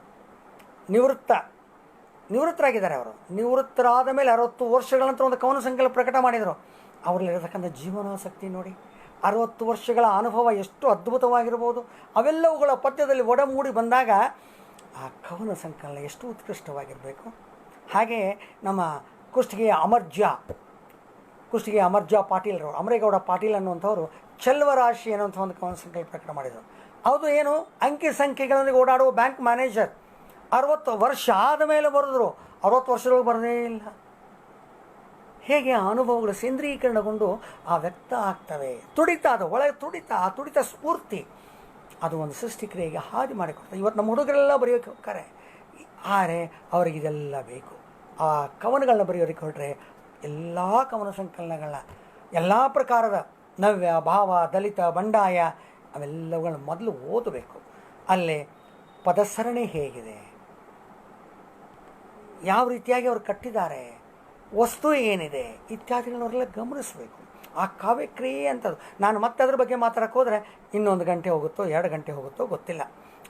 ನಿವೃತ್ತರಾಗಿದ್ದಾರೆ. ಅವರು ನಿವೃತ್ತರಾದ ಮೇಲೆ 60 ವರ್ಷಗಳ ನಂತರ ಒಂದು ಕವನ ಸಂಕಲ್ಪ ಪ್ರಕಟ ಮಾಡಿದರು. ಅವರಲ್ಲಿರತಕ್ಕಂಥ ಜೀವನಾಸಕ್ತಿ ನೋಡಿ, 60 ವರ್ಷಗಳ ಅನುಭವ ಎಷ್ಟು ಅದ್ಭುತವಾಗಿರ್ಬೋದು. ಅವೆಲ್ಲವುಗಳ ಪದ್ಯದಲ್ಲಿ ಒಡಮೂಡಿ ಬಂದಾಗ ಆ ಕವನ ಸಂಕಲನ ಎಷ್ಟು ಉತ್ಕೃಷ್ಟವಾಗಿರಬೇಕು. ಹಾಗೆ ನಮ್ಮ ಕುಷ್ಟಗಿಯ ಅಮರ್ಜ ಕುಷ್ಟಗಿ ಅಮರ್ಜಾ ಪಾಟೀಲ್ರವರು, ಅಮರೇಗೌಡ ಪಾಟೀಲ್ ಅನ್ನುವಂಥವ್ರು ಚೆಲ್ವರಾಶಿ ಅನ್ನುವಂಥ ಒಂದು ಕವನ ಸಂಕಲ್ಪ ಪ್ರಕಟ ಮಾಡಿದರು. ಅದು ಏನು, ಅಂಕಿ ಸಂಖ್ಯೆಗಳೊಂದಿಗೆ ಓಡಾಡುವ ಬ್ಯಾಂಕ್ ಮ್ಯಾನೇಜರ್ 60 ವರ್ಷ ಆದ ಮೇಲೆ ಬರೆದ್ರು, 60 ವರ್ಷದೊಳಗೆ ಬರದೇ ಇಲ್ಲ. ಹೇಗೆ ಆ ಅನುಭವಗಳು ಕೇಂದ್ರೀಕರಣಗೊಂಡು ಆ ವ್ಯಕ್ತ ಆಗ್ತವೆ. ತುಡಿತ, ಅದು ಒಳಗೆ ತುಡಿತ, ಆ ತುಡಿತ ಸ್ಫೂರ್ತಿ ಅದು ಒಂದು ಸೃಷ್ಟಿಕ್ರಿಯೆಗೆ ಹಾದಿ ಮಾಡಿಕೊಡ್ತಾರೆ. ಇವತ್ತು ನಮ್ಮ ಹುಡುಗರೆಲ್ಲ ಬರೆಯೋಕ್ಕೆ ಹೋಗ್ತಾರೆ, ಆದರೆ ಅವರಿಗೆ ಇದೆಲ್ಲ ಬೇಕು. ಆ ಕವನಗಳನ್ನ ಬರೆಯೋದಕ್ಕೆ ಹೊರಟ್ರೆ ಎಲ್ಲ ಕವನ ಸಂಕಲನಗಳನ್ನ, ಎಲ್ಲ ಪ್ರಕಾರದ ನವ್ಯ, ಭಾವ, ದಲಿತ, ಬಂಡಾಯ ಅವೆಲ್ಲವುಗಳನ್ನ ಮೊದಲು ಓದಬೇಕು. ಅಲ್ಲೇ ಪದಸರಣಿ ಹೇಗಿದೆ, ಯಾವ ರೀತಿಯಾಗಿ ಅವರು ಕಟ್ಟಿದ್ದಾರೆ, ವಸ್ತು ಏನಿದೆ ಇತ್ಯಾದಿಗಳನ್ನೆಲ್ಲ ಗಮನಿಸಬೇಕು. ಆ ಕಾವ್ಯಕ್ರಿಯೆ ಅಂತದ್ದು. ನಾನು ಮತ್ತೆ ಅದ್ರ ಬಗ್ಗೆ ಮಾತಾಡೋಕ್ಕೆ ಹೋದರೆ 1 ಗಂಟೆ ಹೋಗುತ್ತೋ 2 ಗಂಟೆ ಹೋಗುತ್ತೋ ಗೊತ್ತಿಲ್ಲ.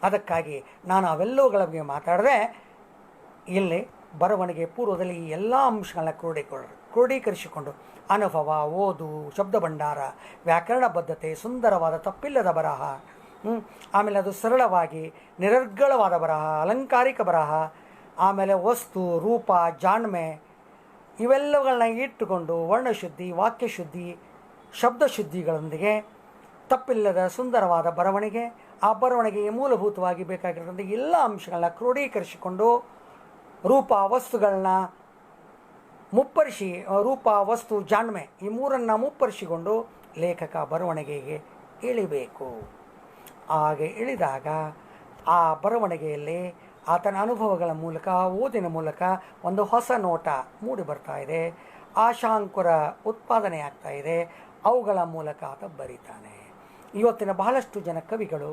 ಅದಕ್ಕಾಗಿ ನಾನು ಅವೆಲ್ಲವುಗಳ ಬಗ್ಗೆ ಮಾತಾಡಿದೆ. ಇಲ್ಲಿ ಬರವಣಿಗೆ ಪೂರ್ವದಲ್ಲಿ ಈ ಎಲ್ಲ ಅಂಶಗಳನ್ನ ಕ್ರೋಢೀಕರಿಸಿಕೊಂಡು ಅನುಭವ, ಓದು, ಶಬ್ದ ಭಂಡಾರ, ವ್ಯಾಕರಣ ಬದ್ಧತೆ, ಸುಂದರವಾದ ತಪ್ಪಿಲ್ಲದ ಬರಹ, ಆಮೇಲೆ ಅದು ಸರಳವಾಗಿ ನಿರರ್ಗಳವಾದ ಬರಹ, ಅಲಂಕಾರಿಕ ಬರಹ, ಆಮೇಲೆ ವಸ್ತು, ರೂಪ, ಜಾಣ್ಮೆ ಇವೆಲ್ಲವುಗಳನ್ನ ಇಟ್ಟುಕೊಂಡು ವರ್ಣಶುದ್ಧಿ, ವಾಕ್ಯಶುದ್ಧಿ, ಶಬ್ದಶುದ್ಧಿಗಳೊಂದಿಗೆ ತಪ್ಪಿಲ್ಲದ ಸುಂದರವಾದ ಬರವಣಿಗೆ, ಆ ಬರವಣಿಗೆಗೆ ಮೂಲಭೂತವಾಗಿ ಬೇಕಾಗಿರೋಂಥ ಎಲ್ಲ ಅಂಶಗಳನ್ನ ಕ್ರೋಢೀಕರಿಸಿಕೊಂಡು ರೂಪ, ವಸ್ತುಗಳನ್ನ ಮುಪ್ಪರಿಸಿ, ರೂಪ, ವಸ್ತು, ಜಾಣ್ಮೆ ಈ ಮೂರನ್ನು ಮುಪ್ಪರಿಸಿಕೊಂಡು ಲೇಖಕ ಬರವಣಿಗೆಗೆ ಇಳಿಬೇಕು. ಹಾಗೆ ಇಳಿದಾಗ ಆ ಬರವಣಿಗೆಯಲ್ಲಿ ಆತನ ಅನುಭವಗಳ ಮೂಲಕ, ಓದಿನ ಮೂಲಕ ಒಂದು ಹೊಸ ನೋಟ ಮೂಡಿ ಬರ್ತಾ ಇದೆ, ಆಶಾಂಕುರ ಉತ್ಪಾದನೆ ಆಗ್ತಾ ಇದೆ. ಅವುಗಳ ಮೂಲಕ ಆತ ಬರೀತಾನೆ. ಇವತ್ತಿನ ಬಹಳಷ್ಟು ಜನ ಕವಿಗಳು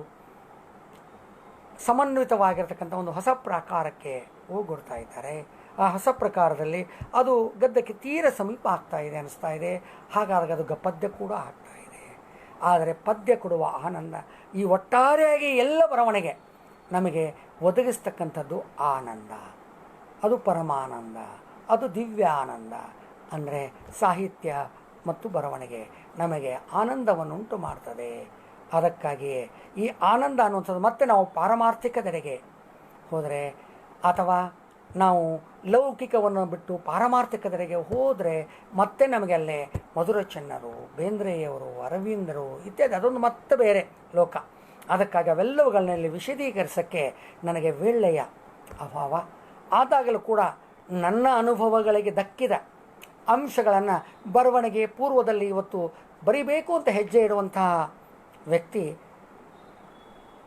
ಸಮನ್ವಿತವಾಗಿರ್ತಕ್ಕಂಥ ಒಂದು ಹೊಸ ಪ್ರಕಾರಕ್ಕೆ ಹೋಗ್ಬಿಡ್ತಾ ಇದ್ದಾರೆ. ಆ ಹೊಸ ಪ್ರಕಾರದಲ್ಲಿ ಅದು ಗದ್ದಕ್ಕೆ ತೀರ ಸಮೀಪ ಆಗ್ತಾ ಇದೆ ಅನಿಸ್ತಾ ಇದೆ. ಹಾಗಾಗಿ ಅದು ಪದ್ಯ ಕೂಡ ಆಗ್ತಾ ಇದೆ. ಆದರೆ ಪದ್ಯ ಕೊಡುವ ಆನಂದ, ಈ ಒಟ್ಟಾರೆಯಾಗಿ ಎಲ್ಲ ಬರವಣಿಗೆ ನಮಗೆ ಒದಗಿಸ್ತಕ್ಕಂಥದ್ದು ಆನಂದ, ಅದು ಪರಮಾನಂದ, ಅದು ದಿವ್ಯ ಆನಂದ. ಅಂದರೆ ಸಾಹಿತ್ಯ ಮತ್ತು ಬರವಣಿಗೆ ನಮಗೆ ಆನಂದವನ್ನುಂಟು ಮಾಡ್ತದೆ. ಅದಕ್ಕಾಗಿಯೇ ಈ ಆನಂದ ಅನ್ನುವಂಥದ್ದು ಮತ್ತೆ ನಾವು ಪಾರಮಾರ್ಥಿಕದೆಡೆಗೆ ಹೋದರೆ, ಅಥವಾ ನಾವು ಲೌಕಿಕವನ್ನು ಬಿಟ್ಟು ಪಾರಮಾರ್ಥಿಕದೆಡೆಗೆ ಹೋದರೆ ಮತ್ತೆ ನಮಗೆ ಅಲ್ಲೇ ಮಧುರಚನ್ನರು, ಬೇಂದ್ರೆಯವರು, ಅರವಿಂದರು ಇತ್ಯಾದಿ ಅದೊಂದು ಮತ್ತೆ ಬೇರೆ ಲೋಕ. ಅದಕ್ಕಾಗಿ ಅವೆಲ್ಲವುಗಳನ್ನಲ್ಲಿ ವಿಶದೀಕರಿಸೋಕ್ಕೆ ನನಗೆ ವೇಳೆಯ ಅಭಾವ. ಆದಾಗಲೂ ಕೂಡ ನನ್ನ ಅನುಭವಗಳಿಗೆ ದಕ್ಕಿದ ಅಂಶಗಳನ್ನು ಬರವಣಿಗೆ ಪೂರ್ವದಲ್ಲಿ ಇವತ್ತು ಬರಿಬೇಕು ಅಂತ ಹೆಜ್ಜೆ ಇಡುವಂತಹ ವ್ಯಕ್ತಿ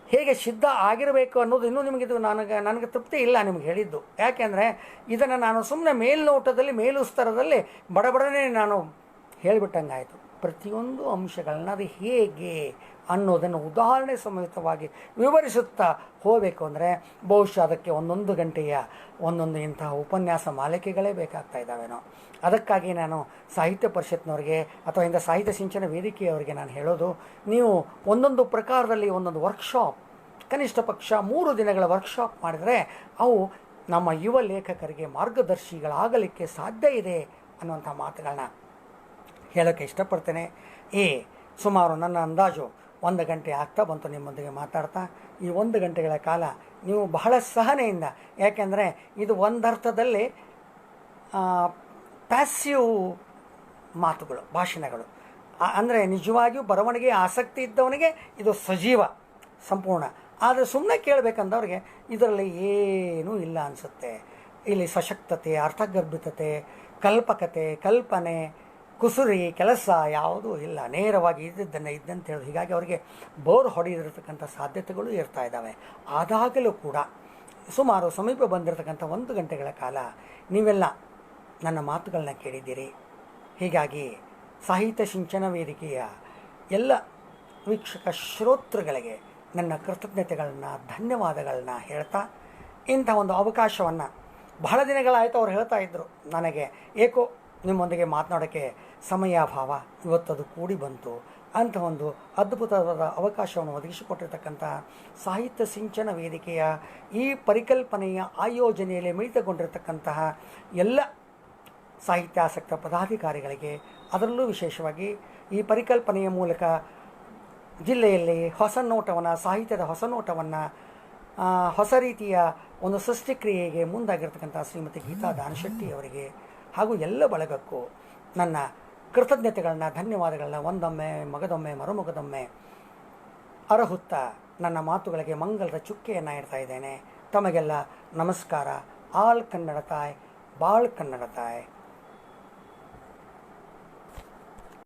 ಹೇಗೆ ಸಿದ್ಧ ಆಗಿರಬೇಕು ಅನ್ನೋದು ಇನ್ನೂ ನಿಮಗಿದು ನನಗೆ ತೃಪ್ತಿ ಇಲ್ಲ ನಿಮಗೆ ಹೇಳಿದ್ದು. ಯಾಕೆಂದರೆ ಇದನ್ನು ನಾನು ಸುಮ್ಮನೆ ಮೇಲ್ನೋಟದಲ್ಲಿ, ಮೇಲುಸ್ತರದಲ್ಲಿ ಬಡಬಡನೆ ನಾನು ಹೇಳಿಬಿಟ್ಟಂಗಾಯಿತು. ಪ್ರತಿಯೊಂದು ಅಂಶಗಳನ್ನ ಅದು ಹೇಗೆ ಅನ್ನೋದನ್ನು ಉದಾಹರಣೆ ಸಮೇತವಾಗಿ ವಿವರಿಸುತ್ತಾ ಹೋಗಬೇಕು ಅಂದರೆ ಬಹುಶಃ ಅದಕ್ಕೆ 1 ಗಂಟೆಯ ಒಂದೊಂದು ಇಂತಹ ಉಪನ್ಯಾಸ ಮಾಲಿಕೆಗಳೇ ಬೇಕಾಗ್ತಾ ಇದ್ದಾವೇನೋ. ಅದಕ್ಕಾಗಿ ನಾನು ಸಾಹಿತ್ಯ ಪರಿಷತ್ನವ್ರಿಗೆ ಅಥವಾ ಇಂಥ ಸಾಹಿತ್ಯ ಸಿಂಚನ ವೇದಿಕೆಯವರಿಗೆ ನಾನು ಹೇಳೋದು, ನೀವು ಒಂದೊಂದು ಪ್ರಕಾರದಲ್ಲಿ ಒಂದೊಂದು ವರ್ಕ್ಶಾಪ್, ಕನಿಷ್ಠ ಪಕ್ಷ 3 ದಿನಗಳ ವರ್ಕ್ಶಾಪ್ ಮಾಡಿದರೆ ಅವು ನಮ್ಮ ಯುವ ಲೇಖಕರಿಗೆ ಮಾರ್ಗದರ್ಶಿಗಳಾಗಲಿಕ್ಕೆ ಸಾಧ್ಯ ಇದೆ ಅನ್ನುವಂಥ ಮಾತುಗಳನ್ನ ಹೇಳೋಕ್ಕೆ ಇಷ್ಟಪಡ್ತೇನೆ. ಸುಮಾರು ನನ್ನ ಅಂದಾಜು 1 ಗಂಟೆ ಆಗ್ತಾ ಬಂತು ನಿಮ್ಮೊಂದಿಗೆ ಮಾತಾಡ್ತಾ. ಈ 1 ಗಂಟೆಗಳ ಕಾಲ ನೀವು ಬಹಳ ಸಹನೆಯಿಂದ, ಯಾಕೆಂದರೆ ಇದು ಒಂದರ್ಥದಲ್ಲಿ ಪ್ಯಾಸಿವ್ ಮಾತುಗಳು, ಭಾಷಣಗಳು. ಅಂದರೆ ನಿಜವಾಗಿಯೂ ಬರವಣಿಗೆ ಆಸಕ್ತಿ ಇದ್ದವನಿಗೆ ಇದು ಸಜೀವ ಸಂಪೂರ್ಣ. ಆದರೆ ಸುಮ್ಮನೆ ಕೇಳಬೇಕಂದವ್ರಿಗೆ ಇದರಲ್ಲಿ ಏನೂ ಇಲ್ಲ ಅನಿಸುತ್ತೆ. ಇಲ್ಲಿ ಸಶಕ್ತತೆ, ಅರ್ಥಗರ್ಭಿತತೆ, ಕಲ್ಪಕತೆ, ಕಲ್ಪನೆ, ಕುಸುರಿ ಕೆಲಸ ಯಾವುದೂ ಇಲ್ಲ. ನೇರವಾಗಿ ಇದ್ದಿದ್ದನ್ನು ಇದ್ದಂತ ಹೇಳೋದು. ಹೀಗಾಗಿ ಅವರಿಗೆ ಬೋರ್ ಹೊಡೆದಿರತಕ್ಕಂಥ ಸಾಧ್ಯತೆಗಳು ಇರ್ತಾ ಇದ್ದಾವೆ. ಆದಾಗಲೂ ಕೂಡ ಸುಮಾರು ಸಮೀಪ ಬಂದಿರತಕ್ಕಂಥ 1 ಗಂಟೆಗಳ ಕಾಲ ನೀವೆಲ್ಲ ನನ್ನ ಮಾತುಗಳನ್ನ ಕೇಳಿದ್ದೀರಿ. ಹೀಗಾಗಿ ಸಾಹಿತ್ಯ ಸಿಂಚನ ವೇದಿಕೆಯ ಎಲ್ಲ ವೀಕ್ಷಕ ಶ್ರೋತೃಗಳಿಗೆ ನನ್ನ ಕೃತಜ್ಞತೆಗಳನ್ನ, ಧನ್ಯವಾದಗಳನ್ನ ಹೇಳ್ತಾ, ಇಂಥ ಒಂದು ಅವಕಾಶವನ್ನು ಬಹಳ ದಿನಗಳಾಯಿತು ಅವ್ರು ಹೇಳ್ತಾ ಇದ್ದರು, ನನಗೆ ಏಕೋ ನಿಮ್ಮೊಂದಿಗೆ ಮಾತನಾಡೋಕ್ಕೆ ಸಮಯಾಭಾವ, ಇವತ್ತದು ಕೂಡಿ ಬಂತು ಅಂತ ಒಂದು ಅದ್ಭುತವಾದ ಅವಕಾಶವನ್ನು ಒದಗಿಸಿಕೊಟ್ಟಿರ್ತಕ್ಕಂಥ ಸಾಹಿತ್ಯ ಸಿಂಚನ ವೇದಿಕೆಯ ಈ ಪರಿಕಲ್ಪನೆಯ ಆಯೋಜನೆಯಲ್ಲಿ ಮಿಳಿತಗೊಂಡಿರತಕ್ಕಂತಹ ಎಲ್ಲ ಸಾಹಿತ್ಯಾಸಕ್ತ ಪದಾಧಿಕಾರಿಗಳಿಗೆ, ಅದರಲ್ಲೂ ವಿಶೇಷವಾಗಿ ಈ ಪರಿಕಲ್ಪನೆಯ ಮೂಲಕ ಜಿಲ್ಲೆಯಲ್ಲಿ ಹೊಸ ನೋಟವನ್ನು, ಸಾಹಿತ್ಯದ ಹೊಸ ನೋಟವನ್ನು, ಹೊಸ ರೀತಿಯ ಒಂದು ಸೃಷ್ಟಿಕ್ರಿಯೆಗೆ ಮುಂದಾಗಿರ್ತಕ್ಕಂಥ ಶ್ರೀಮತಿ ಗೀತಾ ದಾನಶೆಟ್ಟಿ ಅವರಿಗೆ ಹಾಗೂ ಎಲ್ಲ ಬಳಗಕ್ಕೂ ನನ್ನ ಕೃತಜ್ಞತೆಗಳನ್ನ, ಧನ್ಯವಾದಗಳನ್ನ ಒಂದೊಮ್ಮೆ ಮಗದೊಮ್ಮೆ ಮರುಮಗದೊಮ್ಮೆ ಅರಹುತ್ತಾ ನನ್ನ ಮಾತುಗಳಿಗೆ ಮಂಗಲದ ಚುಕ್ಕೆಯನ್ನು ಇಡ್ತಾ ಇದ್ದೇನೆ. ತಮಗೆಲ್ಲ ನಮಸ್ಕಾರ. ಆಲ್ ಕನ್ನಡ ತಾಯ್, ಬಾಳ್ ಕನ್ನಡ ತಾಯ್.